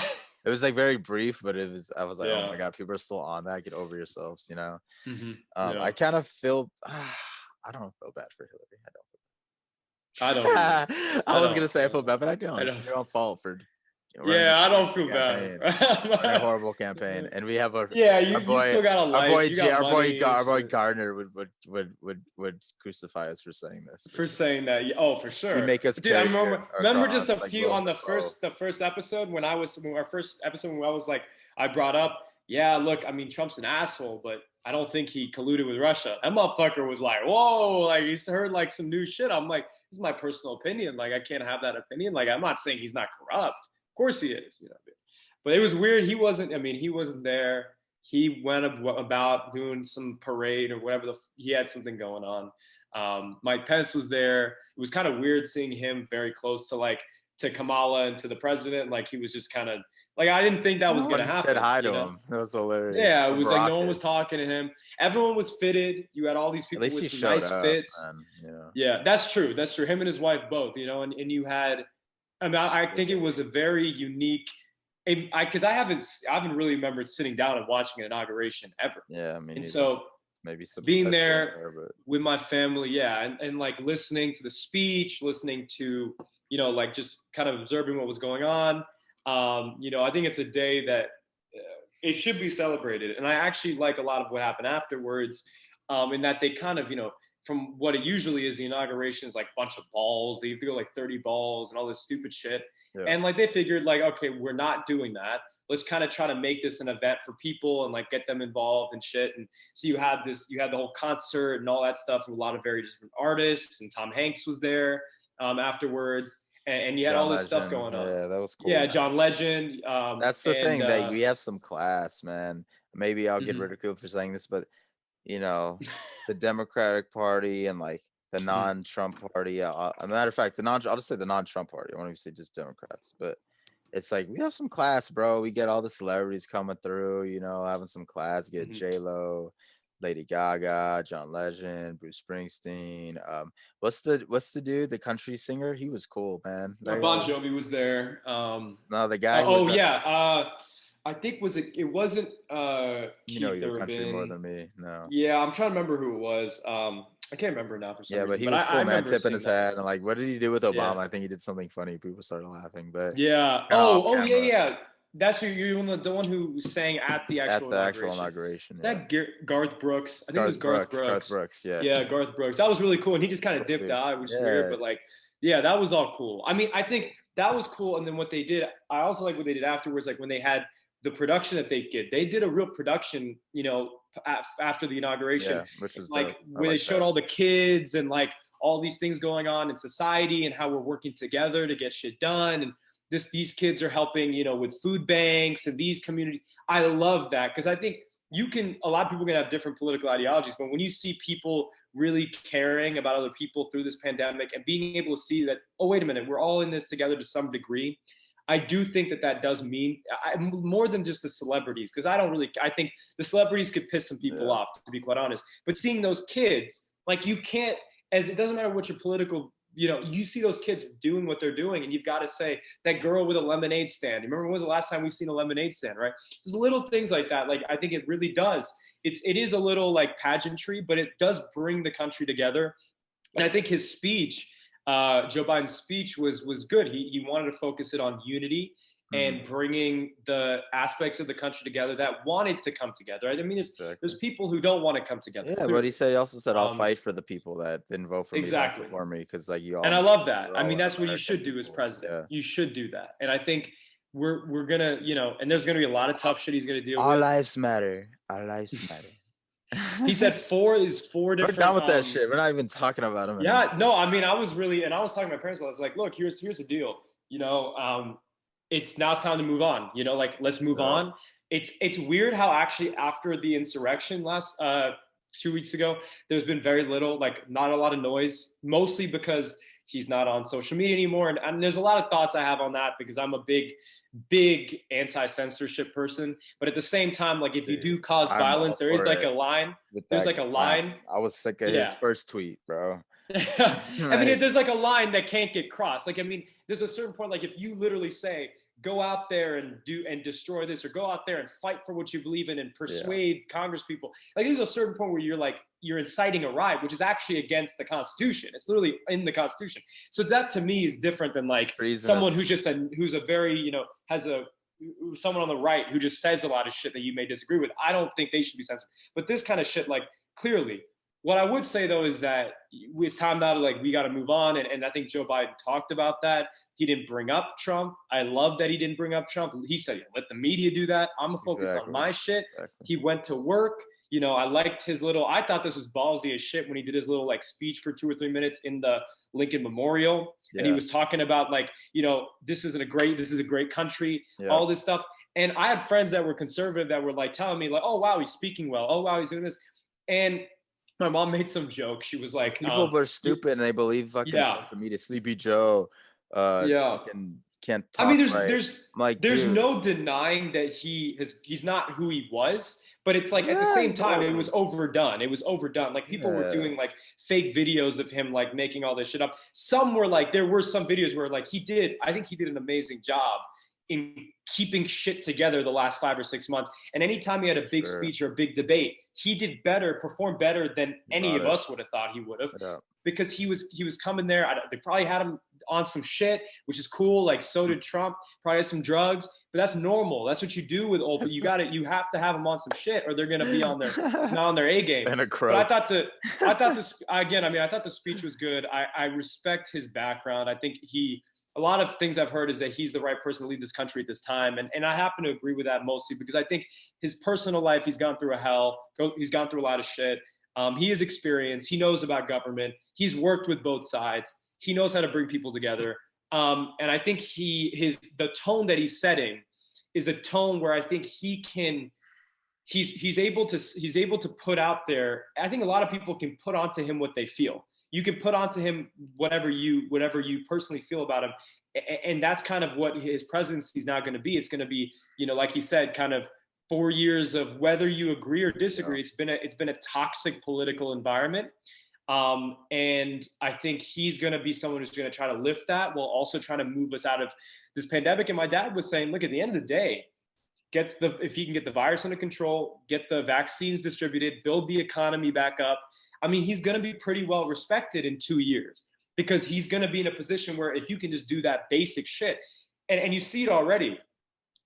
It was like very brief, but I was like, oh my God, people are still on that. Get over yourselves, you know? I kind of feel, I don't feel bad for Hillary. I was gonna say I feel bad, but I don't. It's your own fault for. I don't feel bad. A horrible campaign, and we have you still got a life. Our boy Gardner would crucify us for saying this. For saying that, for sure. We make us. Dude, I remember just a few on the first episode when I was like, I brought up, look, I mean, Trump's an asshole, but I don't think he colluded with Russia. That motherfucker was like, whoa, like he's heard like some new shit. I'm like, this is my personal opinion. Like, I can't have that opinion. Like, I'm not saying he's not corrupt. Of course he is, you know. But it was weird. He wasn't there. He went about doing some parade or whatever. He had something going on. Mike Pence was there. It was kind of weird seeing him very close to Kamala and to the president. Like, he was just kind of, like, I didn't think that was going to happen. Said hi to him. That was hilarious. Yeah, it was like no one was talking to him. Everyone was fitted. You had all these people with some nice fits. Yeah, that's true. That's true. Him and his wife both, you know, and you had, I mean, I think it was a very unique, because I haven't really remembered sitting down and watching an inauguration ever. Yeah, I mean, and so maybe some being there with my family, and like listening to the speech, listening to, you know, like just kind of observing what was going on. You know, I think it's a day that it should be celebrated. And I actually like a lot of what happened afterwards, in that they kind of, you know, from what it usually is, the inauguration is like a bunch of balls. They have to go like 30 balls and all this stupid shit. Yeah. And like they figured like, okay, we're not doing that. Let's kind of try to make this an event for people and like get them involved and shit. And so you had the whole concert and all that stuff from a lot of very different artists. And Tom Hanks was there afterwards. And you had all this stuff going on. Yeah, that was cool. Yeah, man. John Legend. That's the thing, that we have some class, man. Maybe I'll get ridiculed for saying this, but you know, the Democratic Party and like the non-Trump party. As a matter of fact, I'll just say the non-Trump party. I won't even say just Democrats, but it's like we have some class, bro. We get all the celebrities coming through, you know, having some class. Get J-Lo, Lady Gaga, John Legend, Bruce Springsteen. What's the dude, the country singer? He was cool, man. Bon Jovi was there. No, the guy. I think it wasn't you know your country more than me. No. Yeah, I'm trying to remember who it was. I can't remember now for some reason. But he was cool, man, tipping his hat and like, what did he do with Obama? I think he did something funny. People started laughing, but yeah. Yeah. That's you're the one who sang at the actual inauguration. Yeah. That Garth Brooks. I think it was Garth Brooks. Garth Brooks. Yeah. Yeah, Garth Brooks. That was really cool, and he just kind of dipped out. It was weird, but like, yeah, that was all cool. I mean, I think that was cool. And then what they did, I also like what they did afterwards. Like when they had the production that they did a real production, you know, after the inauguration, which was like where they showed all the kids and like all these things going on in society and how we're working together to get shit done. And these kids are helping, you know, with food banks and these communities. I love that because I think a lot of people can have different political ideologies, but when you see people really caring about other people through this pandemic and being able to see that, oh, wait a minute, we're all in this together to some degree, I do think that does mean more than just the celebrities, because I think the celebrities could piss some people off, to be quite honest. But seeing those kids, like it doesn't matter what your political, you know, you see those kids doing what they're doing, and you've got to say, that girl with a lemonade stand. Remember, when was the last time we've seen a lemonade stand, right? There's little things like that. Like, I think it really does. It is a little like pageantry, but it does bring the country together. And I think his speech, Joe Biden's speech was good. He wanted to focus it on unity and bringing the aspects of the country together that wanted to come together. I mean, there's people who don't want to come together. Yeah, but he also said, I'll fight for the people that didn't vote for me. Exactly. For me, because like you all. And I love that. I mean, that's what you should do as president. Yeah. You should do that. And I think we're gonna, you know, and there's gonna be a lot of tough shit he's gonna deal with. Our lives matter. Our lives matter. He said four different. We're done with that shit. We're not even talking about him. Yeah, no, I mean, I was talking to my parents about it. It's like, look, here's the deal. You know, it's time to move on. You know, like, let's move on. It's weird how actually after the insurrection last 2 weeks ago, there's been very little, like, not a lot of noise, mostly because he's not on social media anymore. And there's a lot of thoughts I have on that because I'm a big anti-censorship person, but at the same time, like, if you do cause violence, there is like a line. There's like a line. I was sick of his first tweet, bro. I mean, there's like a line that can't get crossed. Like, I mean, there's a certain point, like, if you literally say, go out there and destroy this, or go out there and fight for what you believe in and persuade Congress people, like, there's a certain point where you're inciting a riot, which is actually against the Constitution. It's literally in the Constitution. So that to me is different than like someone who's a very, you know, someone on the right who just says a lot of shit that you may disagree with. I don't think they should be censored. But this kind of shit, like, clearly. What I would say, though, is that it's time now to, like, we got to move on. And I think Joe Biden talked about that. He didn't bring up Trump. I love that he didn't bring up Trump. He said, let the media do that. I'm going to focus on my shit. Exactly. He went to work. You know, I liked I thought this was ballsy as shit when he did his little, like, speech for 2 or 3 minutes in the Lincoln Memorial. Yeah. And he was talking about, like, you know, this is a great country, all this stuff. And I had friends that were conservative that were, like, telling me, like, oh, wow, he's speaking well. Oh, wow, he's doing this. And my mom made some joke. She was like, people were stupid and they believe fucking social media. Sleepy Joe. Can't talk. I mean, there's no denying that he's not who he was, but it's like, at the same time, it was overdone. Like, people were doing, like, fake videos of him, like, making all this shit up. There were some videos where, like, I think he did an amazing job in keeping shit together the last 5 or 6 months. And anytime he had a big speech or a big debate, he performed better than any of us would have thought he would have, because he was coming there. They probably had him on some shit, which is cool. Like, so did Trump. Probably had some drugs, but that's normal. That's what you do with old people. You have to have them on some shit, or they're gonna be not on their A game. And a crow. But I thought the speech was good. I respect his background. I think a lot of things I've heard is that he's the right person to lead this country at this time. And I happen to agree with that mostly because I think his personal life, he's gone through he's gone through a lot of shit. He is experienced. He knows about government. He's worked with both sides. He knows how to bring people together. And I think the tone that he's setting is a tone where I think he's able to put out there. I think a lot of people can put onto him what they feel. You can put onto him whatever you personally feel about him. And that's kind of what his presidency is now going to be. It's going to be, you know, like he said, kind of 4 years of whether you agree or disagree. Yeah. It's been a toxic political environment. And I think he's going to be someone who's going to try to lift that while also trying to move us out of this pandemic. And my dad was saying, look, at the end of the day, if he can get the virus under control, get the vaccines distributed, build the economy back up, I mean, he's going to be pretty well respected in 2 years, because he's going to be in a position where if you can just do that basic shit, and you see it already,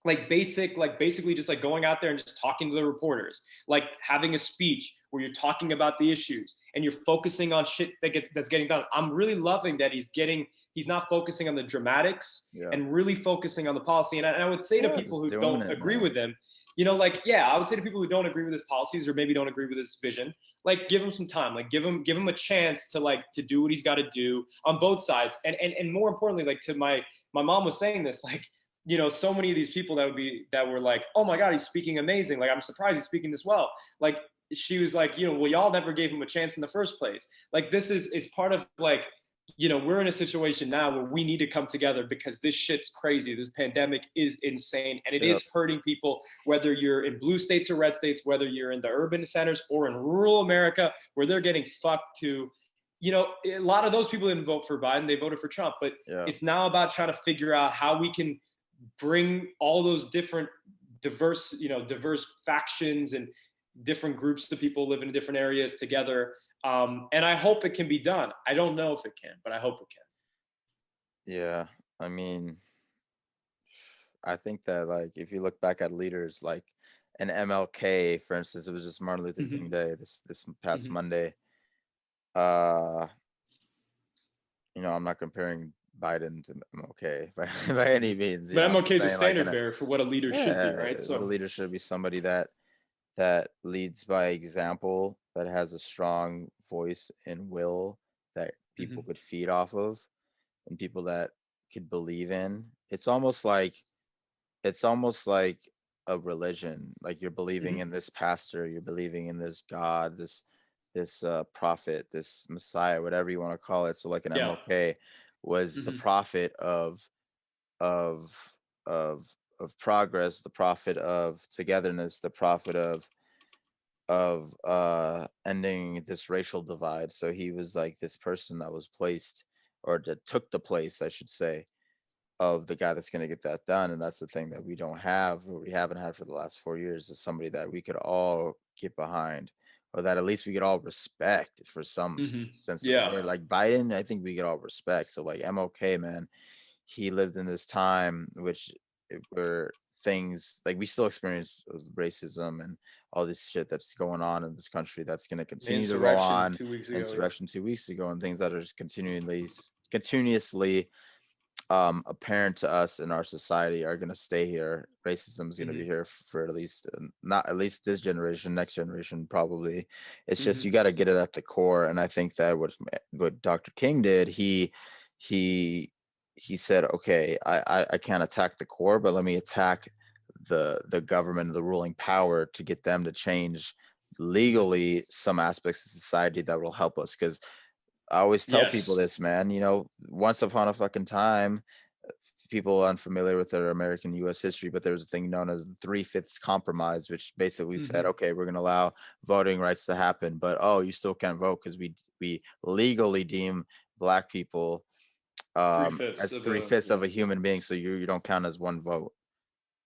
basically just like going out there and just talking to the reporters, like having a speech where you're talking about the issues and you're focusing on shit that's getting done. I'm really loving that he's not focusing on the dramatics and really focusing on the policy. And I would say to people who don't agree with him, I would say to people who don't agree with his policies or maybe don't agree with his vision, like give him some time, like give him a chance to do what he's got to do on both sides. And more importantly, like to my mom was saying this, like, so many of these people that were like, oh my God, he's speaking amazing. Like, I'm surprised he's speaking this well. Like, she was like, well, y'all never gave him a chance in the first place. Like, this is part of like, we're in a situation now where we need to come together because this shit's crazy. This pandemic is insane. And it is hurting people, whether you're in blue states or red states, whether you're in the urban centers or in rural America, where they're getting fucked to. A lot of those people didn't vote for Biden. They voted for Trump. But it's now about trying to figure out how we can bring all those different diverse factions and different groups of people living in different areas together. And I hope it can be done. I don't know if it can, but I hope it can. Yeah. I mean, I think that like, if you look back at leaders like an MLK, for instance, it was just Martin Luther King Day this past Monday. I'm not comparing Biden to MLK by any means. But MLK is a standard bearer for what a leader should be, right? So a leader should be somebody that leads by example, that has a strong voice and will that people could feed off of, and people that could believe in. It's almost like a religion. Like, you're believing in this pastor, you're believing in this God, this prophet, this Messiah, whatever you want to call it. So like an MLK was the prophet of progress, the prophet of togetherness, the prophet of ending this racial divide. So he was like this person that was placed, or that took the place, I should say, of the guy that's going to get that done. And that's the thing that we don't have, or we haven't had for the last 4 years, is somebody that we could all get behind, or that at least we could all respect for some sense of word. Like Biden, I think we could all respect. So like MLK, man, he lived in this time where things like we still experience racism and all this shit that's going on in this country that's going to continue to go on. Insurrection 2 weeks ago, and things that are just continuously apparent to us in our society are going to stay here. Racism is going to be here for at least not at least this generation, next generation probably. It's just you got to get it at the core. And I think that what Dr. King did, he said, okay, I can't attack the core, but let me attack the government, the ruling power, to get them to change legally some aspects of society that will help us. Because I always tell people this, man, once upon a fucking time, people unfamiliar with their American U.S. history, but there was a thing known as the 3/5 compromise, which basically said, okay, we're going to allow voting rights to happen, but you still can't vote because we legally deem Black people as 3/5 of a human being, so you don't count as one vote.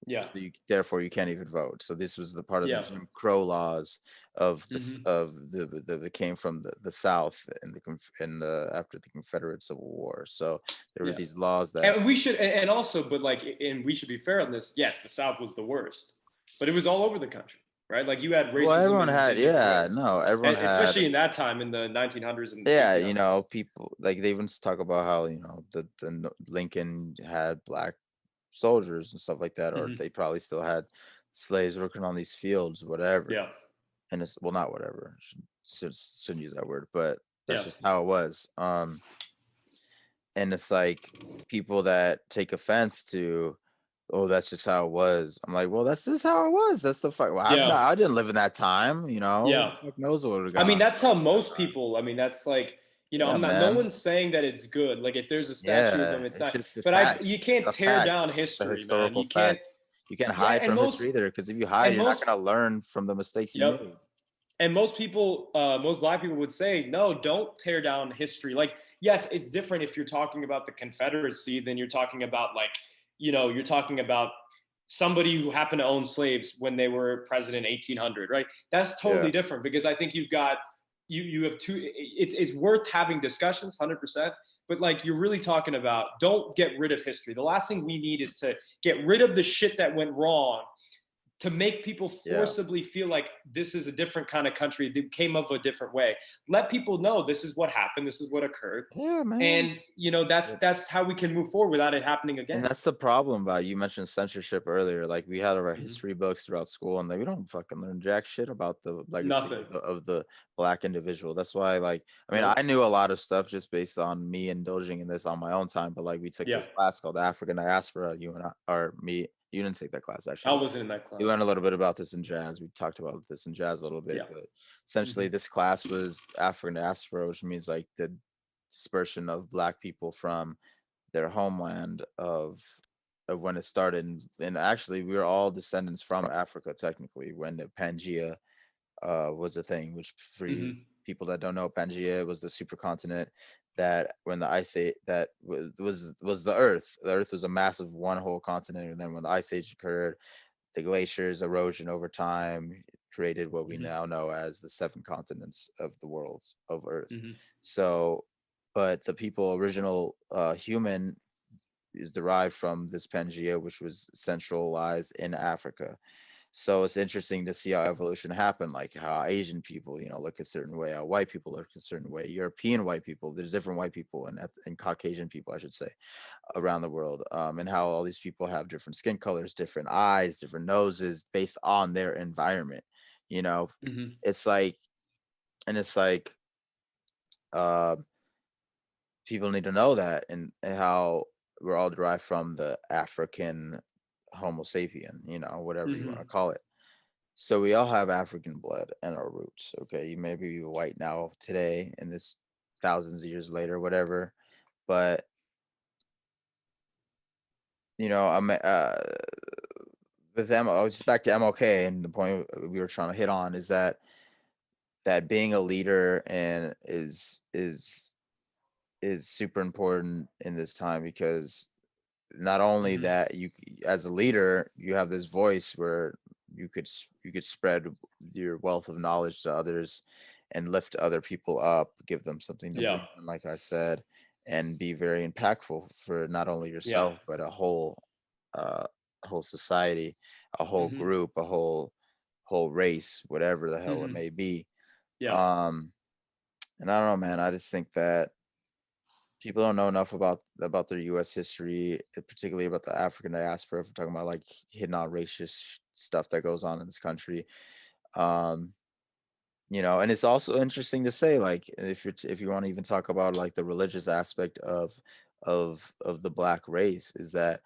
So therefore you can't even vote. So this was the part of the Jim Crow laws of this that came from the South after the Confederate Civil War. So there were these laws that, and we should, and also, but like, and we should be fair on this. Yes, the South was the worst, but it was all over the country, right? Like, you had racism. Well, everyone had, everyone had, especially in that time in the 1900s and people like, they even talk about how the Lincoln had Black soldiers and stuff like that, or they probably still had slaves working on these fields, whatever. And it's, well, not whatever, shouldn't use that word, but that's just how it was. And it's like, people that take offense to, oh, that's just how it was. I'm like, well, that's just how it was. That's the fuck. Well, I didn't live in that time, Who the fuck knows what would have gone. That's how most people. That's like, I'm not. No one's saying that it's good. Like, if there's a statue of them, it's not. But you can't tear down history, man. You can't hide from history either, because if you hide, you're not going to learn from the mistakes you made. And most people, most Black people would say, no, don't tear down history. Like, yes, it's different if you're talking about the Confederacy than you're talking about, like, you're talking about somebody who happened to own slaves when they were president in 1800, right? That's totally different, because I think you have two, it's worth having discussions, 100%, but like you're really talking about, don't get rid of history. The last thing we need is to get rid of the shit that went wrong, to make people forcibly feel like this is a different kind of country that came up a different way. Let people know this is what happened, this is what occurred. Yeah, man. And you know, that's how we can move forward without it happening again. And that's the problem about, you mentioned censorship earlier. Like, we had our history books throughout school, and we don't fucking learn jack shit about the legacy of the black individual. That's why, like, I mean, I knew a lot of stuff just based on me indulging in this on my own time. But like, we took this class called African Diaspora. You and I, or me, you didn't take that class, actually. I wasn't in that class. You learned a little bit about this in jazz. We talked about this in jazz a little bit, but essentially this class was African Diaspora, which means like the dispersion of black people from their homeland of when it started. And actually, we were all descendants from Africa, technically, when the Pangea was a thing, which for people that don't know, Pangea was the supercontinent that, when the ice age, that was the Earth. The Earth was a massive one whole continent, and then when the ice age occurred, the glaciers, erosion over time created what we now know as the 7 continents of the world of Earth. So, but the original human is derived from this Pangea, which was centralized in Africa. So it's interesting to see how evolution happened, like how Asian people, look a certain way, how white people look a certain way, European white people, there's different white people and Caucasian people, I should say, around the world, and how all these people have different skin colors, different eyes, different noses based on their environment. It's like, and it's like, people need to know that, and how we're all derived from the African Homo sapien, whatever you want to call it. So we all have African blood and our roots. Okay, you may be white now today, and this thousands of years later, whatever, but I'm with them. I was just back to MLK, and the point we were trying to hit on is that being a leader and is super important in this time, because not only that, you, as a leader, you have this voice where you could spread your wealth of knowledge to others and lift other people up, give them something to believe in, like I said, and be very impactful for not only yourself but a whole society, a whole group, a whole race, whatever the hell it may be. And I don't know, man, I just think that people don't know enough about their U.S. history, particularly about the African diaspora. If we're talking about like hidden out racist stuff that goes on in this country, and it's also interesting to say, like, if you want to even talk about like the religious aspect of the black race, is that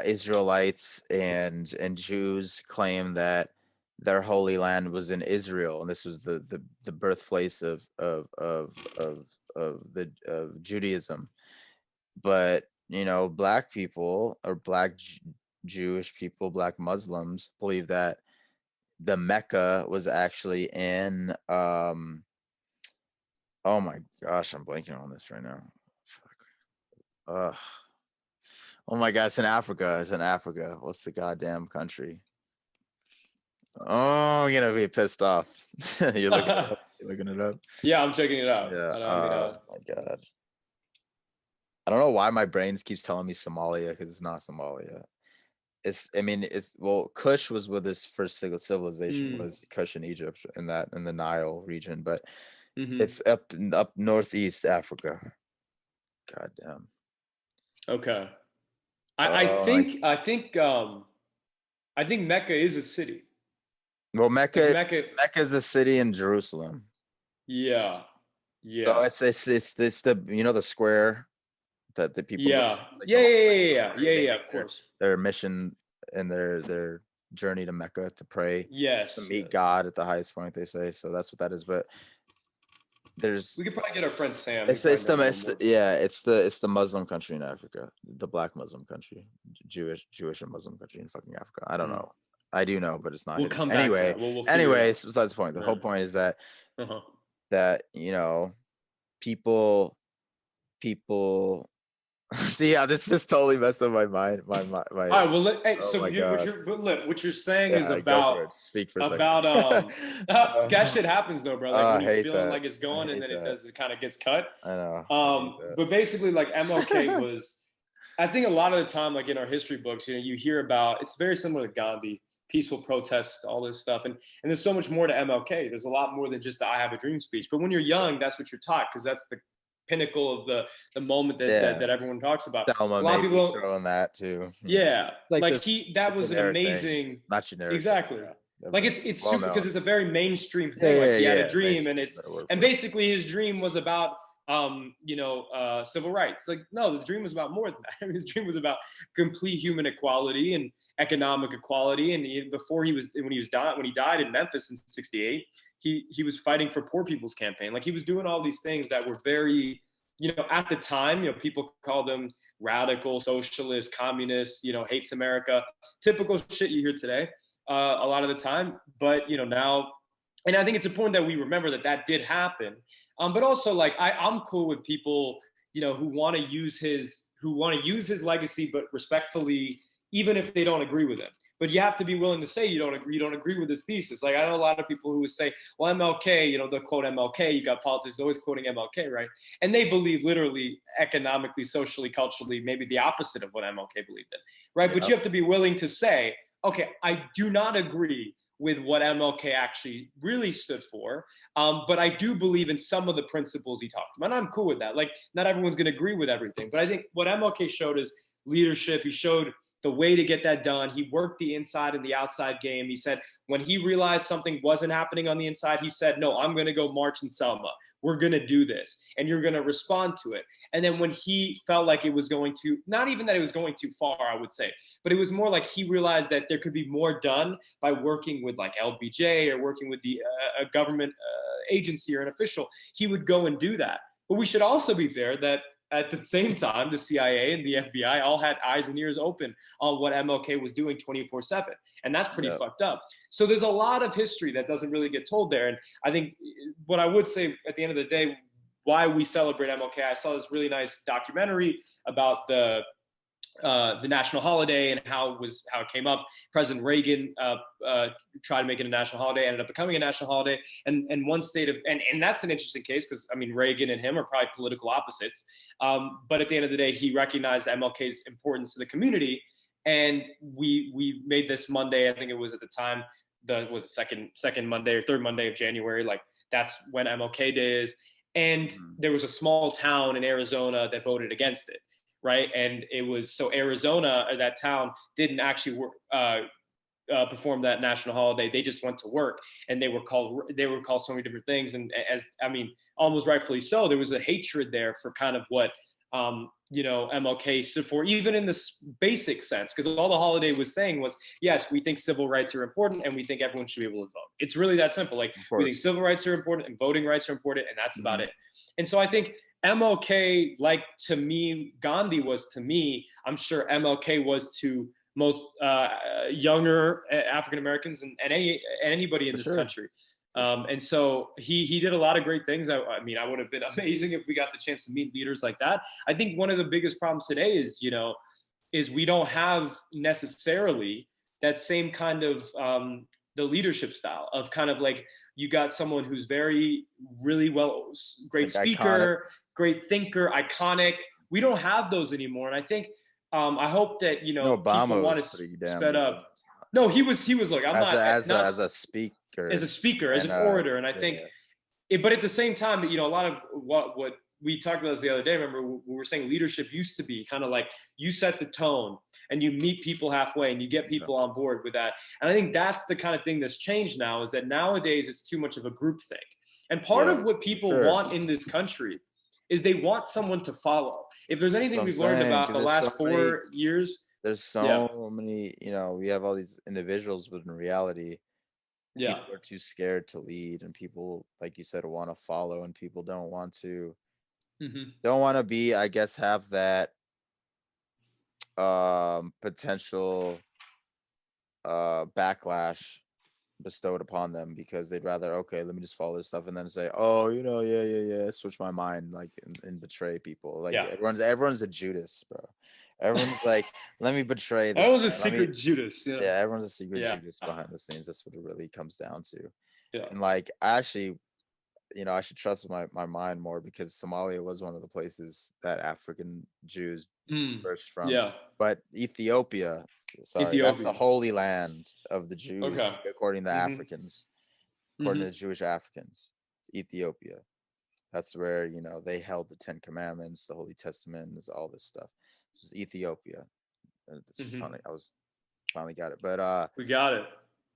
Israelites and Jews claim that their holy land was in Israel, and this was the birthplace of Judaism. But black people, or black Jewish people, black Muslims, believe that the Mecca was actually in oh my gosh, I'm blanking on this right now. Fuck. Oh my God, it's in Africa. It's in Africa. What's the goddamn country? Oh, I'm gonna be pissed off. You're looking it up. You're looking it up. Yeah, I'm checking it out. Yeah. Oh my God. I don't know why my brain keeps telling me Somalia, because it's not Somalia. Well, Kush was where this first civilization was. Kush in Egypt, in the Nile region, but it's up northeast Africa. God damn. Okay. I think Mecca is a city. Well, Mecca is a city in Jerusalem. Yeah. So it's the the square that the people of course, their mission and their journey to Mecca to pray, to meet God at the highest point, they say. So that's what that is. But we could probably get our friend Sam. It's the Muslim country in Africa, the black Muslim country, Jewish and Muslim country in fucking Africa. I don't know. I do know, but it's not. We'll come anyway. Back to that. Anyway, it's besides the point. The whole point is that that people See, yeah, this just totally messed up my mind. My. All right. Well, hey, Oh so my God. what you're saying is Go for about it. Speak for a second. that shit happens though, bro. Like I when you're hate feeling that. like it's I going and hate then that. it kind of gets cut. I know. I hate that. But basically, like MLK was, I think a lot of the time, like in our history books, you hear about, it's very similar to Gandhi, peaceful protests, all this stuff. And there's so much more to MLK. There's a lot more than just the I Have a Dream speech. But when you're young, that's what you're taught, because that's the pinnacle of the moment that everyone talks about. Selma A lot of people throwing that too. yeah, like this, that was an amazing things. Not generic. exactly. Yeah. Like it's super, because it's a very mainstream thing. Like he had a dream, and basically his dream was about civil rights. Like no, the dream was about more than that. His dream was about complete human equality and economic equality. And when he died in Memphis in '68, he was fighting for poor people's campaign. Like he was doing all these things that were very, at the time, people called them radical, socialist, communist, hates America, typical shit you hear today a lot of the time. But now, and I think it's important that we remember that did happen. But also, like I'm cool with people who want to use his legacy, but respectfully, even if they don't agree with it. But you have to be willing to say you don't agree with this thesis. Like I know a lot of people who would say, well, MLK, they'll quote MLK. You got politicians always quoting MLK, right? And they believe literally economically, socially, culturally, maybe the opposite of what MLK believed in, right? But you have to be willing to say, okay, I do not agree with what MLK actually really stood for, but I do believe in some of the principles he talked about. And I'm cool with that. Like not everyone's going to agree with everything, but I think what MLK showed is leadership. He showed the way to get that done. He worked the inside and the outside game. He said when he realized something wasn't happening on the inside, he said, no, I'm going to go march in Selma. We're going to do this, and you're going to respond to it. And then when he felt like it was going to, not even that it was going too far, I would say, but it was more like he realized that there could be more done by working with like LBJ or working with the a government agency or an official. He would go and do that. But we should also be fair that at the same time, the CIA and the FBI all had eyes and ears open on what MLK was doing 24/7. And that's pretty fucked up. So there's a lot of history that doesn't really get told there. And I think what I would say at the end of the day, why we celebrate MLK, I saw this really nice documentary about the national holiday and how it came up. President Reagan tried to make it a national holiday, ended up becoming a national holiday. And one state of, and that's an interesting case because I mean, Reagan and him are probably political opposites. But at the end of the day, he recognized MLK's importance to the community. And we made this Monday, I think it was at the time, second Monday or third Monday of January. Like that's when MLK Day is. And there was a small town in Arizona that voted against it. Right. And it was, so Arizona, or that town, didn't actually perform that national holiday. They just went to work, and they were called so many different things. And almost rightfully so, there was a hatred there for kind of what, MLK stood for, even in this basic sense, because all the holiday was saying was, yes, we think civil rights are important and we think everyone should be able to vote. It's really that simple. Like we think civil rights are important and voting rights are important, and that's about it. And so I think MLK, like to me, Gandhi was to me, I'm sure MLK was to most younger African Americans and anybody in this country. And so he did a lot of great things. I mean, I would have been amazing if we got the chance to meet leaders like that. I think one of the biggest problems today is we don't have necessarily that same kind of the leadership style of kind of like, you got someone who's really great like speaker, iconic. Great thinker, iconic. We don't have those anymore. And I think, I hope that, Obama people want to sped up. No, he was like, as a speaker, as an orator. And I think, but at the same time, a lot of what we talked about this the other day, remember we were saying leadership used to be kind of like you set the tone and you meet people halfway and you get people on board with that. And I think that's the kind of thing that's changed now, is that nowadays it's too much of a group thing. And part of what people want in this country is they want someone to follow. If there's anything we've learned about the last 4 years, there's so many, we have all these individuals, but in reality, people are too scared to lead, and people, like you said, want to follow, and people don't want to be, I guess, have that potential backlash bestowed upon them because they'd rather, okay, let me just follow this stuff and then say, oh, yeah, switch my mind, like, and betray people. Like, everyone's a Judas, bro. Everyone's like, let me betray this Everyone's a man. secret Judas. Yeah, everyone's a secret Judas behind the scenes. That's what it really comes down to. Yeah. And like, I actually, I should trust my mind more because Somalia was one of the places that African Jews dispersed from. Yeah. But Ethiopia, sorry, that's the holy land of the Jews, according to Africans, according to the Jewish Africans. It's Ethiopia. That's where, they held the Ten Commandments, the Holy Testament, all this stuff. So it's Ethiopia. This was finally, I was finally got it. But we got it.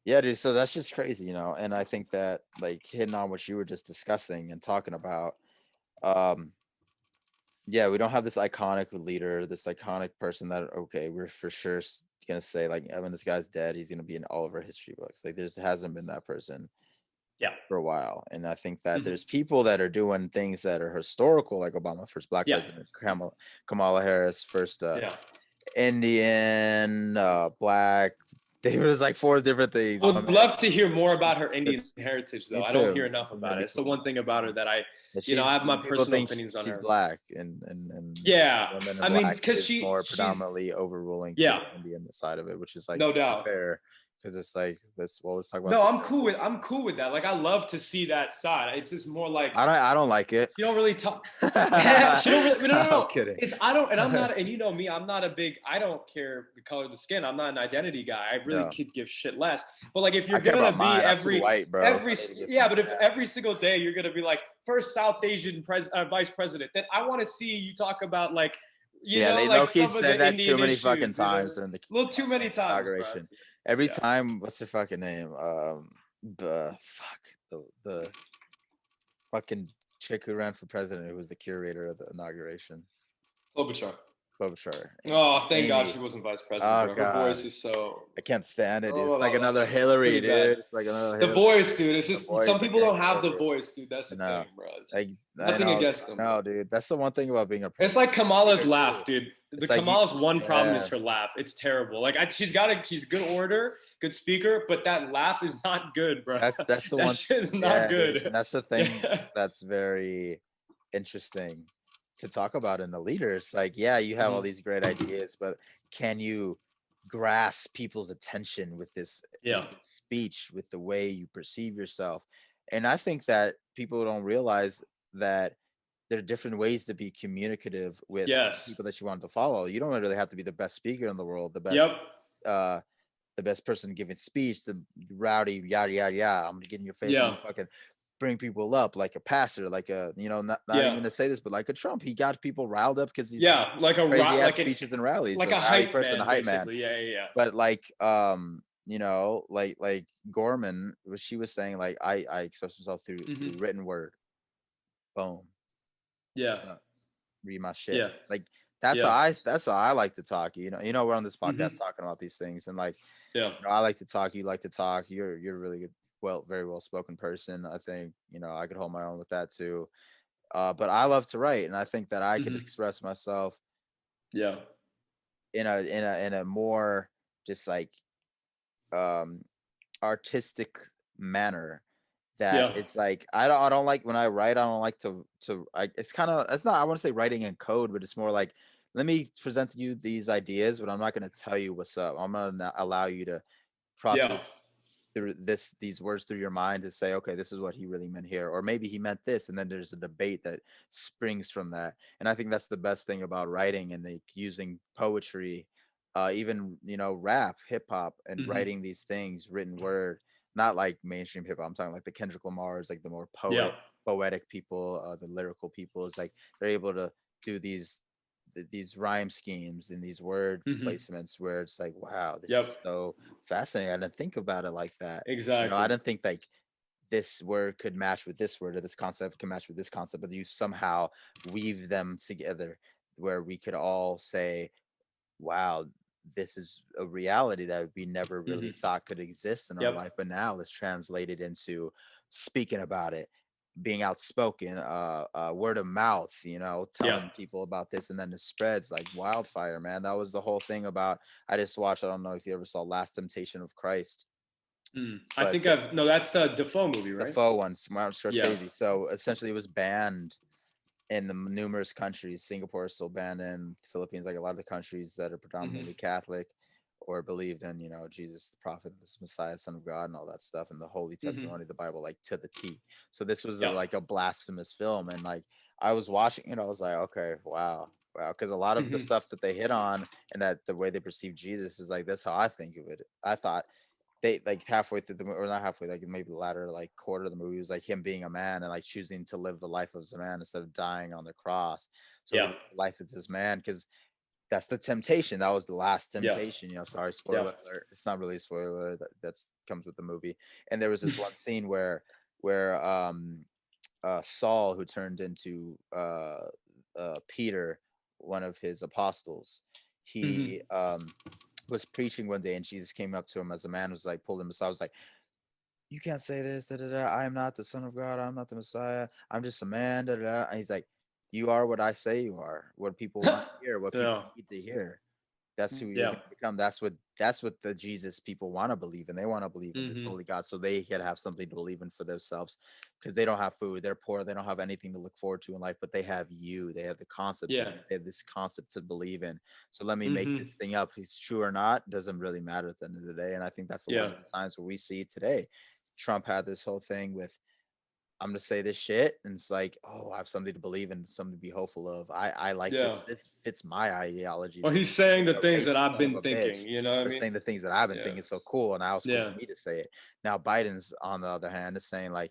Yeah, dude. So that's just crazy, and I think that, like, hitting on what you were just discussing and talking about, yeah, we don't have this iconic leader, this iconic person that, okay, we're for sure gonna say, like, when this guy's dead, he's gonna be in all of our history books. Like, there's hasn't been that person, for a while, and I think that there's people that are doing things that are historical, like Obama, first Black president, Kamala Harris, first Indian, Black. There was like 4 different things. Would love to hear more about her Indian heritage, though. I don't hear enough about it. It's the one thing about her that I have my personal opinions on her. She's Black, and I mean, because she's more predominantly overruling to the Indian side of it, which is, like, no doubt fair. Because it's like, let's talk about. No, I'm cool with that. Like, I love to see that side. It's just more like I don't like it. You don't really talk. She don't really. No. I'm kidding. I don't, and I'm not. And you know me, I'm not a big. I don't care the color of the skin. I'm not an identity guy. I really could give shit less. But like, if you're gonna be every white, bro. But if every single day you're gonna be like first South Asian vice president, then I want to see you talk about, like, you know, they like he said that too many fucking times during the a little too many times inauguration. Every time, what's her fucking name? The fucking chick who ran for president, who was the curator of the inauguration. Klobuchar. Oh, thank God she wasn't vice president. Bro. Her voice is so. I can't stand it, dude. It's like another Hillary, dude. It's like another Hillary. The voice, dude. It's just some people don't have the voice, dude. That's the thing, bro. Like, nothing against them. No, dude. That's the one thing about being a president. It's like Kamala's laugh, dude. Kamala's one problem is her laugh. It's terrible. Like, she's a good orator, good speaker, but that laugh is not good, bro. That's the one. Shit is not good. Dude. And that's the thing that's very interesting to talk about in the leaders. Like, you have all these great ideas, but can you grasp people's attention with this speech, with the way you perceive yourself? And I think that people don't realize that there are different ways to be communicative with people that you want to follow. You don't really have to be the best speaker in the world, the best person giving speech, the rowdy yada yada yada. I'm gonna get in your face and fucking bring people up, like a pastor, like a, not even to say this, but like a Trump. He got people riled up because he's like a crazy ass speeches and rallies, like a hype person, a hype man. But like like Gorman, she was saying, like, I express myself through written word. Boom. Read my shit. Like, that's how I like to talk. We're on this podcast talking about these things, and like, I like to talk. You like to talk. You're a really good, very well spoken person. I think I could hold my own with that too. But I love to write, and I think that I could express myself. In a more just like artistic manner. That it's like I don't like when I write. I don't like to. It's not. I want to say writing in code, but it's more like, let me present to you these ideas, but I'm not going to tell you what's up. I'm going to allow you to process through these words through your mind to say, okay, this is what he really meant here, or maybe he meant this, and then there's a debate that springs from that. And I think that's the best thing about writing and using poetry, even rap, hip hop, and writing these things, written word. Not like mainstream hip hop. I'm talking like the Kendrick Lamar's, like the more poetic people, the lyrical people. It's like they're able to do these rhyme schemes and these word placements where it's like, wow, this is so fascinating. I didn't think about it like that. Exactly. I didn't think like this word could match with this word, or this concept can match with this concept, but you somehow weave them together where we could all say, wow, this is a reality that we never really thought could exist in our life, but now it's translated into speaking about it, being outspoken, word of mouth, telling people about this, and then it spreads like wildfire, man. That was the whole thing about, I just watched, I don't know if you ever saw Last Temptation of Christ. I think no, that's the Defoe movie, right? The Defoe one, Martin Scorsese. Yeah. So essentially, it was banned in the numerous countries. Singapore is still banned in, Philippines, like a lot of the countries that are predominantly Catholic or believed in, Jesus, the prophet, the Messiah, Son of God, and all that stuff, and the Holy Testimony of the Bible, like to the T. So this was like a blasphemous film, and like I was watching it, I was like, okay, wow, because a lot of the stuff that they hit on and that the way they perceive Jesus is like that's how I think of it. I thought they like halfway through the or not halfway, like maybe the latter like quarter of the movie was like him being a man and like choosing to live the life of a man instead of dying on the cross. So life is this man because that's the temptation. That was the last temptation. Sorry, spoiler alert. It's not really a spoiler. That's comes with the movie. And there was this one scene where Saul, who turned into Peter, one of his apostles, he was preaching one day, and Jesus came up to him as a man, was like pulled him aside, was like, "You can't say this. Da, da, da. I am not the Son of God. I'm not the Messiah. I'm just a man." Da, da, da. And he's like, "You are what I say you are. What people want to hear. What people need to hear. That's who you're gonna become. That's what the Jesus people want to believe in. They want to believe in this holy God, so they can have something to believe in for themselves, because they don't have food, they're poor, they don't have anything to look forward to in life, but they have you. They have the concept. They have this concept to believe in. So let me make this thing up. If it's true or not doesn't really matter at the end of the day. And I think that's a lot of the times where we see today. Trump had this whole thing with, I'm gonna say this shit, and it's like, oh, I have something to believe in, something to be hopeful of. I like this. This fits my ideologies. Well, he's saying the things that I've been thinking. You know what I mean? Saying the things that I've been thinking so cool, and now it's cool for me to say it. Now Biden's on the other hand is saying like,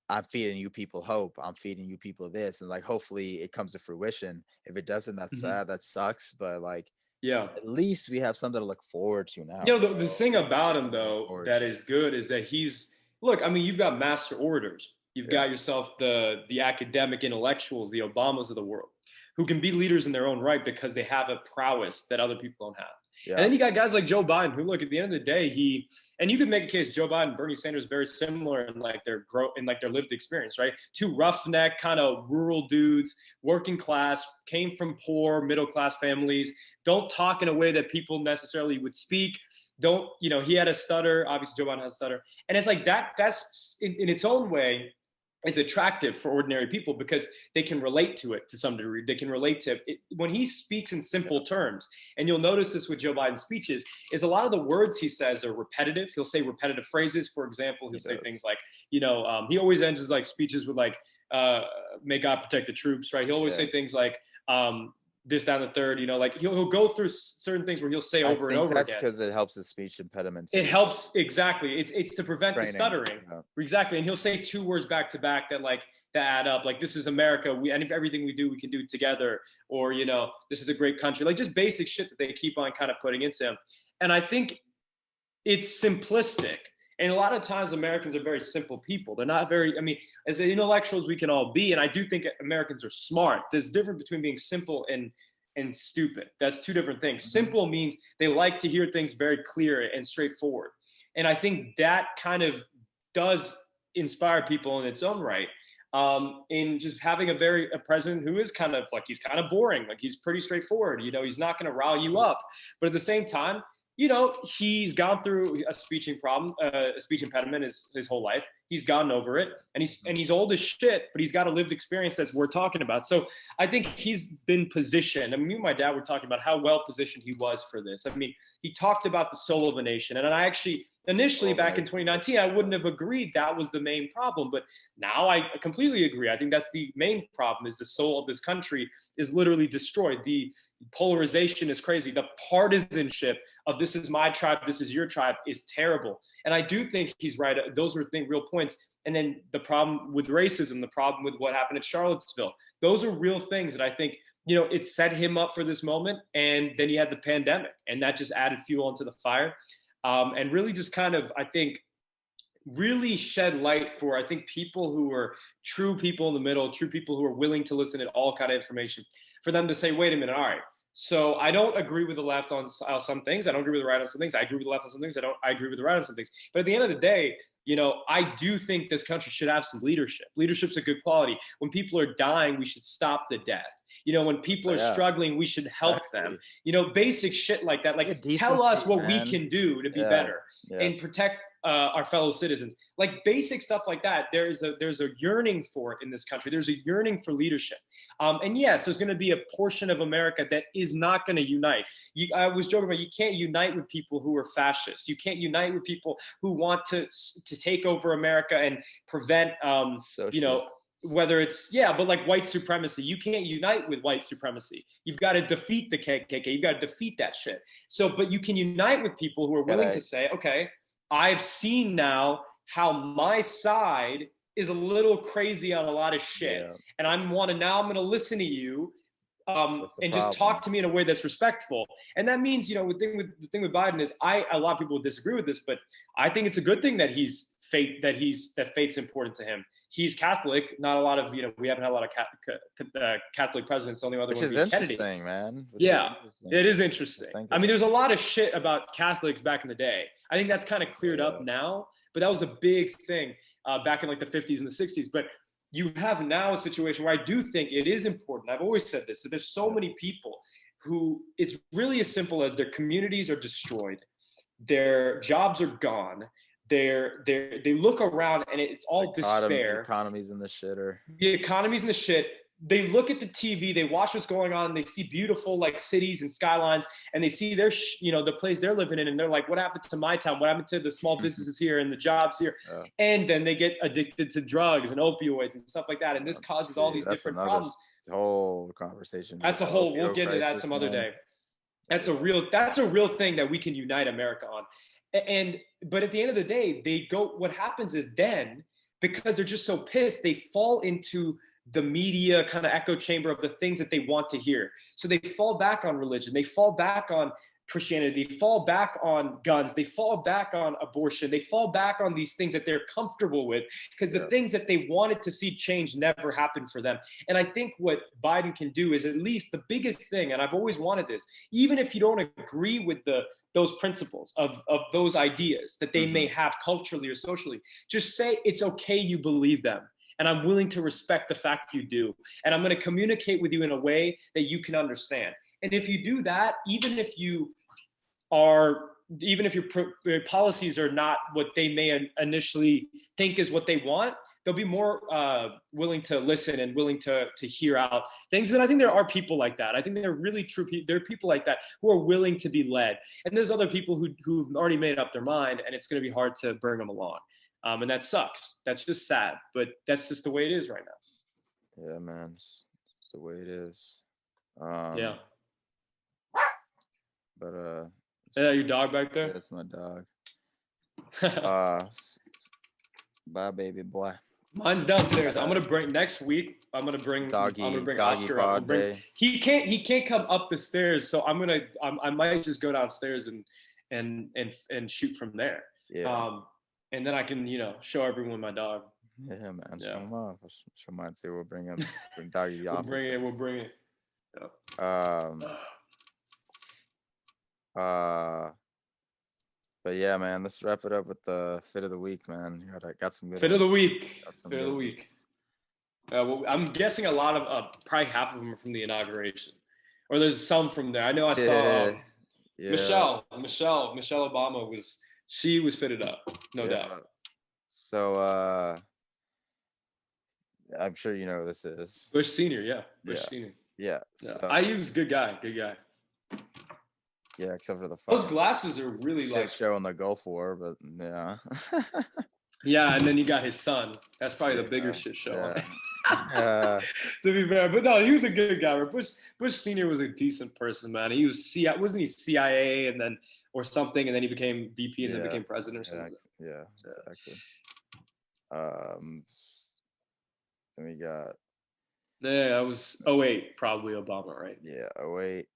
I'm feeding you people hope. I'm feeding you people this, and like hopefully it comes to fruition. If it doesn't, that's sad. That sucks. But like, at least we have something to look forward to now. The thing about him though that is good is that look, I mean, you've got master orators. You've got yourself the academic intellectuals, the Obamas of the world, who can be leaders in their own right because they have a prowess that other people don't have. And then you got guys like Joe Biden, who look, at the end of the day, and you could make a case Joe Biden and Bernie Sanders very similar in like their lived experience, right? Two roughneck kind of rural dudes, working class, came from poor middle class families, don't talk in a way that people necessarily would speak. He had a stutter. Obviously, Joe Biden has a stutter. And it's like that's in its own way, it's attractive for ordinary people because they can relate to it to some degree. They can relate to it. When he speaks in simple terms, and you'll notice this with Joe Biden's speeches, is a lot of the words he says are repetitive. He'll say repetitive phrases. For example, he'll say things like, he always ends his like speeches with like, may God protect the troops, right? He'll always say things like, this, that, and the third, like he'll go through certain things where he'll say over and over again. That's because it helps his speech impediment. It helps, exactly. It's to prevent the stuttering. Exactly. And he'll say two words back to back that add up. Like, this is America. And everything we do, we can do it together. Or, this is a great country. Like just basic shit that they keep on kind of putting into him. And I think it's simplistic. And a lot of times Americans are very simple people. They're not as intellectuals we can all be. And I do think Americans are smart. There's a difference between being simple and stupid. That's two different things. Simple means they like to hear things very clear and straightforward. And I think that kind of does inspire people in its own right. In just having a president who is he's kind of boring. Like, he's pretty straightforward. He's not going to rile you up. But at the same time, he's gone through a speech impediment his whole life. He's gotten over it, and he's old as shit, but he's got a lived experience that's worth talking about. So I think he's been positioned. I mean, me and my dad were talking about how well positioned he was for this. I mean, he talked about the soul of a nation, and I actually initially back in 2019, I wouldn't have agreed that was the main problem, but now I completely agree. I think that's the main problem, is the soul of this country is literally destroyed. The polarization is crazy. The partisanship of this is my tribe, this is your tribe is terrible. And I do think he's right. Those are real points. And then the problem with racism, the problem with what happened at Charlottesville, those are real things that I think, it set him up for this moment. And then you had the pandemic, and that just added fuel onto the fire. And really just kind of, I think, really shed light for, I think, people who are true people in the middle, true people who are willing to listen to all kind of information, for them to say, wait a minute, all right, so I don't agree with the left on some things. I don't agree with the right on some things. I agree with the left on some things. I agree with the right on some things. But at the end of the day, I do think this country should have some leadership. Leadership's a good quality. When people are dying, we should stop the death. You know, when people are struggling, we should help them. You know, basic shit like that. Like, tell us what we can do to be better and protect our fellow citizens. Like basic stuff like that. There's a yearning for it in this country. There's a yearning for leadership. And yes, there's going to be a portion of America that is not going to unite. I was joking about, you can't unite with people who are fascists. You can't unite with people who want to take over America and prevent, you know, whether it's, but like white supremacy. You can't unite with white supremacy. You've got to defeat the KKK. You've got to defeat that shit. So, but you can unite with people who are willing to say, okay, I've seen now how my side is a little crazy on a lot of shit. And I'm going to listen to you and just talk to me in a way that's respectful. And that means, you know, the thing with Biden is a lot of people disagree with this, but I think it's a good thing that that fate's important to him. He's Catholic. Not a lot of, you know, we haven't had a lot of Catholic presidents. The only other one is Kennedy. Man. It is interesting. I mean, there's a lot of shit about Catholics back in the day. I think that's kind of cleared up now, but that was a big thing back in like the 50s and the 60s. But you have now a situation where I do think it is important. I've always said this, that there's so many people who it's really as simple as their communities are destroyed, their jobs are gone. They look around and it's all despair. The economy's in the shitter. The economy's in the shit. They look at the TV, they watch what's going on, and they see beautiful like cities and skylines, and they see their, you know, the place they're living in, and they're like, what happened to my town? What happened to the small businesses here and the jobs here? And then they get addicted to drugs and opioids and stuff like that, and this causes all these different problems. Whole conversation. That's a whole. We'll get into that some other day. That's a real thing that we can unite America on. But at the end of the day, what happens is then, because they're just so pissed, they fall into the media kind of echo chamber of the things that they want to hear. So they fall back on religion. They fall back on Christianity. They fall back on guns. They fall back on abortion. They fall back on these things that they're comfortable with because the things that they wanted to see change never happened for them. And I think what Biden can do is at least the biggest thing, and I've always wanted this, even if you don't agree with those principles of those ideas that they may have culturally or socially, just say it's okay you believe them. And I'm willing to respect the fact you do. And I'm going to communicate with you in a way that you can understand. And if you do that, even if your policies are not what they may initially think is what they want, they'll be more willing to listen and willing to hear out things. And I think there are people like that. I think there are really true people. There are people like that who are willing to be led. And there's other people who've already made up their mind, and it's going to be hard to bring them along. And that sucks. That's just sad, but that's just the way it is right now. Yeah, man, it's the way it is. But your dog back there? Yeah, that's my dog. Bye, baby boy. Mine's downstairs. I'm gonna bring next week. I'm gonna bring Oscar up. He can't come up the stairs, so I might just go downstairs and shoot from there. Yeah. And then I can, you know, show everyone my dog. Yeah, man. Show him off. Show mine too. We'll bring doggy the office. We'll bring it. But yeah, man, let's wrap it up with the fit of the week, man. Got some good fit of the week. Fit of the week. Well, I'm guessing a lot of probably half of them are from the inauguration, or there's some from there. I know I saw Michelle Obama was fitted up, no doubt. So I'm sure you know who this is. Bush Senior, Bush Senior. Yeah. So, he was a good guy. Yeah, except for the those glasses are really like show in the Gulf War, but yeah. Yeah, and then you got his son. That's probably the bigger shit show. To be fair, but no, he was a good guy. Bush Senior was a decent person, man. He was wasn't he CIA and then or something, and then he became VP and then became president or something. Yeah, exactly. Then we got. Yeah, that was 2008, probably Obama, right? Yeah, 2008.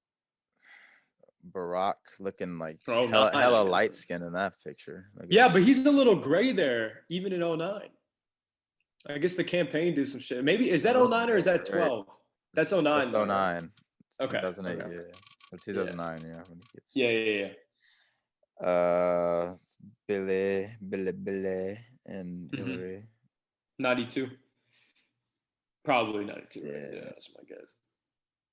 Barack looking like hella light skin in that picture. But he's a little gray there, even in 2009. I guess the campaign did some shit. Maybe is that 2009 or is that 12? That's 2009. That's 2009. Okay. 2008, okay. Or 2009, when he gets. Yeah. Billy, and Hillary. 92. Probably 92. Yeah, that's my guess.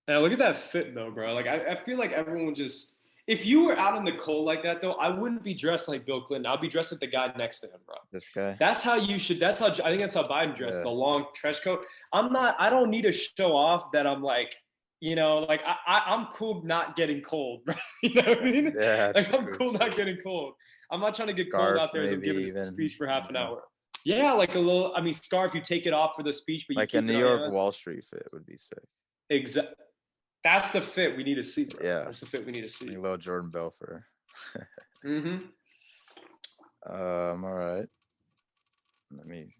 Now look at that fit though, bro. Like I feel like everyone just if you were out in the cold like that though, I wouldn't be dressed like Bill Clinton. I'll be dressed like the guy next to him, bro. This guy. That's how you should. That's how I think that's how Biden dressed. Yeah. The long trench coat. I'm not. I don't need to show off that I'm like, like I'm cool not getting cold, bro. You know what I mean? Yeah. Like True, I'm cool not getting cold. I'm not trying to get cold Scarf, out there as I'm maybe giving a even. speech for half an hour. Yeah, like a little. I mean, scarf. You take it off for the speech, but you like keep a New York Wall Street fit would be sick. Exactly. That's the fit we need to see, bro. Yeah. That's the fit we need to see. Like a little Jordan Belfort. Mm-hmm. All right. Let me.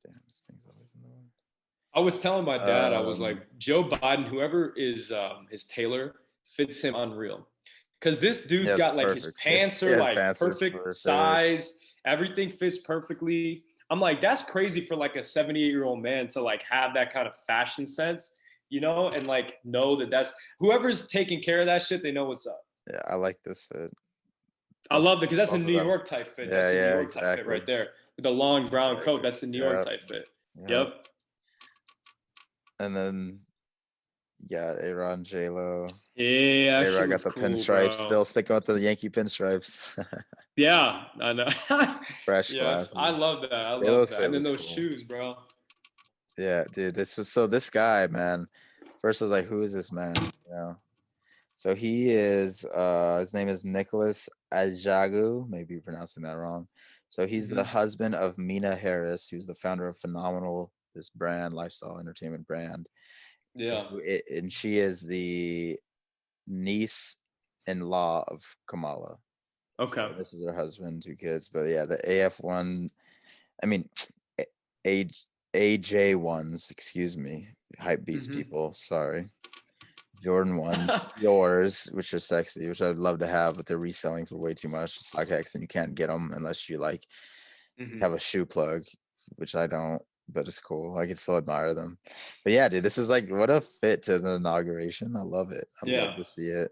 Damn, this thing's always in the way. I was telling my dad, I was like, Joe Biden, whoever is his tailor, fits him unreal. Because this dude's got like perfect. His pants are like perfect size. Everything fits perfectly. I'm like, that's crazy for like a 78-year-old man to like have that kind of fashion sense, and like know that that's whoever's taking care of that shit, they know what's up. Yeah, I like this fit. I love it because that's a New York type fit. That's a New York type fit right there. With the long brown coat, that's the New York type fit. Yep. And then you got A-Rod, J-Lo. Yeah, A-Rod got the pinstripes, still sticking with the Yankee pinstripes. Yeah, I know. Fresh glasses. I love that. I love that. And then those shoes, bro. Yeah, dude. This guy, man. First I was like, who is this man? So he is his name is Nicholas Ajagu, maybe pronouncing that wrong. So he's the husband of Mina Harris, who's the founder of Phenomenal, this brand, lifestyle entertainment brand. Yeah. And she is the niece-in-law of Kamala. Okay. So this is her husband, 2 kids. But yeah, the AF1, I mean, AJ1s, excuse me, hype beast people, sorry. Jordan 1, yours, which are sexy, which I'd love to have, but they're reselling for way too much. StockX, and you can't get them unless you like have a shoe plug, which I don't, but it's cool. I can still admire them. But yeah, dude, this is like what a fit to the inauguration. I love it. I love to see it.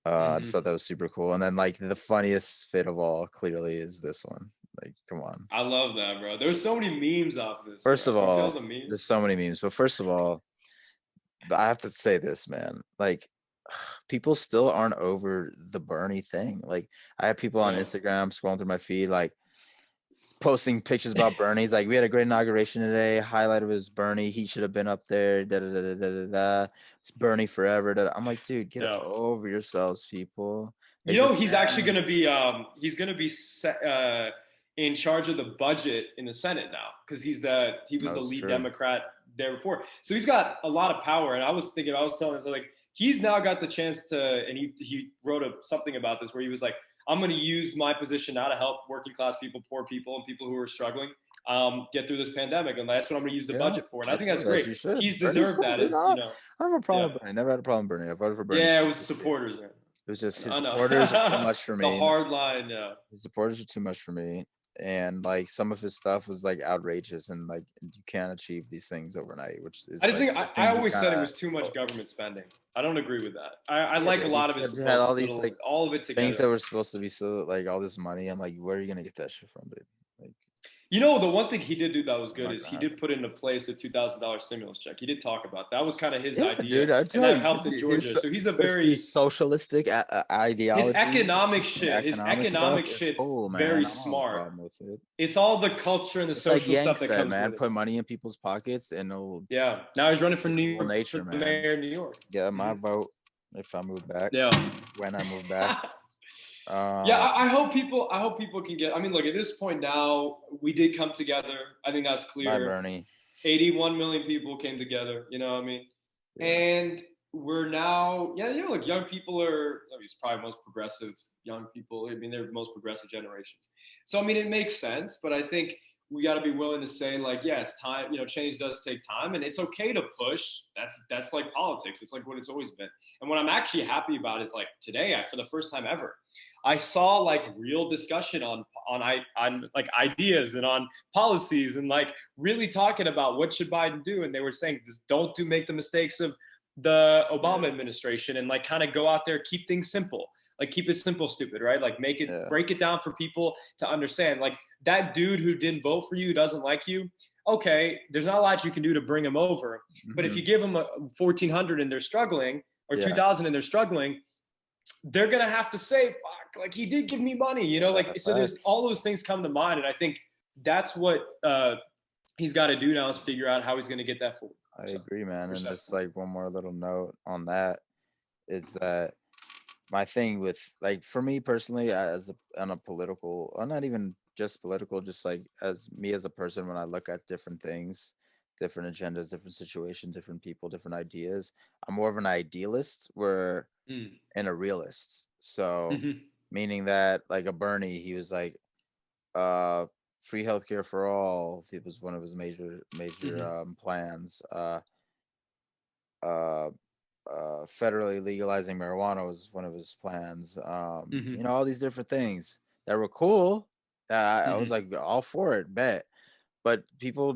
I just thought that was super cool. And then like the funniest fit of all clearly is this one. Like, come on. I love that, bro. There's so many memes off this. First of all, there's so many memes, but first of all, I have to say this, man. Like, people still aren't over the Bernie thing. Like, I have people on Instagram scrolling through my feed, like posting pictures about Bernie. He's like, we had a great inauguration today. Highlight of his Bernie. He should have been up there. Da da da da da da. It's Bernie forever. Da, da. I'm like, dude, get over yourselves, people. Like, he's actually gonna be in charge of the budget in the Senate now because he was the lead Democrat there before. So he's got a lot of power. And I was telling him, so like, he's now got the chance to, and he wrote something about this where he was like, I'm going to use my position now to help working class people, poor people, and people who are struggling get through this pandemic. And that's what I'm going to use the budget for. And I think that's great. He's deserved that. As, I don't have a problem with Bernie. I never had a problem with Bernie. I voted for Bernie. Yeah, it was supporters, man. It was just his supporters are too much for me. The hard line, yeah. His supporters are too much for me. And like some of his stuff was like outrageous, and like you can't achieve these things overnight, which is I always said it was too much government spending. I don't agree with that. I like a lot of it. Had all these like all of it together. Things that were supposed to be so like all this money. I'm like, where are you gonna get that shit from, dude? Like, the one thing he did do that was good is he did put into place the $2,000 stimulus check. He did talk about that. That was kind of his idea, dude, and that helped in Georgia. So he's a very socialistic ideology. His economic shit's very smart. It's all the culture and the social stuff that comes with it. Put money in people's pockets and now he's running for New York, nature, the mayor of New York. Yeah, my vote if I move back. Yeah, when I move back. I hope people can get. I mean, look, at this point now, we did come together. I think that's clear. Bye, Bernie. 81 million people came together. You know what I mean? Yeah. And we're now, look, young people are. I mean, it's probably most progressive young people. I mean, they're the most progressive generations. So I mean, it makes sense. But I think we got to be willing to say, like, yes, time. Change does take time, and it's okay to push. That's like politics. It's like what it's always been. And what I'm actually happy about is like today, for the first time ever, I saw like real discussion on like ideas and on policies and like really talking about what should Biden do. And they were saying, don't make the mistakes of the Obama administration and like kind of go out there, keep things simple, like keep it simple, stupid, right? Like break it down for people to understand. Like that dude who didn't vote for you, doesn't like you. okay, there's not a lot you can do to bring them over. But if you give them a 1,400 and they're struggling, or 2,000 and they're struggling, they're going to have to say, fuck, like he did give me money, you know, like, so there's all those things come to mind. And I think that's what he's got to do now, is figure out how he's going to get that forward. I agree, man. And just like one more little note on that is that my thing with, like, for me personally, on a political, or not even just political, just like as me as a person, when I look at different things, different agendas, different situations, different people, different ideas, I'm more of an idealist and a realist. So meaning that, like, a Bernie, he was like, free healthcare for all. It was one of his major plans. Federally legalizing marijuana was one of his plans. You know, all these different things that were cool. I was like all for it, bet. But people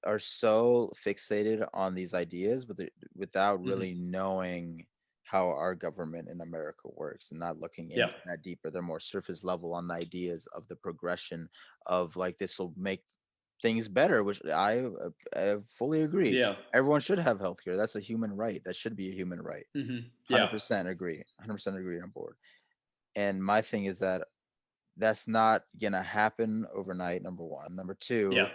are so fixated on these ideas, but without really knowing how our government in America works, and not looking into that deeper. They're more surface level on the ideas of the progression of, like, this will make things better, which I fully agree. Yeah. Everyone should have healthcare. That's a human right. That should be a human right. 100% agree. 100% agree on board. And my thing is that that's not gonna happen overnight. Number one. Number two.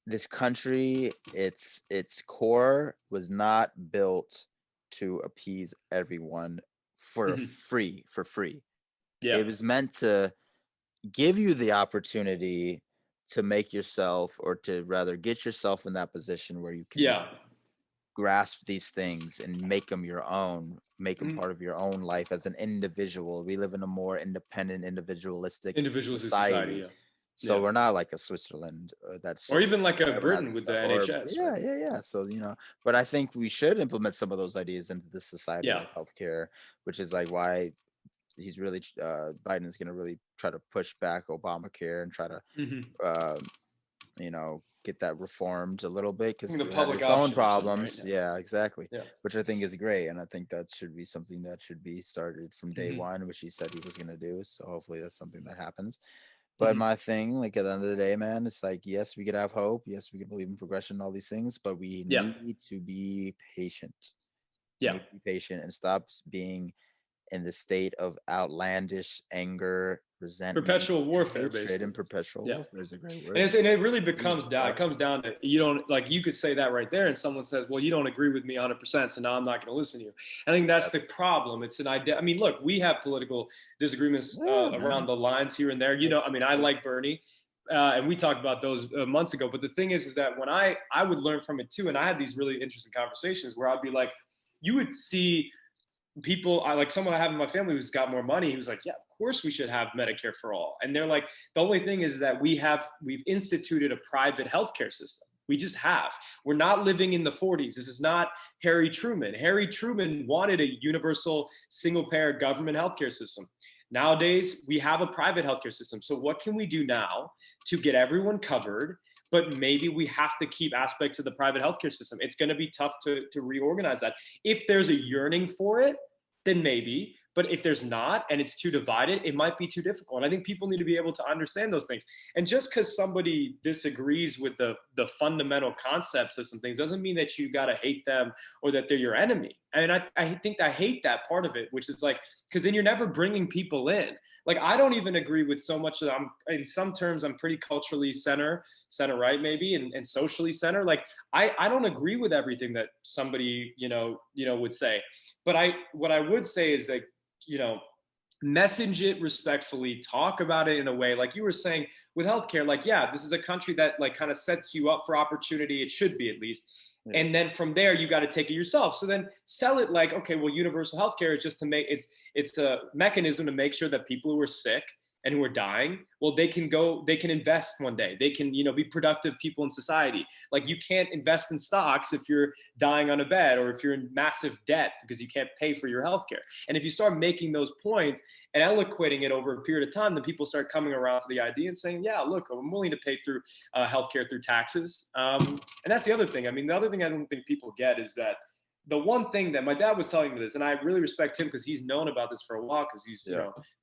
This country, its core was not built to appease everyone for free. It was meant to give you the opportunity to make yourself, or to rather get yourself in that position where you can grasp these things and make them your own, make them part of your own life as an individual. We live in a more independent, individualistic society. So we're not like a Switzerland, or even like a Britain with the NHS. So, you know, but I think we should implement some of those ideas into the society, like healthcare, which is like why he's really Biden's going to really try to push back Obamacare and try to you know, get that reformed a little bit, because it had its own problems. Right? Yeah, exactly. Which I think is great, and I think that should be something that should be started from day one, which he said he was going to do. So hopefully that's something that happens. But my thing, like, at the end of the day, man, it's like, yes, we could have hope. Yes, we could believe in progression and all these things, but we need to be patient. We need to be patient and stop being in the state of outlandish anger, resentment, perpetual warfare, basically. And perpetual warfare is a great word. And it really becomes down. It comes down to, you don't, like, you could say that right there, and someone says, "Well, you don't agree with me 100%, so now I'm not going to listen to you." I think that's the problem. It's an idea. I mean, look, we have political disagreements around the lines here and there. You know, I mean, I like Bernie. And we talked about those months ago. But the thing is that when I would learn from it too, and I had these really interesting conversations where I'd be like, you would see people, like someone I have in my family who's got more money, he was like, yeah, of course we should have Medicare for all. And they're like, the only thing is that we've instituted a private healthcare system. We just have. We're not living in the 40s. This is not Harry Truman. Harry Truman wanted a universal single-payer government healthcare system. Nowadays, we have a private healthcare system. So what can we do now to get everyone covered? But maybe we have to keep aspects of the private healthcare system. It's going to be tough to reorganize that. If there's a yearning for it, then maybe. But if there's not, and it's too divided, it might be too difficult. And I think people need to be able to understand those things. And just because somebody disagrees with the fundamental concepts of some things doesn't mean that you got to hate them or that they're your enemy. And I think I hate that part of it, which is like, because then you're never bringing people in. Like, I don't even agree with so much that in some terms, I'm pretty culturally center right, maybe, and socially center. Like, I don't agree with everything that somebody, you know, would say. But what I would say is that, you know, message it respectfully, talk about it in a way, like you were saying with healthcare, like, yeah, this is a country that, like, kind of sets you up for opportunity. It should be, at least. Yeah. And then from there, you got to take it yourself. So then sell it like, okay, well, universal healthcare is just to make, it's a mechanism to make sure that people who are sick and who are dying, well, they can invest one day. They can, you know, be productive people in society. Like, you can't invest in stocks if you're dying on a bed, or if you're in massive debt because you can't pay for your healthcare. And if you start making those points and eloquating it over a period of time, then people start coming around to the idea and saying, yeah, look, I'm willing to pay through healthcare through taxes. And that's the other thing. I mean, the other thing I don't think people get is that the one thing that my dad was telling me this, and I really respect him because he's known about this for a while because he's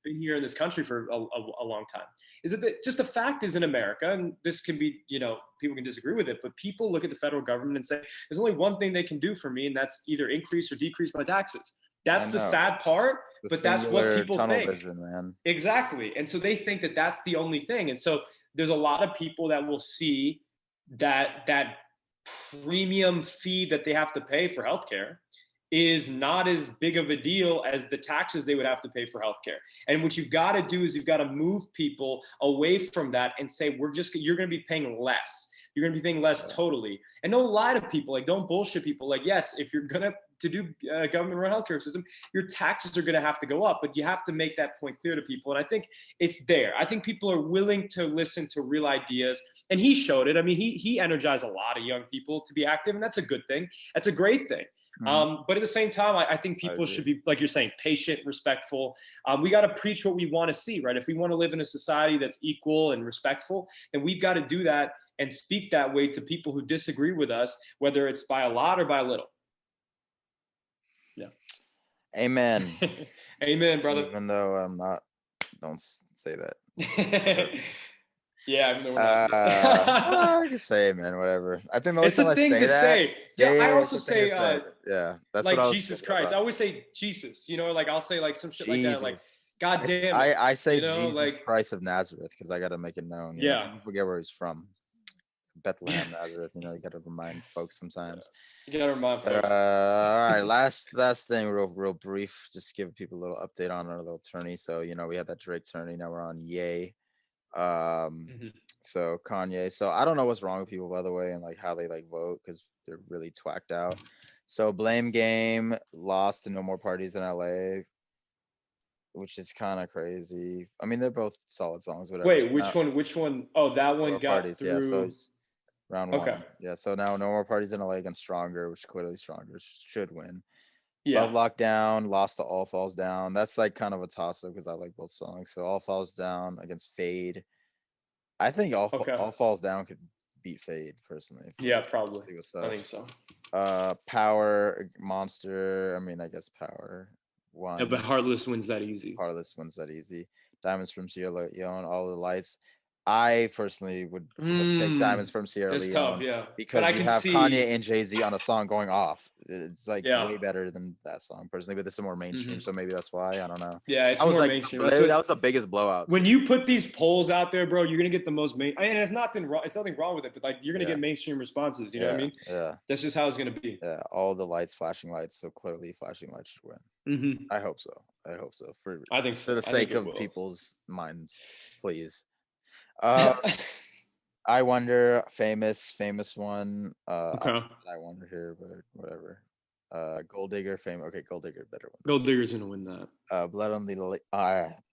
been here in this country for a long time, is that just the fact is in America, and this can be, people can disagree with it, but people look at the federal government and say, there's only one thing they can do for me, and that's either increase or decrease my taxes. That's the sad part, but that's what people think. Vision, man. Exactly. And so they think that that's the only thing. And so there's a lot of people that will see that premium fee that they have to pay for healthcare is not as big of a deal as the taxes they would have to pay for healthcare. And what you've got to do is you've got to move people away from that and say, you're going to be paying less. You're going to be paying less totally. And don't lie to people. Like, don't bullshit people. Like, yes, if you're going to do government-run healthcare system, your taxes are going to have to go up, but you have to make that point clear to people. And I think it's there. I think people are willing to listen to real ideas. And he showed it. I mean, he energized a lot of young people to be active, and that's a good thing. That's a great thing. But at the same time, I think people should be, like you're saying, patient, respectful. We got to preach what we want to see, right? If we want to live in a society that's equal and respectful, then we've got to do that and speak that way to people who disagree with us, whether it's by a lot or by a little. Yeah. Amen. Amen, brother. Even though I'm not, don't say that. Yeah, even though we're not. I just say amen, whatever. I think the only time I say that. I also say, that's like what I Jesus Christ. about. I always say Jesus, like I'll say like some shit Jesus. Like that, like God damn. I say Jesus Christ of Nazareth because I got to make it known. You know? Forget where he's from. Bethlehem, Nazareth. You got to remind folks sometimes. You got to remind folks. All right, last thing, real brief. Just give people a little update on our little tourney. So we had that Drake tourney. Now we're on Ye. So Kanye. So I don't know what's wrong with people, by the way, and like how they like vote because they're really twacked out. So Blame Game lost to No More Parties in LA, which is kind of crazy. I mean, they're both solid songs. Whatever. Wait, which one? Oh, that one got Parties. through. Yeah, so it's round one. Yeah, so now No More Parties in LA against Stronger, which clearly Stronger should win. Yeah. Love Lockdown lost to All Falls Down. That's like kind of a toss-up because I like both songs. So All Falls Down against Fade. I think All Falls Down could beat Fade personally. Yeah, probably. I think so. Power Monster. I mean, I guess Power won. Yeah, but Heartless wins that easy. Diamonds from Sierra Leone. All the Lights. I personally would take Diamonds from Sierra Leone. Tough, yeah. Because you have Kanye and Jay-Z on a song going off. It's like way better than that song personally, but this is more mainstream, so maybe that's why. I don't know. Yeah, it's more mainstream. That was the biggest blowout. When you put these polls out there, bro, you're gonna get the most and it's nothing wrong. It's nothing wrong with it, but like you're gonna get mainstream responses. You know what I mean? Yeah. That's just how it's gonna be. Yeah. All the lights, flashing lights. So clearly, flashing lights should win. I hope so. I think so. For the sake of people's minds, please. I Wonder, famous one. I Wonder here, but whatever. Gold Digger, fame. Okay, Gold Digger, better one. Gold Digger's gonna win that. Blood on the blah,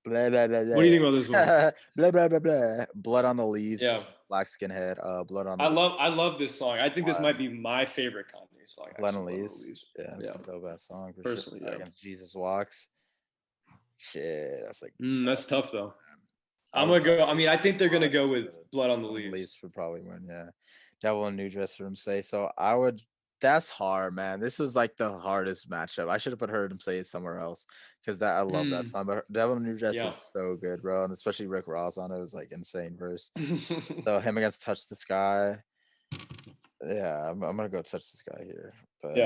blah, blah, blah. What do you think about this one? Blah blah blah blah. Blood on the Leaves. Yeah. Black Skinhead. Blood on. I love this song. I think this might be my favorite Kanye song. Blood on the Leaves. Yeah, it's a dope ass song for personally. Sure. Against Jesus Walks. Shit, that's like. That's tough though. I'm gonna go. I mean, I think they're gonna go with Blood on the Leaves. Leaves would probably win. Yeah. Devil in New Dress for him say. So I would. That's hard, man. This was like the hardest matchup. I should have heard him say it somewhere else because I love that song. But Devil in New Dress is so good, bro, and especially Rick Ross on it was like insane verse. So him against Touch the Sky. Yeah, I'm gonna go Touch the Sky here. But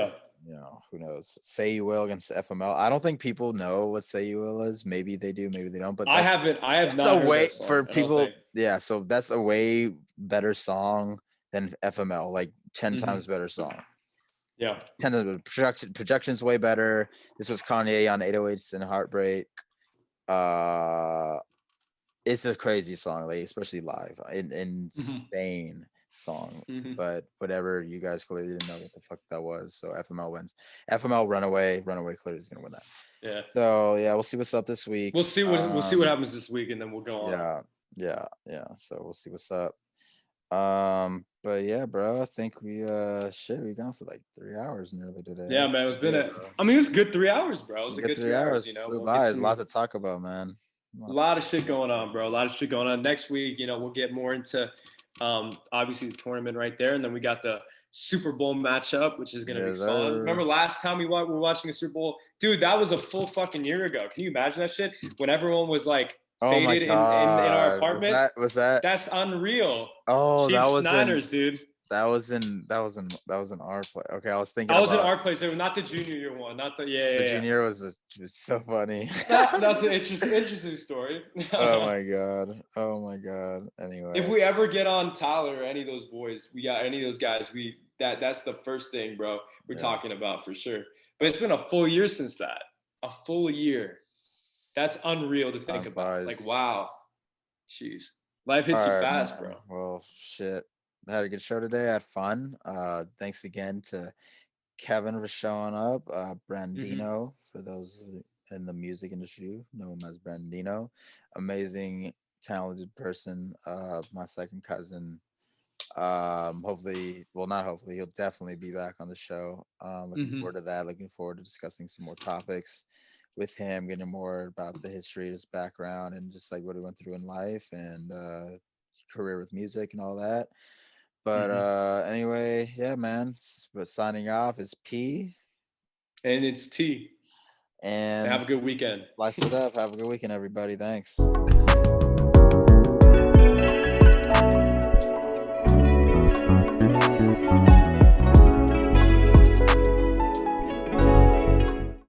who knows? Say You Will against FML. I don't think people know what Say You Will is. Maybe they do, maybe they don't. But I have not. It's a way for people. Yeah, so that's a way better song than FML. Like 10 times better song. Yeah. 10 times projection's way better. This was Kanye on 808s and Heartbreak. It's a crazy song, like especially live. Insane song. But whatever, you guys clearly didn't know what the fuck that was. So FML wins. FML Runaway clearly is gonna win that. Yeah. So we'll see what's up this week. We'll see what happens this week, and then we'll go on. Yeah. So we'll see what's up. But yeah, bro, I think we're gone for like 3 hours nearly today. Yeah, man, it's been it's a good 3 hours, bro. It was a good 3 hours. Flew by. There's a lot to talk about, man. A lot of shit going on, bro. A lot of shit going on. Next week, we'll get more into obviously the tournament right there, and then we got the Super Bowl matchup, which is going to Yes, be fun. sir. Remember last time we were watching a Super Bowl? Dude, that was a full fucking year ago. Can you imagine that shit? When everyone was like Oh my faded in our God. apartment. Was that? That's unreal. Oh, that Chiefs was Niners, dude. That was in our play. Okay, I was thinking I was in about our place, not the junior year one, not the the junior was so funny. That's an interesting story. Oh my God. Anyway, if we ever get on Tyler or any of those boys, we got any of those guys, that's the first thing, bro, we're talking about for sure. But it's been a full year since that. A full year. That's unreal to think about. Like, wow. Jeez. Life hits you fast, man. Bro. Well, shit. I had a good show today. I had fun. Thanks again to Kevin for showing up. Brandino, for those in the music industry, know him as Brandino. Amazing, talented person. My second cousin. Hopefully, well, not hopefully, he'll definitely be back on the show. Looking forward to that. Looking forward to discussing some more topics with him, getting more about the history, his background, and just like what he went through in life and career with music and all that. But anyway, yeah, man. But signing off is P. And it's T. And have a good weekend. Lice it up. Have a good weekend, everybody. Thanks.